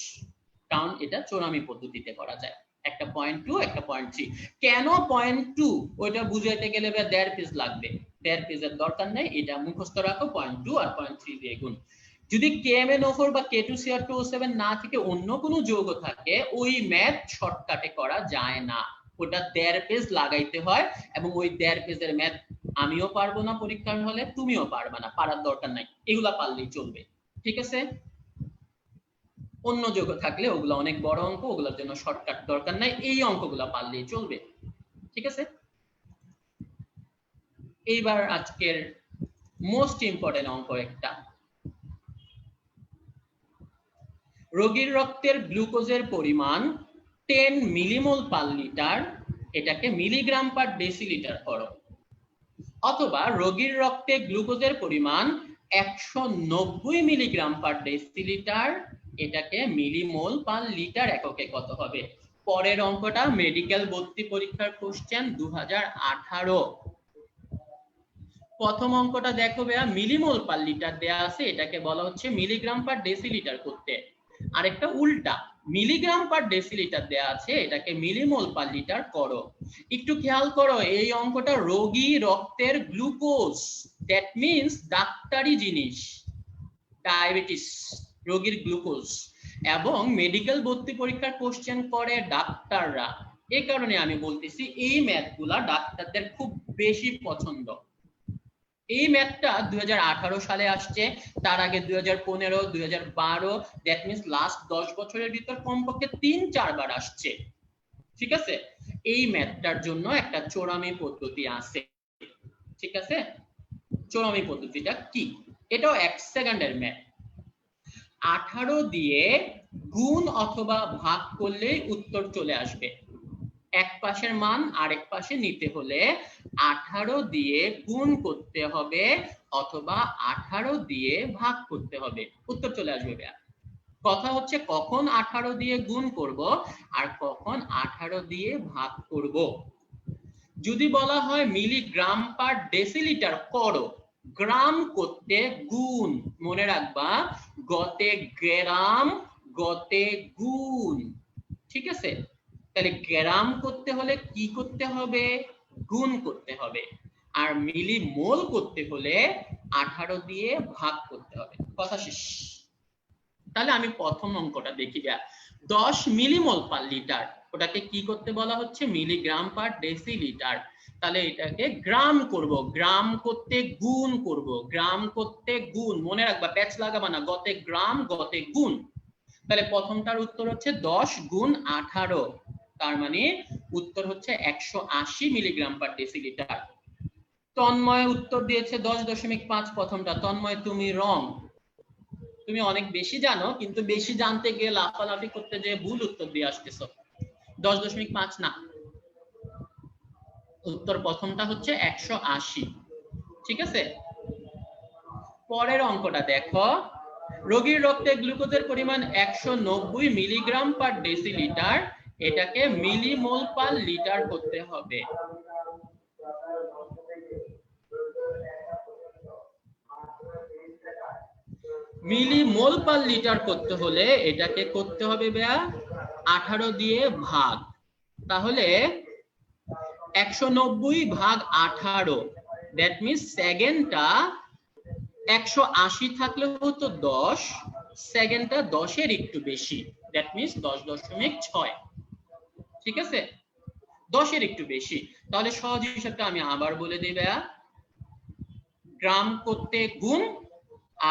কারণ এটা চোরামি পদ্ধতিতে করা যায়। একটা 0.2 একটা 0.3। কেন 0.2 ওইটা বুঝাইতে গেলে 1.5 পেজ লাগবে, 1.5 পেজের দরকার নাই, এটা মুখস্থ রাখো, 0.2 আর 0.3 দিয়ে গুণ। যদি KMnO4 বা K2Cr2O7 না থেকে অন্য কোনো যৌগ থাকে, ওই ম্যাথ শর্টকাটে করা যায় না, ওটা 1.5 পেজ লাগাইতে হয়, এবং ওই 1.5 পেজের ম্যাথ আমিও পারবো না পরীক্ষার হলে, তুমিও পারবা না, পারার দরকার নাই, এগুলা পারলেই চলবে। ঠিক আছে? অন্য যৌগ থাকলে ওগুলা অনেক বড় অঙ্ক, ওগুলোর জন্য শর্টকাট দরকার নাই, এই অঙ্কগুলা পারলেই চলবে। ঠিক আছে? এইবার আজকের মোস্ট ইম্পর্টেন্ট অঙ্ক একটা। রোগীর রক্তের গ্লুকোজের পরিমাণ 10 মিলিমোল পার লিটার, এটাকে মিলিগ্রাম পার ডেসিলিটার করো। অথবা রোগীর রক্তে গ্লুকোজের পরিমাণ 190 মিলিগ্রাম পার ডেসিলিটার, এটাকে মিলিমোল পার লিটার এককে কত হবে? পরের অঙ্কটা মেডিকেল ভর্তি পরীক্ষার কোশ্চেন 2018। প্রথম অঙ্কটা দেখো ভাইয়া, মিলিমোল পার লিটার দেয়া আছে, এটাকে বলা হচ্ছে মিলিগ্রাম পার ডেসিলিটার করতে। আরেকটা উল্টা, মিলিগ্রাম পার ডেসিলিটার দেয়া আছে, এটাকে মিলিমোল পার লিটার করো। একটু খেয়াল করো, এই অঙ্কটা রোগী রক্তের গ্লুকোজ, দ্যাট মিন্স ডাক্তারি জিনিস, ডায়াবেটিস, রোগীর গ্লুকোজ, এবং মেডিকেল ভর্তি পরীক্ষার কোশ্চেন করে ডাক্তাররা। এই কারণে আমি বলতেছি এই ম্যাথগুলা ডাক্তারদের খুব বেশি পছন্দ। এই ম্যাথটা 2018 সালে আসছে, তার আগে 2015, 2012, দ্যাট মিন্স লাস্ট 10 বছরের ভিতর কমপক্ষে 3-4 বার আসছে। ঠিক আছে, এই ম্যাথটার জন্য একটা চোরামি পদ্ধতি আছে। ঠিক আছে, চোরামি পদ্ধতিটা কি? এটাও 1 সেকেন্ডের ম্যাথ। 18 দিয়ে গুণ অথবা ভাগ করলেই উত্তর চলে আসবে। এক পাশের মান আরেক পাশে নিতে হলে 18 দিয়ে গুণ করতে হবে অথবা 18 দিয়ে ভাগ করতে হবে, উত্তর চলে আসবে। কথা হচ্ছে কখন 18 দিয়ে গুণ করব আর কখন 18 দিয়ে ভাগ করব। যদি বলা হয় মিলিগ্রাম পার ডেসিলিটার করো, গ্রাম করতে গুণ, মনে রাখবা গতে গ্রাম, গতে গুণ। ঠিক আছে, তাহলে গ্রাম করতে হলে কি করতে হবে? গুণ করতে হবে। আর মিলি মোল করতে হলে 18 দিয়ে ভাগ করতে হবে। কথা শেষ। তাহলে আমি প্রথম অঙ্কটা দেখি যা, 10 মিলিমোল পার লিটার, ওটাকে কি করতে বলা হচ্ছে? Milligram per decilitre. তাহলে এটাকে গ্রাম করব, গ্রাম করতে গুণ করব, গ্রাম করতে গুণ, মনে রাখবা প্যাচ লাগাবা না, গতে গ্রাম গতে গুণ। তাহলে প্রথমটার উত্তর হচ্ছে 10 গুণ 18, তার মানে উত্তর হচ্ছে 180 মিলিগ্রাম পার ডেসিলিটার। তন্ময় উত্তর দিয়েছে 10.5, প্রথমটা। তন্ময় তুমি রং, তুমি অনেক বেশি জানো, কিন্তু বেশি জানতে গিয়ে লাফালাফি করতে যে ভুল উত্তর দিয়ে আসতেছো। 10.5 না, উত্তর প্রথমটা হচ্ছে 180। ঠিক আছে, পরের অঙ্কটা দেখো, রোগীর রক্তে গ্লুকোজের পরিমাণ 190 মিলিগ্রাম পার ডেসিলিটার, এটাকে মিলিমোল পার লিটার করতে হবে। মিলিমোল পার লিটার করতে হলে এটাকে করতে হবে 18 দিয়ে ভাগ। তাহলে 190 ভাগ 18, দ্যাট মিন্স সেকেন্ডটা 180 থাকলে হতো 10, সেকেন্ডটা 10 এর একটু বেশি, দ্যাট মিন্স 10.6। ঠিক আছে, 10 এর একটু বেশি। তাহলে সহজ হিসাবটা আমি আবার বলে দিই ভাইয়া, গ্রাম করতে গুণ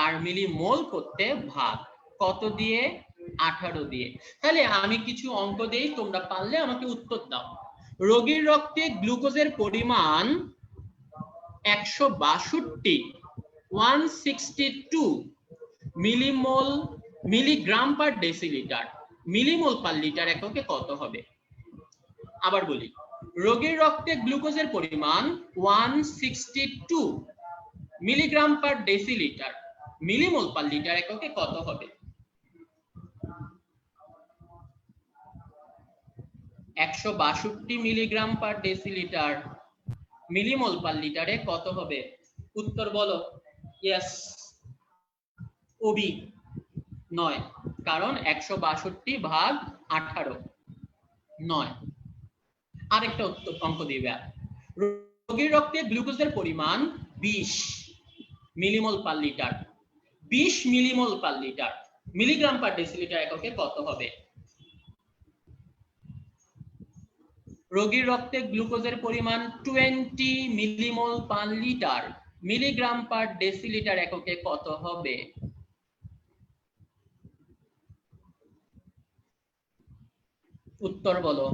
আর মিলিমোল করতে ভাগ। কত দিয়ে? 18 দিয়ে। তাহলে আমি কিছু অঙ্ক দেই, তোমরা পারলে আমাকে উত্তর দাও। রোগীর রক্তে গ্লুকোজের পরিমাণ 162 millimole, milligram per decilitre. Millimole per litre এককে কত হবে? আবার বলি, রোগীর রক্তে গ্লুকোজের পরিমাণ 162 milligram per decilitre, millimole per litre এককে কত হবে? 162 মিলিগ্রাম পার ডেসিলিটার, মিলিমোল পার লিটারে কত হবে? উত্তর বলো। ইয়েস, ওবি 9, কারণ 162 ভাগ 18 9। আরেকটা অঙ্ক দিবে, রোগীর রক্তে গ্লুকোজের পরিমাণ 20 millimole per litre, 20 millimole per litre, milligram per decilitre এককে কত হবে? রোগীর রক্তে গ্লুকোজের পরিমাণ 20 millimole per litre, milligram per decilitre এককে কত হবে? উত্তর বলো।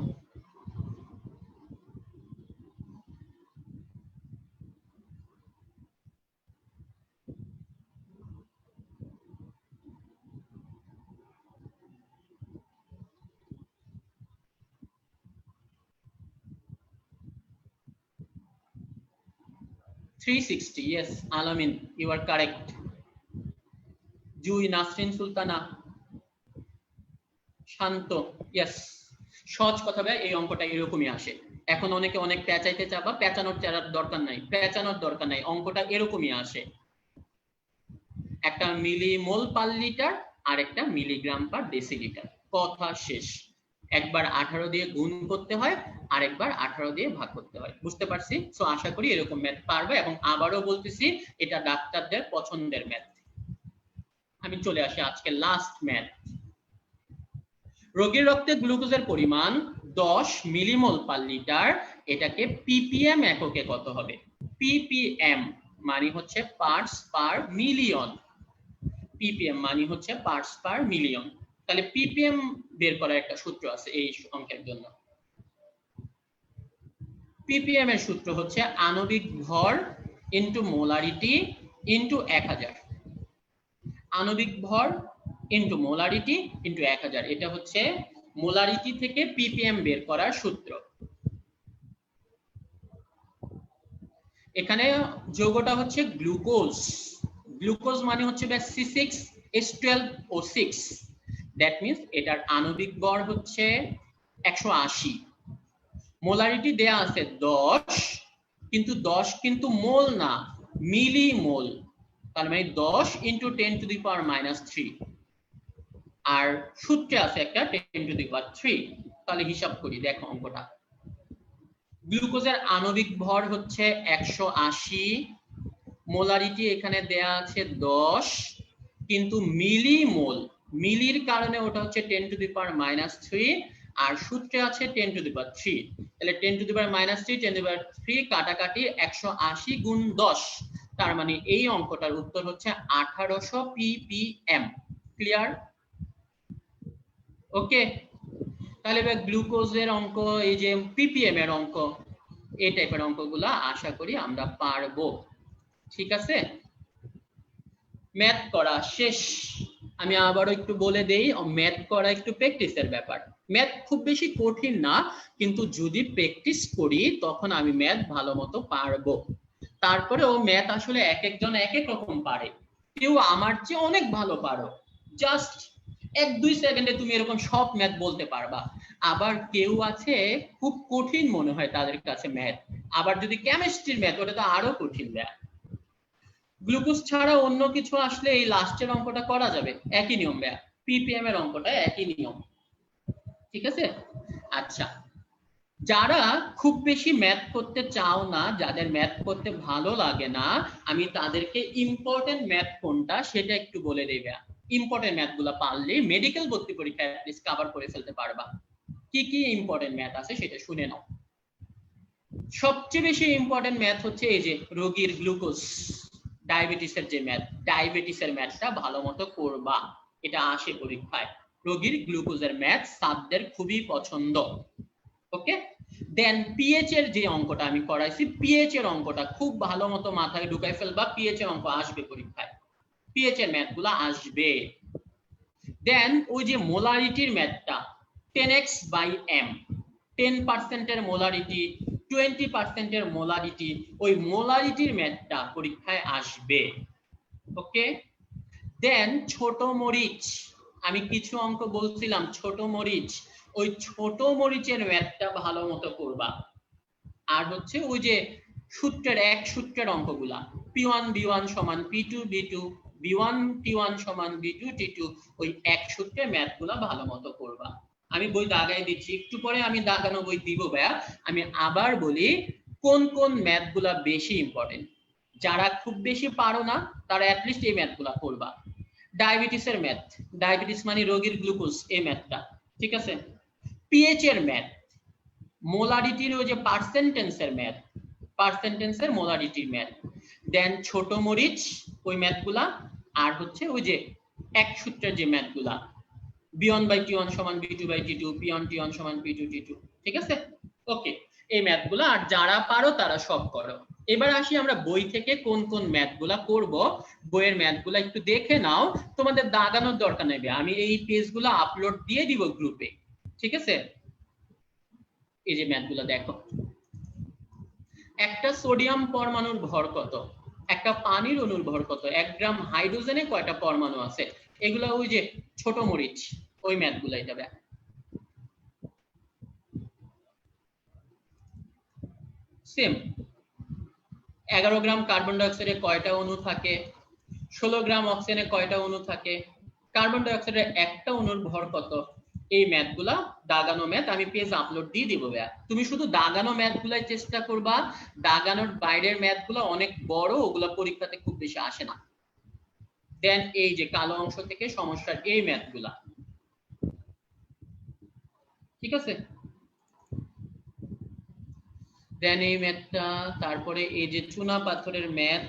Yes, Alamin, you are correct. Jui, Nasrin Sultana, Shanta, yes. সহজ কথা ভাই, এই অঙ্কটা এরকমই আসে। এখন অনেকে অনেক পেঁচাইতে চাবা, পেঁচানোর দরকার নাই, অঙ্কটা এরকমই আসে, একটা মিলিমোল পার লিটার আর একটা মিলিগ্রাম পার ডেসিলিটার, কথা শেষ। একবার 18 দিয়ে গুণ করতে হয় আর একবার 18 দিয়ে ভাগ করতে হয়, বুঝতে পারছি? সো আশা করি এরকম ম্যাথ পারবে, এবং আবারও বলতেছি এটা ডাক্তারদের পছন্দের ম্যাথ। আমি চলে আসি আজকে লাস্ট ম্যাথ। রোগীর রক্তে গ্লুকোজের পরিমাণ 10 মিলিমোল পার লিটার, এটাকে পিপিএম এককে কত হবে? পিপিএম মানে হচ্ছে পার্টস পার মিলিয়ন, পিপিএম মানে হচ্ছে পার্টস পার মিলিয়ন। তাহলে পিপিএম বের করার একটা সূত্র আছে এই অঙ্কের জন্য। পিপিএম এর সূত্র হচ্ছে আণবিক ভর ইনটু মোলারিটি ইনটু 1000, আণবিক ভর ইনটু মোলারিটি ইনটু 1000, এটা হচ্ছে মোলারিটি থেকে পিপিএম বের করার সূত্র। এখানে যৌগটা হচ্ছে গ্লুকোজ, গ্লুকোজ মানে হচ্ছে C6H12O6, দ্যাট মিন্স এটার আণবিক ভর হচ্ছে 180, মোলারিটি দেয়া আছে 10, কিন্তু 10 কিন্তু মোল না, মিলিমোল, তার মানে 10 ইনটু 10⁻³ আর সূত্রে আছে একটা 10⁻³। তাহলে হিসাব করি, দেখো অঙ্কটা। গ্লুকোজের আণবিক ভর হচ্ছে 180, মোলারিটি এখানে দেয়া আছে 10, কিন্তু মিলিমোল, মিলির কারণে ওটা হচ্ছে 10⁻³ আর সূত্রে আছে 10⁻³। তাহলে 10⁻³ 10⁻³ কাটাকাটি 180 গুণ 10, তার মানে এই অঙ্কটার উত্তর হচ্ছে 1800 ppm। ক্লিয়ার? ওকে, তাহলে এবার গ্লুকোজের অঙ্ক, এই যে পিপিএম এর অঙ্ক, এই টাইপের অঙ্কগুলা আশা করি আমরা পারবো। ঠিক আছে, ম্যাথ করা শেষ। আমি আবারও একটু বলে দেই, ম্যাথ করা একটু প্র্যাকটিসের ব্যাপার, ম্যাথ খুব বেশি কঠিন না, কিন্তু যদি প্র্যাকটিস করি তখন আমি ম্যাথ ভালো মতো পারবো। তারপরেও ম্যাথ আসলে এক একজন এক এক রকম পারে, কেউ আমার চেয়ে অনেক ভালো পারো, জাস্ট 1-2 সেকেন্ডে তুমি এরকম সব ম্যাথ বলতে পারবা। আবার কেউ আছে খুব কঠিন মনে হয় তাদের কাছে ম্যাথ, আবার যদি কেমিস্ট্রির ম্যাথ, ওটা তো আরো কঠিন ম্যাথ। গ্লুকোজ ছাড়া অন্য কিছু আসলে এই লাস্টের অঙ্কটা করা যাবে, একই নিয়ম ভাইয়া, পিপিএম এর অঙ্কটা একই নিয়ম। ঠিক আছে, আচ্ছা, যারা খুব বেশি ম্যাথ করতে চাও না, যাদের ম্যাথ করতে ভালো লাগে না, আমি তাদেরকে ইম্পর্টেন্ট ম্যাথ কোনটা সেটা একটু বলে দেই ভাইয়া। ইম্পর্টেন্ট ম্যাথ গুলা পারলে মেডিকেল ভর্তি পরীক্ষায় অ্যাটলিস্ট কভার করে ফেলতে পারবা। কি কি ইম্পর্টেন্ট ম্যাথ আছে সেটা শুনে নাও। সবচেয়ে বেশি ইম্পর্টেন্ট ম্যাথ হচ্ছে এই যে রোগীর গ্লুকোজ, ডায়াবেটিসের যে ম্যাথ, ডায়াবেটিসের ম্যাথটা ভালো মতো করবা, এটা আসে পরীক্ষায়। রোগীর গ্লুকোজের ম্যাথ ছাত্রদের খুবই পছন্দ। ওকে, দেন পিএইচ এর যে অঙ্কটা আমি করাইছি, পিএইচ এর অঙ্কটা খুব ভালো মতো মাথায় ঢুকাই ফেলবা, পিএইচ এর অঙ্ক আসবে পরীক্ষায়, পিএইচ এর ম্যাথগুলো আসবে। দেন ওই যে মোলারিটির ম্যাথটা 10x/m, 10% এর মোলারিটি, 20% এর মোলারিটি, ওই মোলারিটির ম্যাথটা পরীক্ষায় আসবে। ওকে, দেন ছোট মরিচ, আমি কিছু অঙ্ক বলছিলাম ছোট মরিচ, ওই ছোট মরিচের ম্যাথটা ভালো মতো করবা। আর হচ্ছে ওই যে সূত্রের এক সূত্রের অঙ্কগুলা, p1 b1 সমান p2 b2, b1 t1 সমান b2 t2, ওই এক সূত্রের ম্যাথগুলা ভালো মতো করবা। আমি বই দাগাই দিচ্ছি, একটু পরে আমি দাগানো বই দিব ভাইয়া। আমি আবার বলি কোন কোন ম্যাথগুলা বেশি ইম্পর্টেন্ট, যারা খুব বেশি পারো না তারা অ্যাটলিস্ট এই ম্যাথগুলা করবা। ডায়াবেটিসের ম্যাথ, ডায়াবেটিস মানে রোগীর গ্লুকোজ, এই ম্যাথটা, ঠিক আছে। পিএইচ এর ম্যাথ, মোলারিটির ওই যে পার্সেন্টেন্সের ম্যাথ, পার্সেন্টেন্সের মোলারিটির ম্যাথ, দেন ছোট মরিচ ওই ম্যাথগুলা, আর হচ্ছে ওই যে এক সূত্রের যে ম্যাথগুলা, b1/t1 সমান b2/t2, p1t1 সমান p2t2, ঠিক আছে। ওকে, এই ম্যাথগুলা আর যারা পারো তারা সব করো। এবার আসি আমরা বই থেকে কোন কোন ম্যাথগুলা করব, বইয়ের ম্যাথগুলা একটু দেখে নাও, তোমাদের দাগানোর দরকার নেই, আমি এই পেজগুলো আপলোড দিয়ে দিব গ্রুপে, ঠিক আছে। এই যে ম্যাথগুলো দেখো, একটা সোডিয়াম পরমাণুর ভর কত, একটা পানির অণুর ভর কত, 1 গ্রাম হাইড্রোজেনে কয়টা পরমাণু আছে, এগুলা ওই যে ছোট মরিচ ওই ম্যাথগুলাই যাবে। সেম 11 গ্রাম কার্বন ডাই অক্সাইডে কয়টা অণু থাকে, 16 গ্রাম অক্সিজেনে কয়টা অণু থাকে, কার্বন ডাই অক্সাইডের একটা অণুর ভর কত, এই ম্যাথগুলা দাগানো ম্যাথ আমি পেজ আপলোড দিয়ে দিব ভাইয়া। তুমি শুধু দাগানো ম্যাথগুলাই চেষ্টা করবা, দাগানোর বাইরের ম্যাথগুলো অনেক বড়, ওগুলা পরীক্ষাতে খুব বেশি আসে না। দেন এই যে কালো অংশ থেকে সমস্যার এই ম্যাথগুলা, ঠিক আছে। দেন এই ম্যাথটা, তারপরে এই যে চুনা পাথরের ম্যাথ,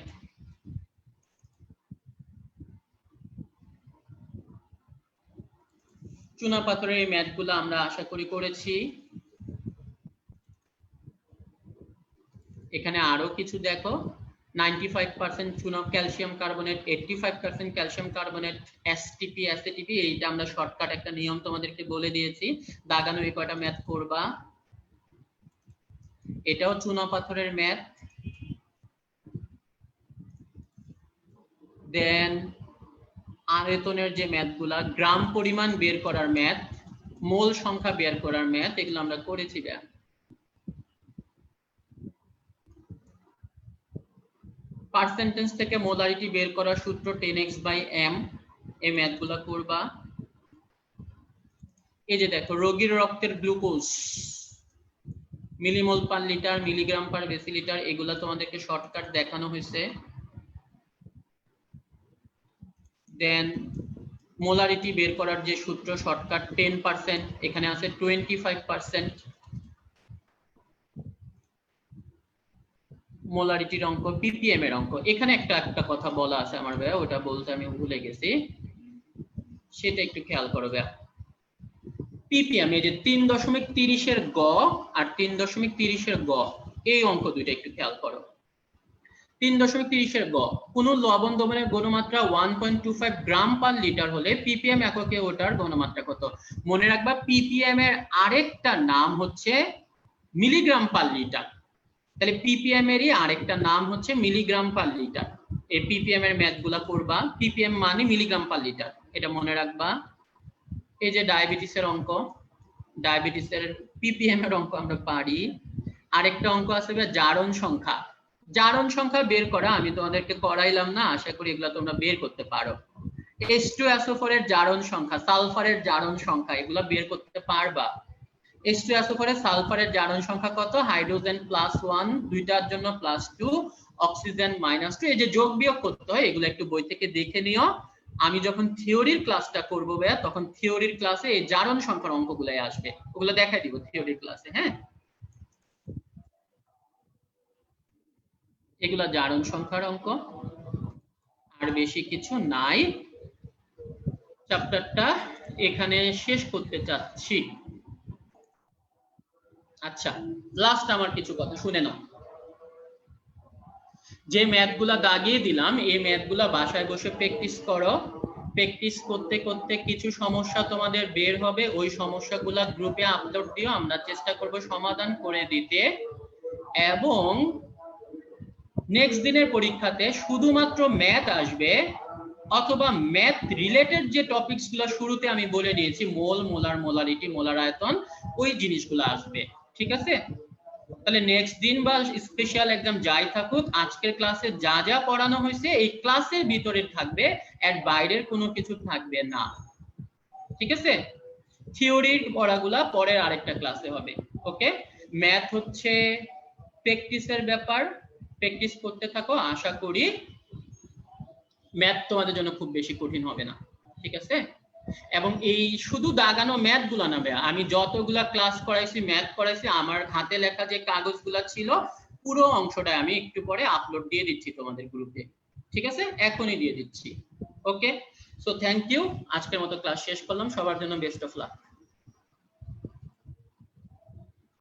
চুনা পাথরের এই ম্যাথগুলো আমরা আশা করি করেছি। এখানে আরো কিছু দেখো, 95% চুনা calcium carbonate, 85% calcium carbonate, STP এসএটিপি, এইটা আমরা শর্টকাট একটা নিয়ম তোমাদেরকে বলে দিয়েছি, দাগানো এই কয়টা ম্যাথ করবা। এটাও চুনা পাথরের ম্যাথ। দেন আয়তনের যে ম্যাথগুলা, গ্রাম পরিমাণ বের করার ম্যাথ, মোল সংখ্যা বের করার ম্যাথ, এগুলো আমরা করেছি। পার্সেন্টেজ থেকে মোলারিটি বের করার সূত্র 10x/m, এই ম্যাথগুলো করবা। এই যে দেখো রোগীর রক্তের glucose millimole per litre, milligram per decilitre, এগুলা তোমাদেরকে শর্টকাট দেখানো হয়েছে। দেন মোলারিটি বের করার যে সূত্র শর্টকাট 10%, এখানে আছে 25%। মোলারিটির অঙ্ক, পিপিএম এর অঙ্ক, এখানে একটা কথা বলা আছে আমার ভাইয়া, ওটা বলতে আমি ভুলে গেছি, সেটা একটু খেয়াল করো ভাইয়া। পিপিএম এই যে 3.30 এর গ আর 3.30 এর গ, এই অঙ্ক দুইটা একটু খেয়াল করো। 3.30 এর গ, কোন লবণ দ্রবণের ঘনমাত্রা 1.25 গ্রাম পার লিটার হলে পিপিএম এককে ওটার ঘনমাত্রা কত। মনে রাখবা পিপিএম এর আরেকটা নাম হচ্ছে মিলিগ্রাম পার লিটার, তাহলে পিপিএম এরই আরেকটা নাম হচ্ছে মিলিগ্রাম পার লিটার। এই পিপিএম এর ম্যাথগুলা করবা, পিপিএম মানে মিলিগ্রাম পার লিটার, এটা মনে রাখবা। এই যে ডায়াবেটিসের অঙ্ক, ডায়াবেটিসের পিপিএম এর অঙ্ক আমরা পারি। আরেকটা অঙ্ক আছে জারণ সংখ্যা, জারণ সংখ্যা বের করা আমি তোমাদেরকে করাইলাম না, আশা করি এগুলা তোমরা বের করতে পারো। H2SO4 এর জারণ সংখ্যা, সালফারের জারণ সংখ্যা, এগুলা বের করতে পারবা। H2SO4 এর সালফারের জারণ সংখ্যা কত, হাইড্রোজেন +1, দুইটার জন্য +2, অক্সিজেন -2, এই যে যোগ বিয়োগ করতে হয়, এগুলো একটু বই থেকে দেখে নিও। আমি যখন থিওরির ক্লাসটা করবো ভাইয়া, তখন থিওরির ক্লাসে এই জারণ সংখ্যার অঙ্কগুলাই আসবে, ওগুলো দেখাই দিব থিওরির ক্লাসে। হ্যাঁ, এগুলা জারণ সংখ্যার অঙ্ক, আর বেশি কিছু নাই। চ্যাপ্টারটা এখানে শেষ করতে চাচ্ছি। আচ্ছা, লাস্ট আমার কিছু কথা শুনে নাও। যে ম্যাথগুলা দাগিয়ে দিলাম, এই ম্যাথগুলা বাসায় বসে প্র্যাকটিস করো। প্র্যাকটিস করতে করতে কিছু সমস্যা তোমাদের বের হবে, ওই সমস্যাগুলা গ্রুপে আপলোড দিও, আমরা চেষ্টা করব সমাধান করে দিতে। এবং নেক্সট দিনের পরীক্ষাতে শুধুমাত্র ম্যাথ আসবে, অথবা ম্যাথ রিলেটেড যে টপিকসগুলো শুরুতে আমি বলে দিয়েছি, মোল, মোলার, মোলারিটি, মোলার আয়তন, ওই জিনিসগুলো আসবে। ঠিক আছে, তাহলে নেক্সট দিন বা স্পেশাল এক্সাম যাই থাকুক, আজকের ক্লাসে যা যা পড়ানো হয়েছে এই ক্লাসের ভিতরে থাকবে, এর বাইরের কোনো কিছু থাকবে না। ঠিক আছে, থিওরির পড়াগুলা পরের আরেকটা ক্লাসে হবে। ওকে, ম্যাথ হচ্ছে প্র্যাকটিসের ব্যাপার, প্র্যাকটিস করতে থাকো, আশা করি ম্যাথ তোমাদের জন্য খুব বেশি কঠিন হবে না। ঠিক আছে, এবং এই শুধু দাগানো ম্যাথ গুলা না ভাইয়া, আমি যতগুলা ক্লাস করাইছি, ম্যাথ করাইছি, আমার হাতে লেখা যে কাগজগুলা ছিল, পুরো অংশটা আমি একটু পরে আপলোড দিয়ে দিচ্ছি তোমাদের গ্রুপে। ঠিক আছে, এখনই দিয়ে দিচ্ছি। ওকে, সো থ্যাংক ইউ, আজকের মতো ক্লাস শেষ করলাম, সবার জন্য বেস্ট অফ লাক।